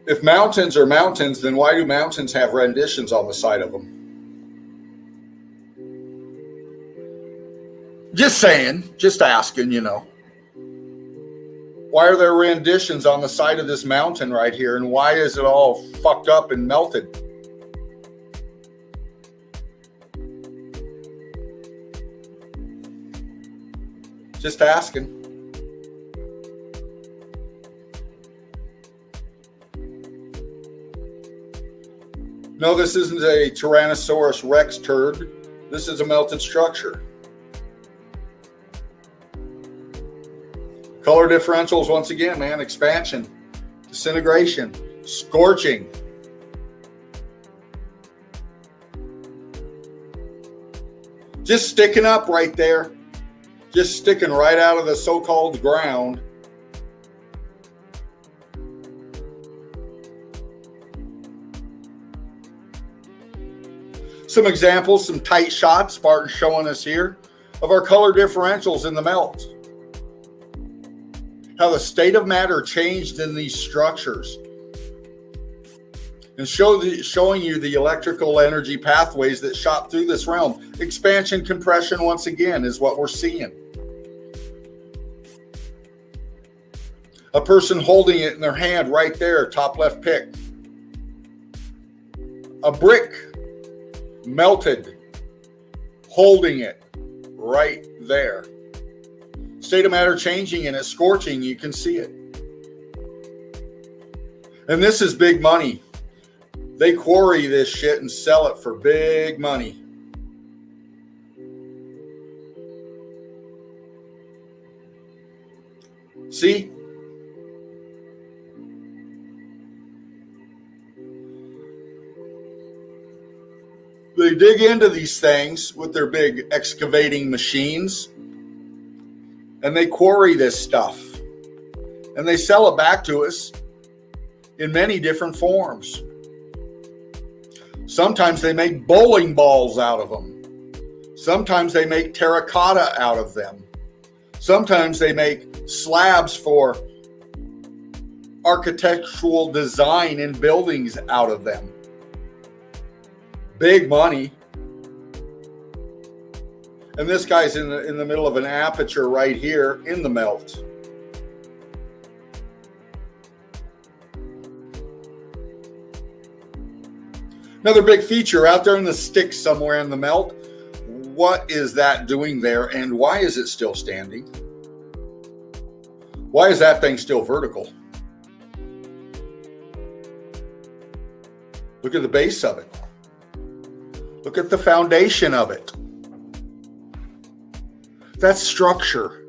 If mountains are mountains, then why do mountains have renditions on the side of them? Just saying, just asking, Why are there renditions on the side of this mountain right here? And why is it all fucked up and melted? Just asking. No, this isn't a Tyrannosaurus Rex turd. This is a melted structure. Color differentials, once again, man. Expansion, disintegration, scorching. Just sticking up right there. Just sticking right out of the so-called ground. Some examples, some tight shots, Spartan showing us here, of our color differentials in the melt. How the state of matter changed in these structures. And showing you the electrical energy pathways that shot through this realm. Expansion, compression, once again, is what we're seeing. A person holding it in their hand right there, top left pick. A brick melted, holding it right there. State of matter changing and it's scorching, you can see it. And this is big money. They quarry this shit and sell it for big money. See? They dig into these things with their big excavating machines and they quarry this stuff and they sell it back to us in many different forms. Sometimes they make bowling balls out of them. Sometimes they make terracotta out of them. Sometimes they make slabs for architectural design in buildings out of them. Big money. And this guy's in the middle of an aperture right here in the melt. Another big feature out there in the sticks somewhere in the melt. What is that doing there, and why is it still standing? Why is that thing still vertical? Look at the base of it. Look at the foundation of it. That's structure.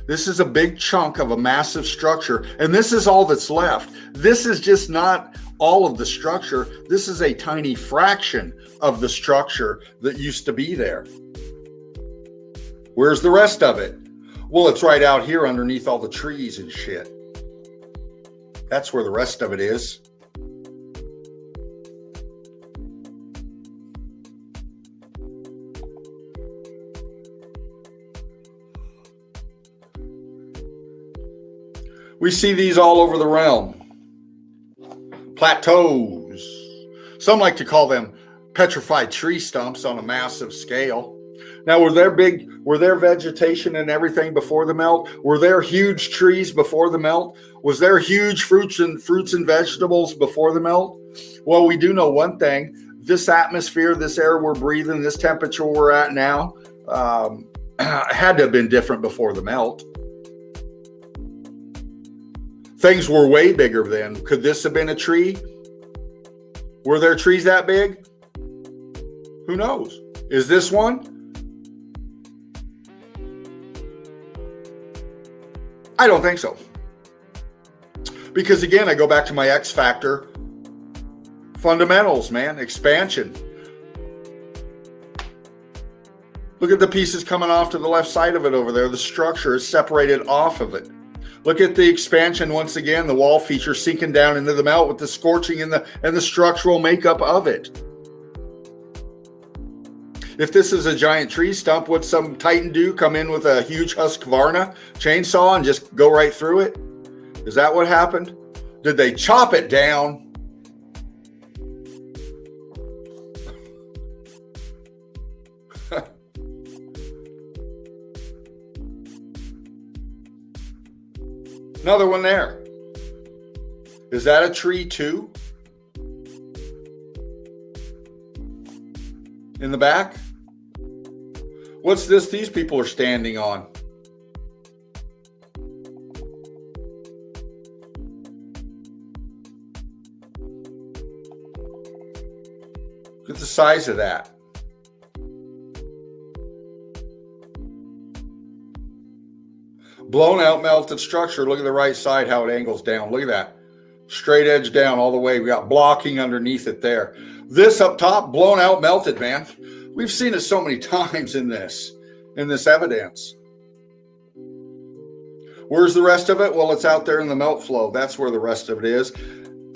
This is a big chunk of a massive structure, and this is all that's left. This is just not all of the structure. This is a tiny fraction of the structure that used to be there. Where's the rest of it? Well, it's right out here underneath all the trees and shit. That's where the rest of it is. We see these all over the realm. Plateaus. Some like to call them petrified tree stumps on a massive scale. Now, were there vegetation and everything before the melt? Were there huge trees before the melt? Was there huge fruits and vegetables before the melt? Well, we do know one thing. This atmosphere, this air we're breathing, this temperature we're at now, had to have been different before the melt. Things were way bigger then. Could this have been a tree? Were there trees that big? Who knows? Is this one? I don't think so. Because again, I go back to my X factor. Fundamentals, man. Expansion. Look at the pieces coming off to the left side of it over there. The structure is separated off of it. Look at the expansion once again, the wall feature sinking down into the melt with the scorching and the structural makeup of it. If this is a giant tree stump, would some Titan do? Come in with a huge Husqvarna chainsaw and just go right through it? Is that what happened? Did they chop it down? Another one there. Is that a tree too? In the back? What's this these people are standing on? Look at the size of that. Blown out melted structure. Look at the right side, how it angles down. Look at that. Straight edge down all the way. We got blocking underneath it there. This up top, blown out, melted, man. We've seen it so many times in this evidence. Where's the rest of it? Well, it's out there in the melt flow. That's where the rest of it is.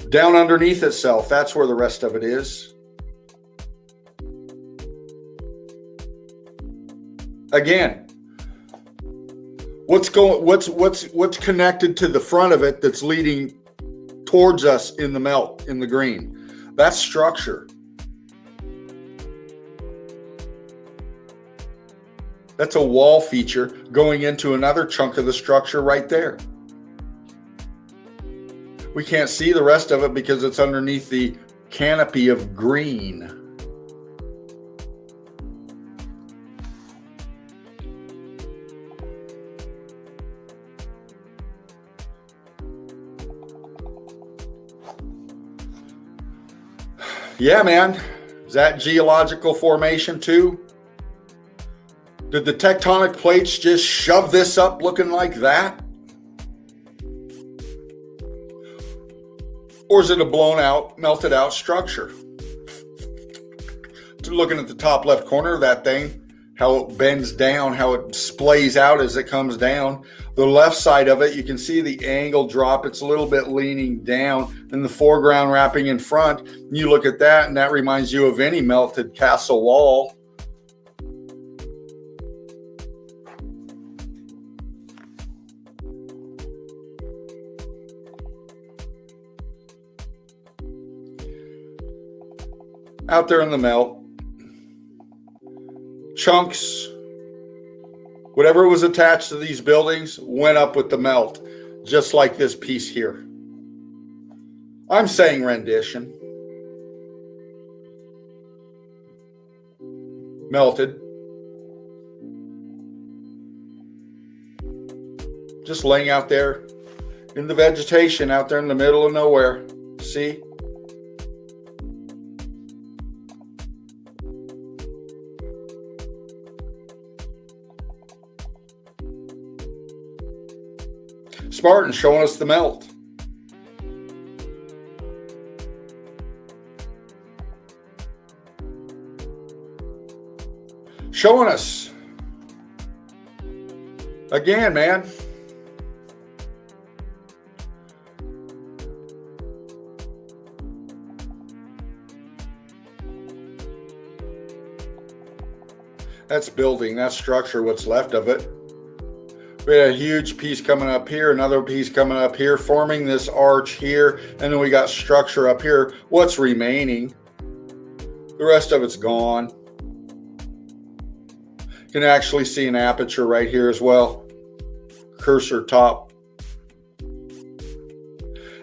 Down underneath itself. That's where the rest of it is. Again, what's connected to the front of it that's leading towards us in the melt, in the green? That's structure. That's a wall feature going into another chunk of the structure right there. We can't see the rest of it because it's underneath the canopy of green. Yeah, man. Is that geological formation too? Did the tectonic plates just shove this up looking like that? Or is it a blown out, melted out structure? Looking at the top left corner of that thing, how it bends down, how it splays out as it comes down. The left side of it, you can see the angle drop. It's a little bit leaning down, and the foreground wrapping in front. You look at that, and that reminds you of any melted castle wall. Out there in the melt, chunks, whatever was attached to these buildings went up with the melt, just like this piece here. I'm saying rendition. Melted. Just laying out there in the vegetation, out there in the middle of nowhere. See? Spartan showing us the melt. Showing us. Again, man. That's building, that's structure, what's left of it. We had a huge piece coming up here, another piece coming up here, forming this arch here, and then we got structure up here. What's remaining? The rest of it's gone. You can actually see an aperture right here as well. Cursor top.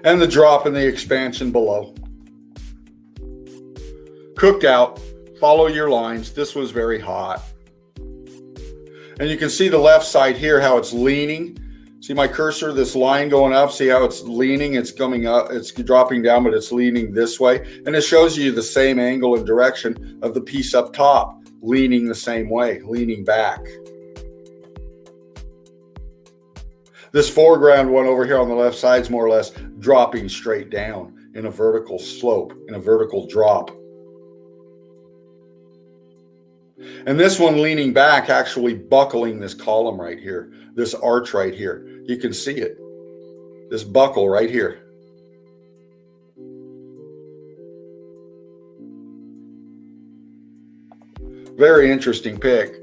And the drop and the expansion below. Cooked out. Follow your lines. This was very hot. And you can see the left side here, how it's leaning. See my cursor, this line going up, see how it's leaning, it's coming up, it's dropping down, but it's leaning this way. And it shows you the same angle and direction of the piece up top, leaning the same way, leaning back. This foreground one over here on the left side is more or less dropping straight down in a vertical slope, in a vertical drop. And this one leaning back, actually buckling this column right here, this arch right here. You can see it, this buckle right here. Very interesting pick.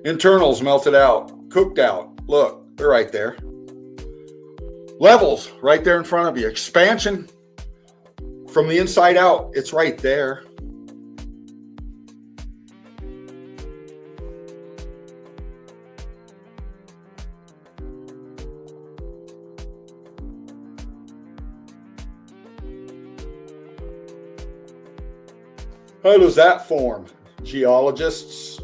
Internals melted out, cooked out. Look, they're right there. Levels right there in front of you. Expansion from the inside out, it's right there. How does that form? Geologists?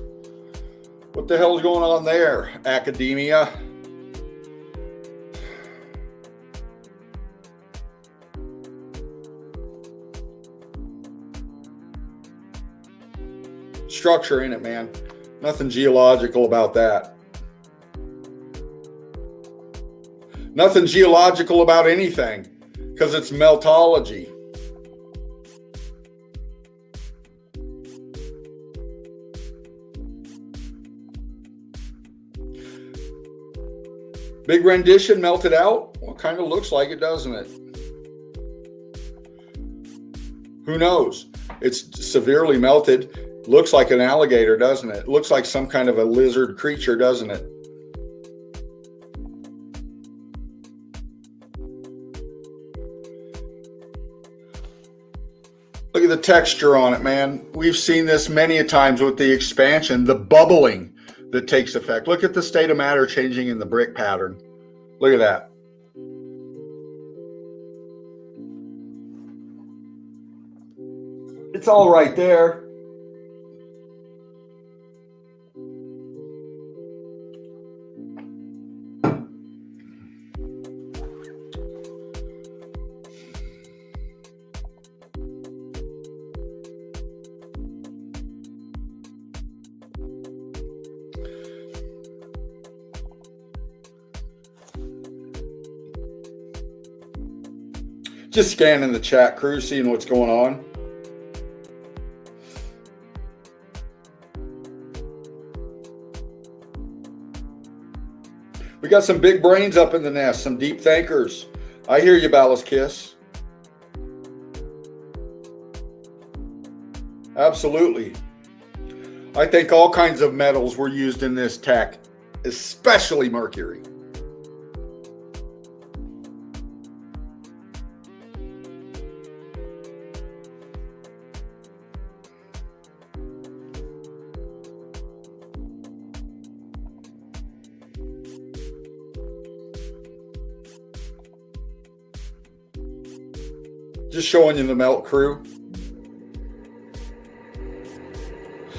What the hell is going on there? Academia? Structure in it, man. Nothing geological about that. Nothing geological about anything, because it's meltology. Big rendition melted out? Well, kind of looks like it, doesn't it? Who knows? It's severely melted. Looks like an alligator, doesn't it? Looks like some kind of a lizard creature, doesn't it? Look at the texture on it, man. We've seen this many a times with the expansion, the bubbling that takes effect. Look at the state of matter changing in the brick pattern. Look at that. It's all right there. Just scanning the chat, crew, seeing what's going on. We got some big brains up in the nest, some deep thinkers. I hear you, Ballast Kiss. Absolutely. I think all kinds of metals were used in this tech, especially mercury. Just showing you the melt, crew.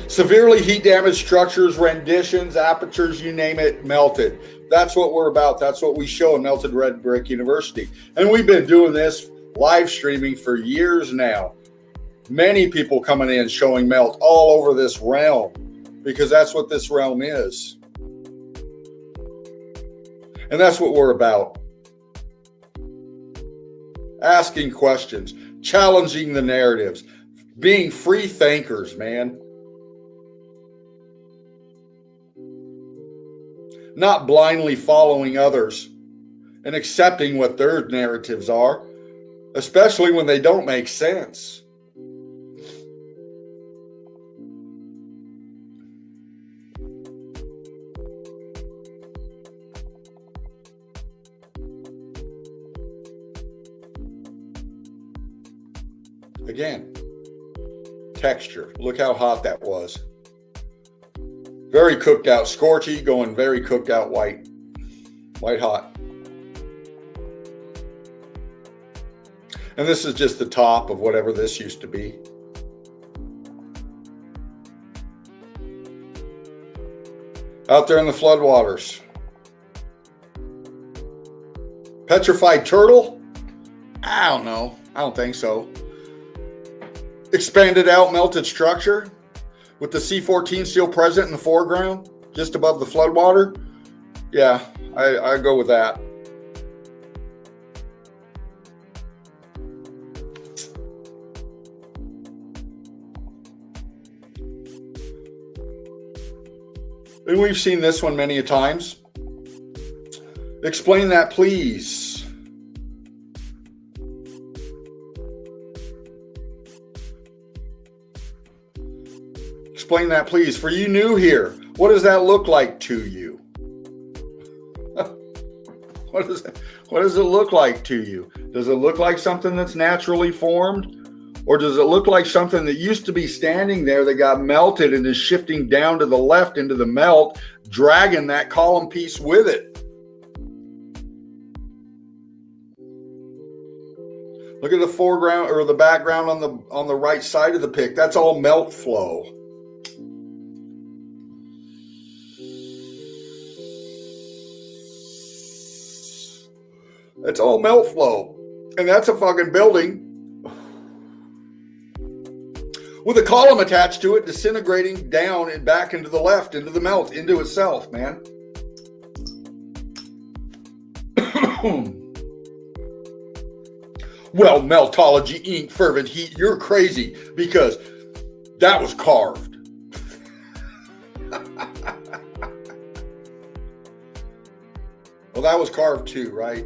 Severely heat damaged structures, renditions, apertures, you name it, melted. That's what we're about. That's what we show in Melted Red Brick University. And we've been doing this live streaming for years now. Many people coming in showing melt all over this realm because that's what this realm is. And that's what we're about. Asking questions, challenging the narratives, being free thinkers, man. Not blindly following others and accepting what their narratives are, especially when they don't make sense. Again, texture. Look how hot that was. Very cooked out, scorchy, going very cooked out white. White hot. And this is just the top of whatever this used to be. Out there in the floodwaters. Petrified turtle? I don't know. I don't think so. Expanded out melted structure with the C-14 still present in the foreground, just above the floodwater. Yeah, I go with that. And we've seen this one many a times. Explain that, please. Explain that, please. For you new here, what does that look like to you? What does it look like to you? Does it look like something that's naturally formed? Or does it look like something that used to be standing there that got melted and is shifting down to the left into the melt, dragging that column piece with it? Look at the foreground or the background on the right side of the pic. That's all melt flow. That's all melt flow. And that's a fucking building with a column attached to it, disintegrating down and back into the left, into the melt, into itself, man. Well, Meltology Inc., Fervent Heat, you're crazy because that was carved. Well, that was carved too, right?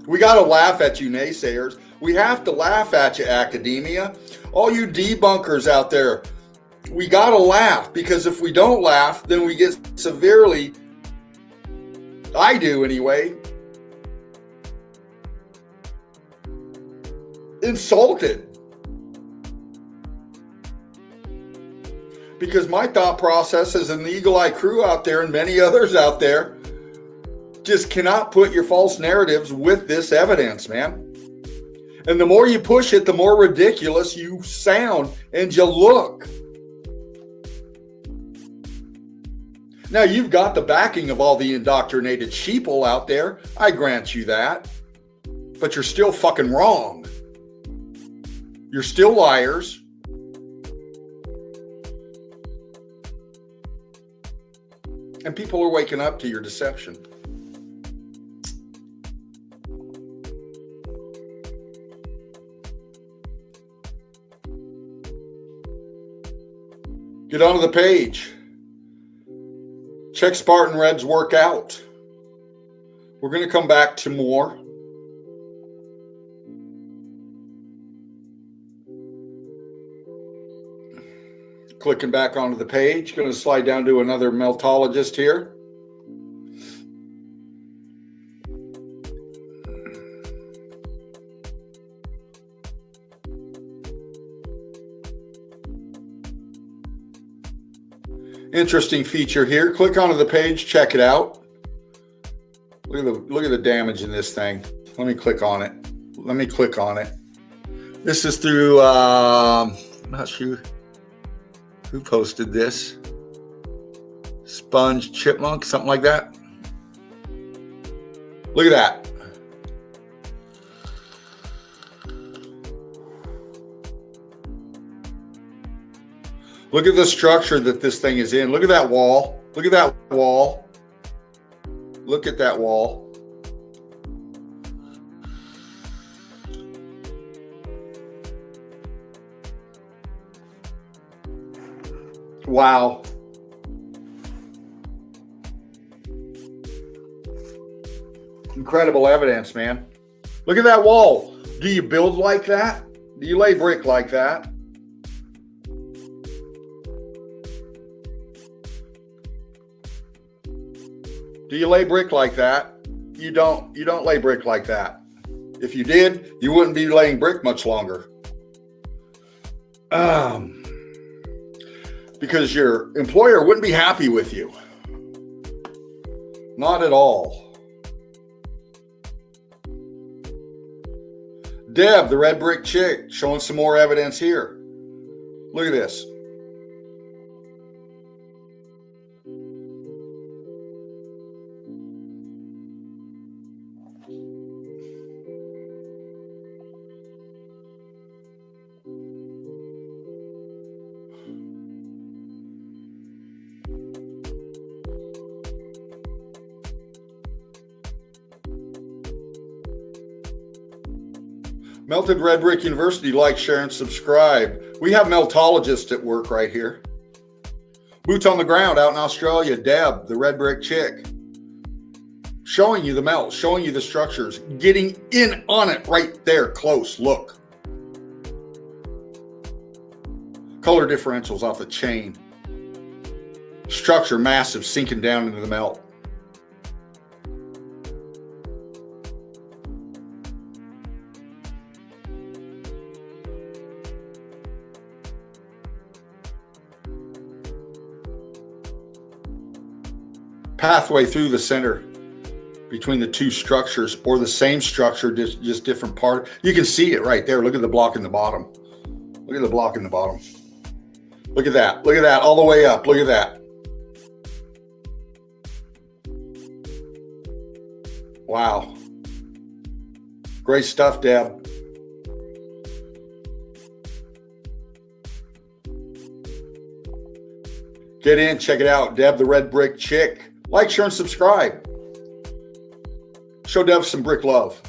We got to laugh at you naysayers. We have to laugh at you, academia. All you debunkers out there, we got to laugh because if we don't laugh, then we get severely, I do anyway, insulted. Because my thought processes and the Eagle Eye crew out there and many others out there just cannot put your false narratives with this evidence, man. And the more you push it, the more ridiculous you sound and you look. Now, you've got the backing of all the indoctrinated sheeple out there. I grant you that. But you're still fucking wrong. You're still liars. And people are waking up to your deception. Get onto the page. Check Spartan Red's work out. We're going to come back to more. Clicking back onto the page. Going to slide down to another meltologist here. Interesting feature here. Click onto the page, check it out. Look at the damage in this thing. Let me click on it. This is through I'm not sure who posted this. Sponge Chipmunk, something like that. Look at that. Look at the structure that this thing is in. Look at that wall. Look at that wall. Look at that wall. Wow. Incredible evidence, man. Look at that wall. Do you build like that? Do you lay brick like that? Do you lay brick like that? You don't lay brick like that. If you did, you wouldn't be laying brick much longer. Because your employer wouldn't be happy with you. Not at all. Deb, the red brick chick, showing some more evidence here. Look at this. Melted Red Brick University, like, share, and subscribe. We have meltologists at work right here. Boots on the ground out in Australia. Deb, the red brick chick. Showing you the melt, showing you the structures, getting in on it right there, close, look. Color differentials off the chain. Structure massive, sinking down into the melt. Pathway through the center between the two structures, or the same structure, just different part. You can see it right there. Look at the block in the bottom. Look at the block in the bottom. Look at that. Look at that all the way up. Look at that. Wow. Great stuff, Deb. Get in, check it out. Deb, the red brick chick. Like, share, and subscribe. Show Deb some brick love.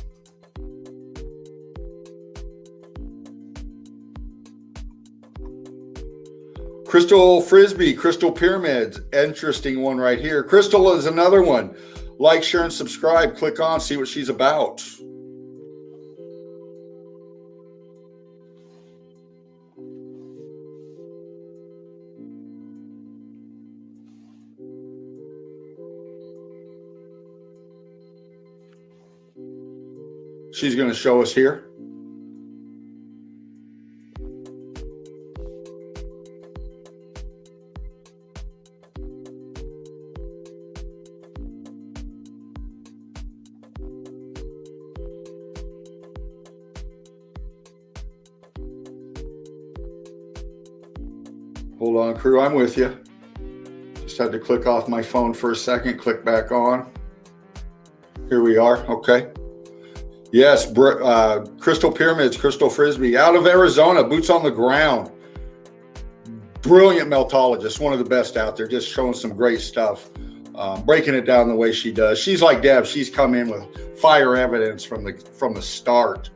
Crystal Frisbee, Crystal Pyramids. Interesting one right here. Crystal is another one. Like, share, and subscribe. Click on, see what she's about. She's going to show us here. Hold on, crew. I'm with you. Just had to click off my phone for a second. Click back on. Here we are. Okay. Yes, Crystal Pyramids, Crystal Frisbee, out of Arizona, boots on the ground. Brilliant meltologist, one of the best out there, just showing some great stuff, breaking it down the way she does. She's like Deb, she's come in with fire evidence from the start.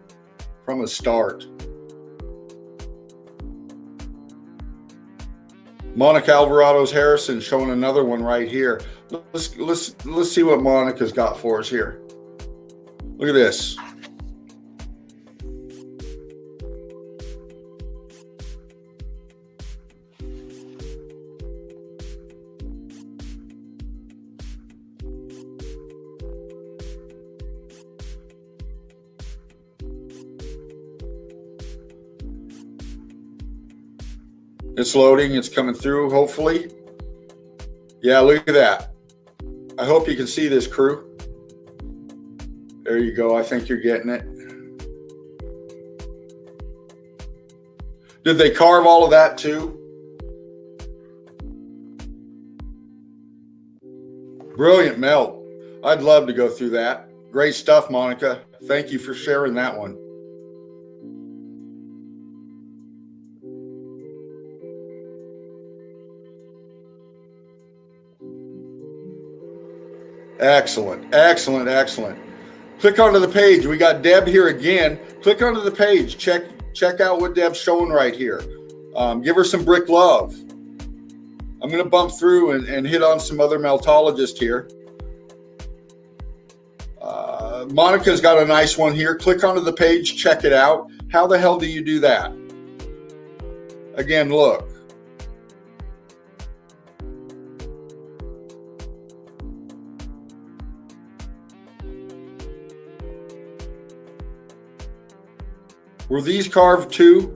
Monica Alvarado's Harrison showing another one right here. Let's see what Monica's got for us here. Look at this. It's loading. It's coming through, hopefully. Yeah, look at that. I hope you can see this, crew. There you go. I think you're getting it. Did they carve all of that too? Brilliant melt. I'd love to go through that. Great stuff, Monica. Thank you for sharing that one. Excellent, excellent, excellent. Click onto the page. We got Deb here again. Click onto the page. Check out what Deb's showing right here. Give her some brick love. I'm going to bump through and hit on some other meltologists here. Monica's got a nice one here. Click onto the page. Check it out. How the hell do you do that? Again, look. Were these carved too?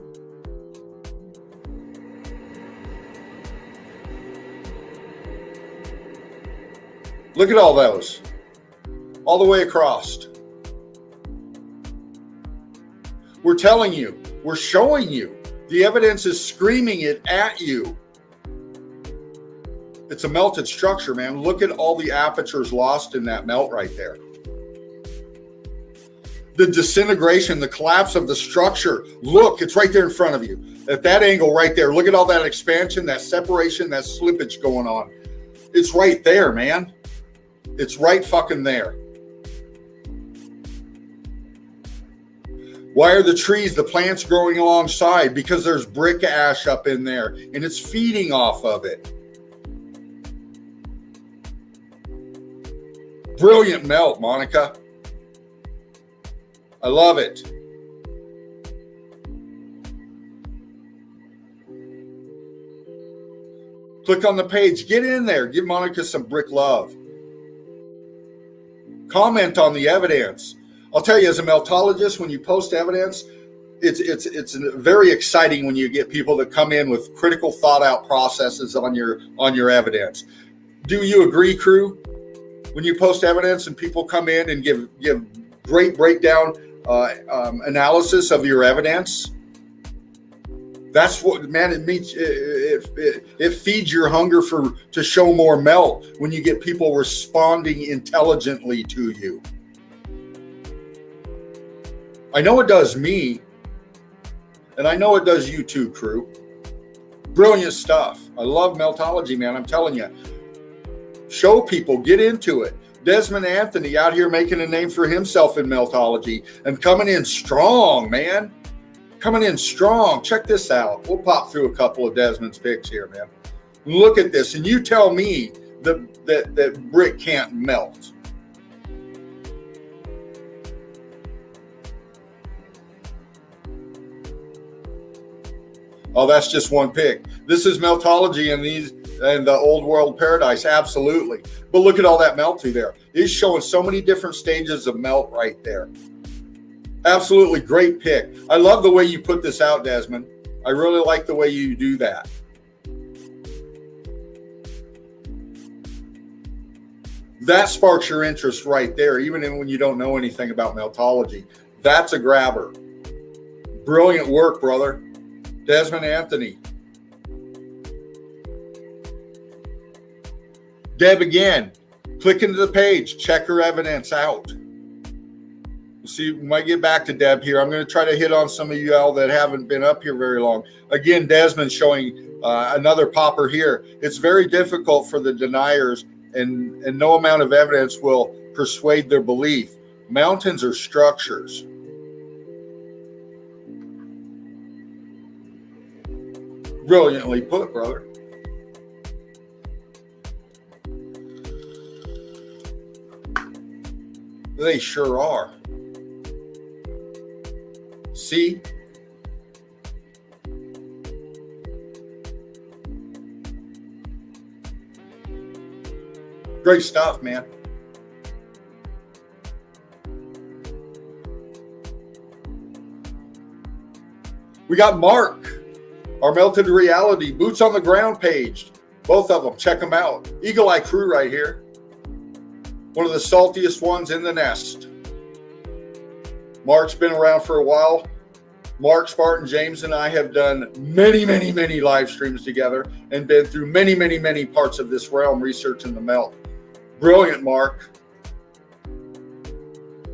Look at all those. All the way across. We're telling you. We're showing you. The evidence is screaming it at you. It's a melted structure, man. Look at all the apertures lost in that melt right there. The disintegration, the collapse of the structure. Look, it's right there in front of you. At that angle right there, look at all that expansion, that separation, that slippage going on. It's right there, man. It's right fucking there. Why are the trees, the plants growing alongside? Because there's brick ash up in there and it's feeding off of it. Brilliant melt, Monica. I love it. Click on the page. Get in there. Give Monica some brick love. Comment on the evidence. I'll tell you, as a meltologist, when you post evidence, it's very exciting when you get people that come in with critical, thought-out processes on your evidence. Do you agree, crew? When you post evidence and people come in and give great breakdown analysis of your evidence, that's what, man, it means. It feeds your hunger to show more melt when you get people responding intelligently to you. I know it does me, and I know it does you too, crew. Brilliant stuff. I love meltology, man. I'm telling you. Show people, get into it. Desmond Anthony out here making a name for himself in meltology and coming in strong, man. Coming in strong. Check this out. We'll pop through a couple of Desmond's picks here, man. Look at this, and you tell me that brick can't melt. Oh, that's just one pick. This is meltology and the old world paradise, absolutely. But look at all that melt through there. It's showing so many different stages of melt right there. Absolutely great pick. I love the way you put this out, Desmond. I really like the way you do that. That sparks your interest right there, even when you don't know anything about meltology. That's a grabber. Brilliant work, brother. Desmond Anthony. Deb again. Click into the page. Check her evidence out. See, we might get back to Deb here. I'm going to try to hit on some of you all that haven't been up here very long. Again, Desmond showing another popper here. It's very difficult for the deniers, and no amount of evidence will persuade their belief. Mountains are structures. Brilliantly put, brother. They sure are. See? Great stuff, man. We got Mark, our Melted Reality, Boots on the Ground page. Both of them. Check them out. Eagle Eye Crew right here. One of the saltiest ones in the nest. Mark's been around for a while. Mark, Spartan, James, and I have done many, many, many live streams together and been through many, many, many parts of this realm researching the melt. Brilliant, Mark.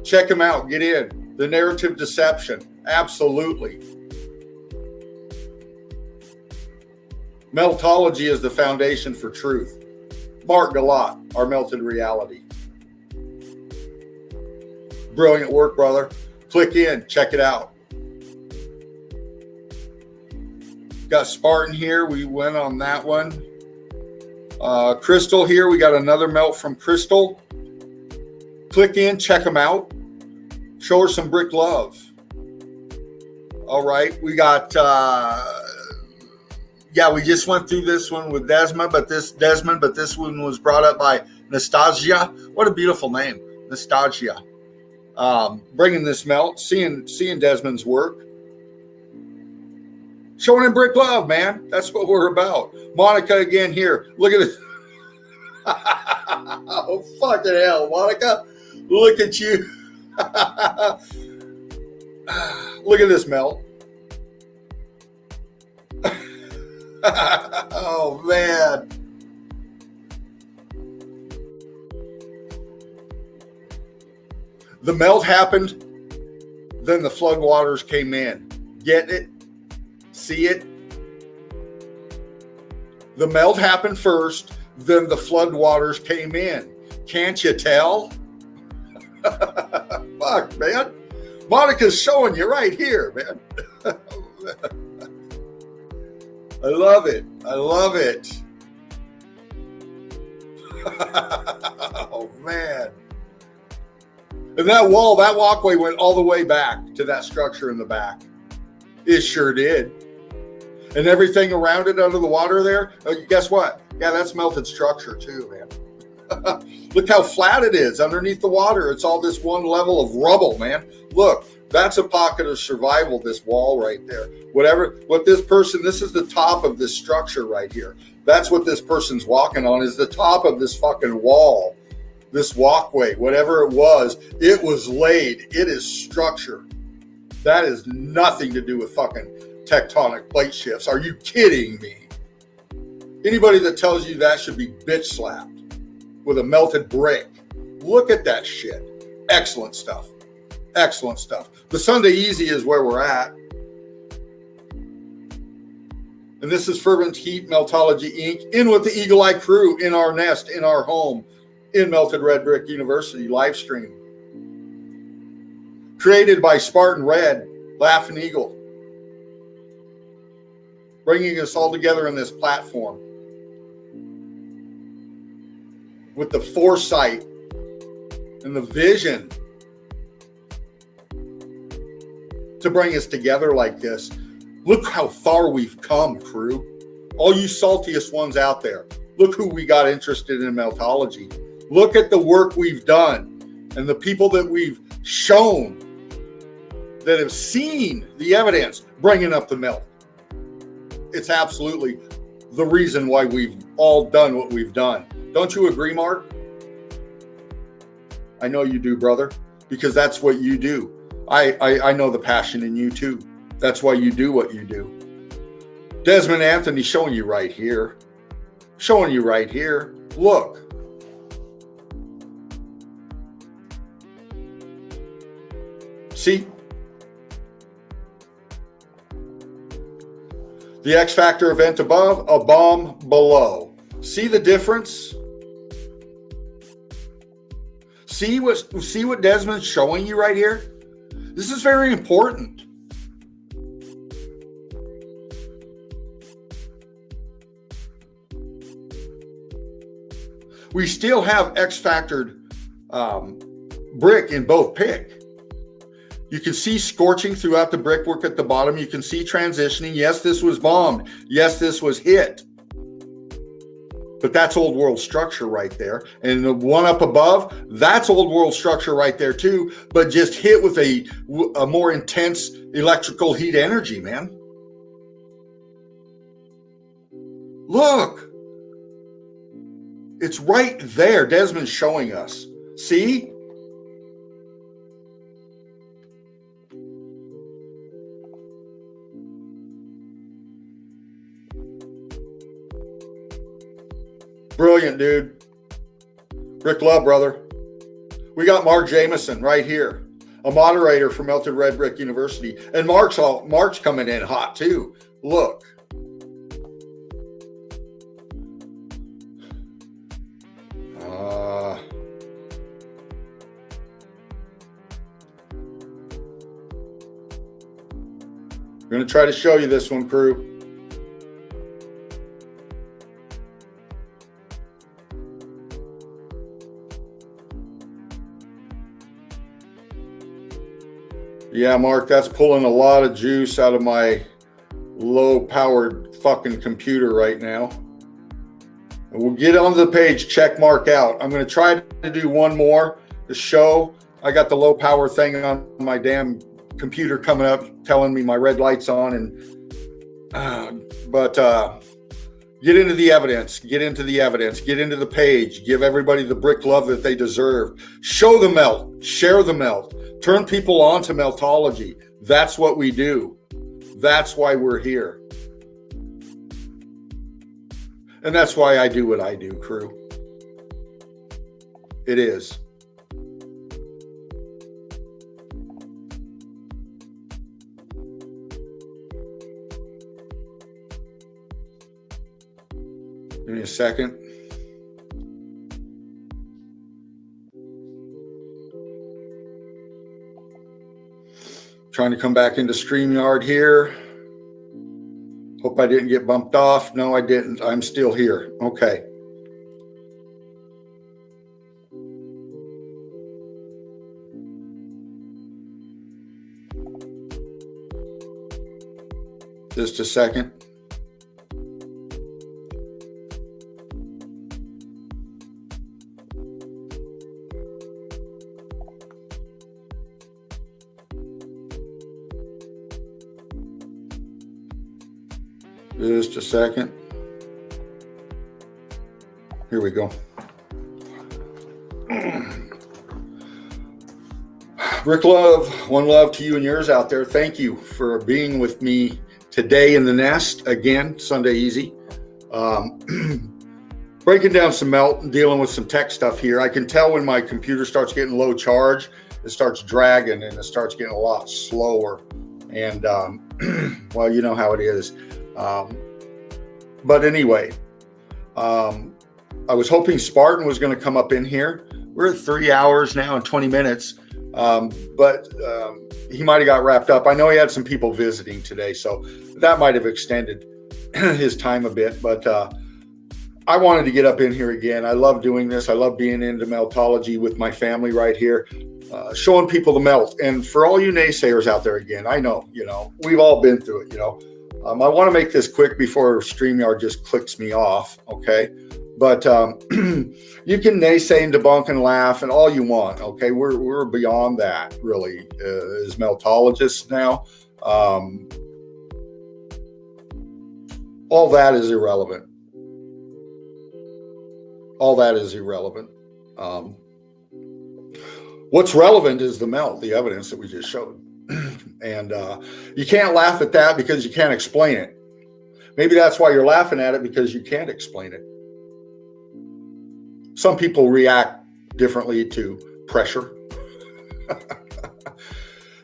Check him out. Get in. The Narrative Deception. Absolutely. Meltology is the foundation for truth. Mark Galat, our Melted Reality. Brilliant work, brother. Click in. Check it out. Got Spartan here. We went on that one. Crystal here. We got another melt from Crystal. Click in. Check them out. Show her some brick love. All right. We got... we just went through this one with Desmond, but this one was brought up by Nastasia. What a beautiful name, Nastasia. Bringing this melt, seeing Desmond's work, showing him brick love, man. That's what we're about. Monica again here. Look at this. Oh, fucking hell, Monica. Look at you. Look at this melt. Oh, man. The melt happened, then the floodwaters came in. Get it? See it? The melt happened first, then the floodwaters came in. Can't you tell? Fuck, man. Monica's showing you right here, man. I love it. I love it. Oh, man. And that wall, that walkway went all the way back to that structure in the back. It sure did. And everything around it under the water there, guess what? Yeah, that's melted structure too, man. Look how flat it is underneath the water. It's all this one level of rubble, man. Look, that's a pocket of survival, this wall right there. This is the top of this structure right here. That's what this person's walking on, is the top of this fucking wall. This walkway, whatever it was laid. It is structure. That is nothing to do with fucking tectonic plate shifts. Are you kidding me? Anybody that tells you that should be bitch slapped with a melted brick. Look at that shit. Excellent stuff. Excellent stuff. The Sunday Easy is where we're at. And this is Fervent Heat Meltology Inc. in with the Eagle Eye Crew in our nest, in our home, in Melted Red Brick University live stream. Created by Spartan Red, Laughing Eagle. Bringing us all together in this platform. With the foresight and the vision to bring us together like this. Look how far we've come, crew. All you saltiest ones out there. Look who we got interested in meltology. Look at the work we've done and the people that we've shown that have seen the evidence bringing up the melt. It's absolutely the reason why we've all done what we've done. Don't you agree, Mark? I know you do, brother, because that's what you do. I know the passion in you too. That's why you do what you do. Desmond Anthony showing you right here. Showing you right here. Look. See? The X Factor event above, a bomb below. See the difference? See what Desmond's showing you right here? This is very important. We still have X-factored brick in both pick. You can see scorching throughout the brickwork at the bottom. You can see transitioning. Yes, this was bombed. Yes, this was hit. But that's old world structure right there. And the one up above, that's old world structure right there too, but just hit with a more intense electrical heat energy, man. Look. It's right there. Desmond's showing us. See? Brilliant, dude. Rick Love, brother. We got Mark Jameson right here, a moderator for Melted Red Brick University. And Mark's coming in hot too. Look. I'm going to try to show you this one, crew. Yeah, Mark, that's pulling a lot of juice out of my low-powered fucking computer right now. And we'll get onto the page, check Mark out. I'm going to try to do one more to show. I got the low-power thing on my damn computer coming up, telling me my red light's on. But get into the evidence. Get into the page. Give everybody the brick love that they deserve. Show the melt. Share the melt. Turn people on to meltology. That's what we do. That's why we're here. And that's why I do what I do, crew. It is. Give me a second. Trying to come back into StreamYard here. Hope I didn't get bumped off. No, I didn't. I'm still here. Okay. Just a second. Just a second. Here we go. Rick Love, one love to you and yours out there. Thank you for being with me today in the nest. Again, Sunday Easy. Breaking down some melt and dealing with some tech stuff here. I can tell when my computer starts getting low charge, it starts dragging and it starts getting a lot slower. And, well, you know how it is. But anyway, I was hoping Spartan was going to come up in here. We're at 3 hours now and 20 minutes. But he might have got wrapped up. I know he had some people visiting today, so that might have extended his time a bit. But I wanted to get up in here again. I love doing this. I love being into meltology with my family right here, showing people the melt. And for all you naysayers out there, again, I know, we've all been through it, I want to make this quick before StreamYard just clicks me off, okay? But you can naysay and debunk and laugh and all you want, okay? We're beyond that, really, as meltologists now. All that is irrelevant. All that is irrelevant. What's relevant is the melt, the evidence that we just showed. And you can't laugh at that because you can't explain it. Maybe that's why you're laughing at it, because you can't explain it. Some people react differently to pressure.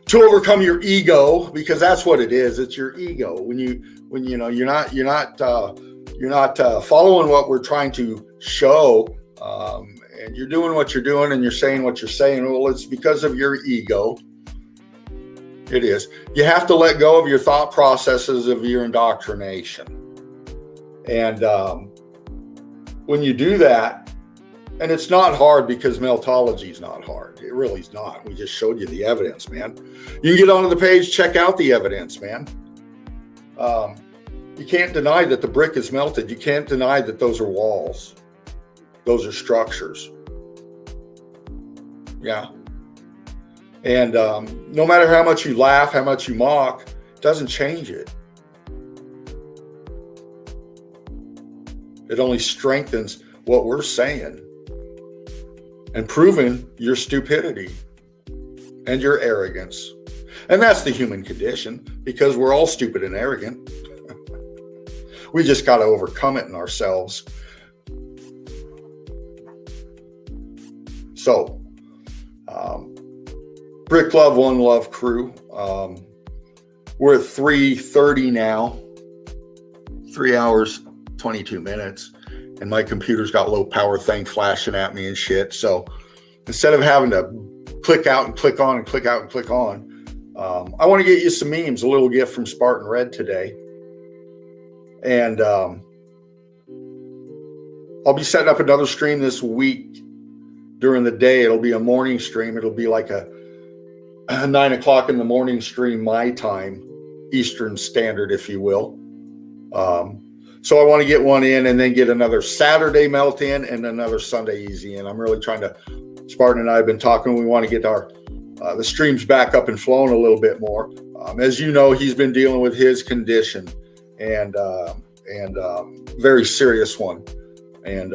To overcome your ego, because that's what it is. It's your ego. When you're not following what we're trying to show, and you're doing what you're doing and you're saying what you're saying. Well, it's because of your ego. It is. You have to let go of your thought processes of your indoctrination. And when you do that, And it's not hard because meltology is not hard. It really is not. We just showed you the evidence, man. You can get onto the page, check out the evidence, man. You can't deny that the brick is melted. You can't deny that those are walls. Those are structures. Yeah. And no matter how much you laugh, how much you mock, it doesn't change it. It only strengthens what we're saying and proving your stupidity and your arrogance. And that's the human condition, because we're all stupid and arrogant. We just got to overcome it in ourselves. So, Brick Love, One Love crew. We're at 3:30 now. 3 hours, 22 minutes. And my computer's got low power thing flashing at me and shit. So instead of having to click out and click on and click out and click on, I want to get you some memes, a little gift from Spartan Red today. And I'll be setting up another stream this week during the day. It'll be a morning stream. It'll be like a 9 o'clock in the morning stream, my time, Eastern Standard, if you will. So I want to get one in and then get another Saturday melt in and another Sunday easy in. I'm really trying to, Spartan and I have been talking. We want to get our the streams back up and flowing a little bit more. As you know, he's been dealing with his condition and very serious one. And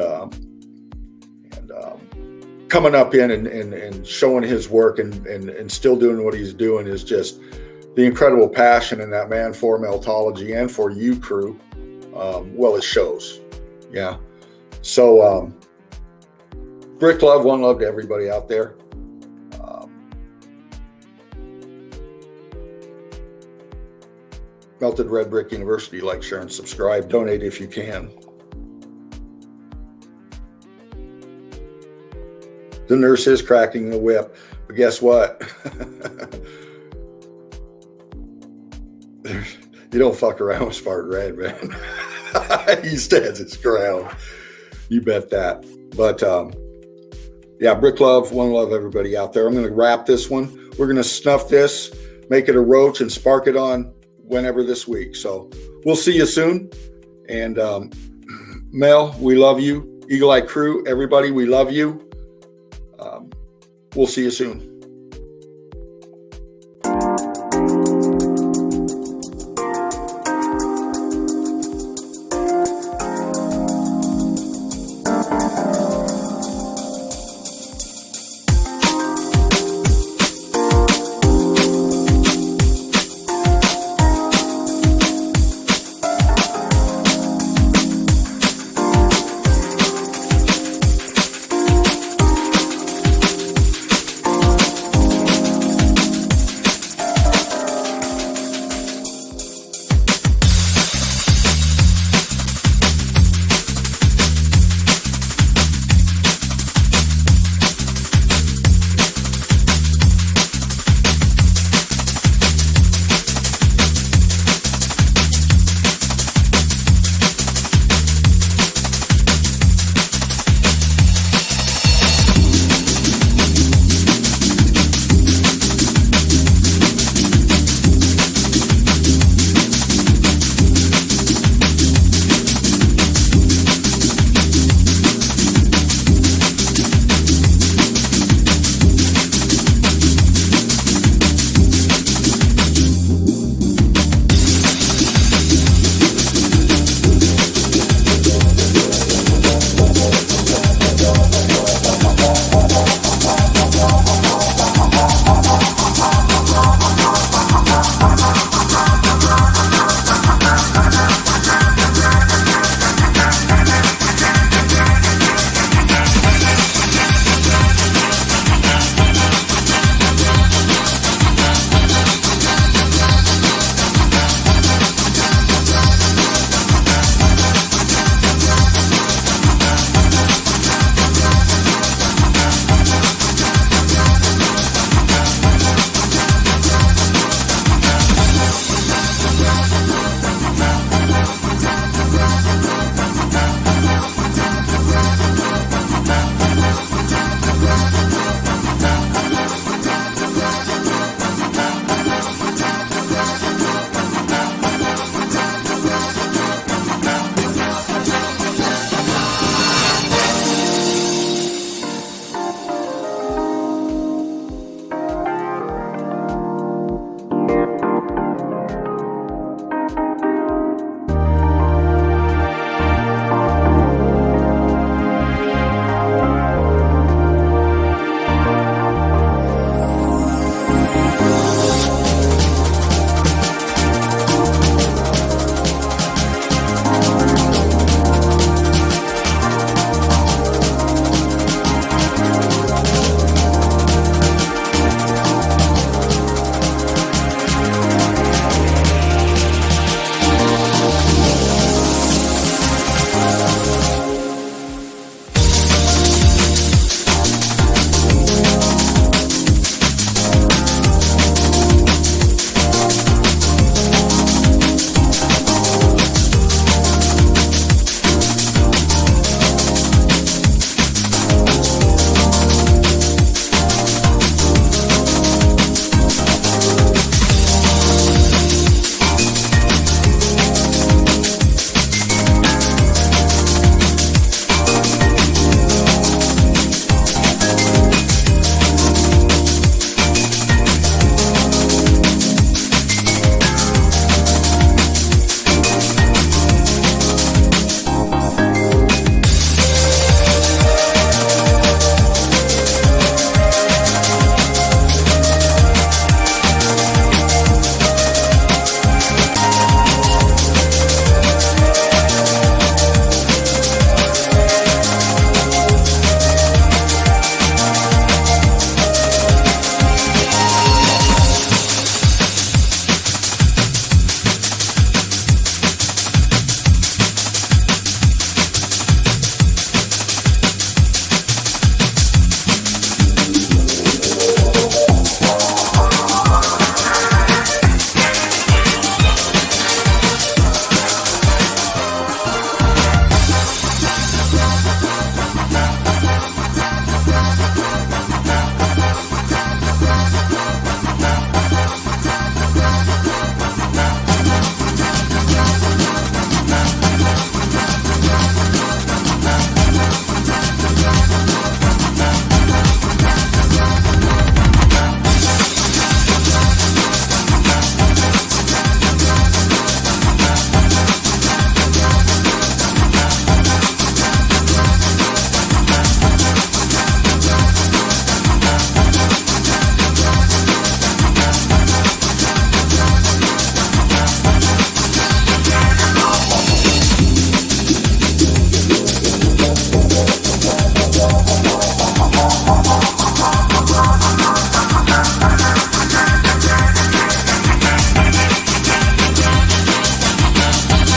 coming up in and showing his work and still doing what he's doing is just the incredible passion in that man for meltology and for you crew. Well, it shows. Yeah. So, Brick Love, One Love to everybody out there. Melted Red Brick University, like, share, and subscribe. Donate if you can. The nurse is cracking the whip, but guess what? You don't fuck around with Spartan Red, man. He stands his ground. You bet that. But yeah, Brick Love, One Love, everybody out there. I'm going to wrap this one. We're going to snuff this, make it a roach, and spark it on whenever this week. So we'll see you soon. And Mel, we love you. Eagle Eye crew, everybody, we love you. We'll see you soon.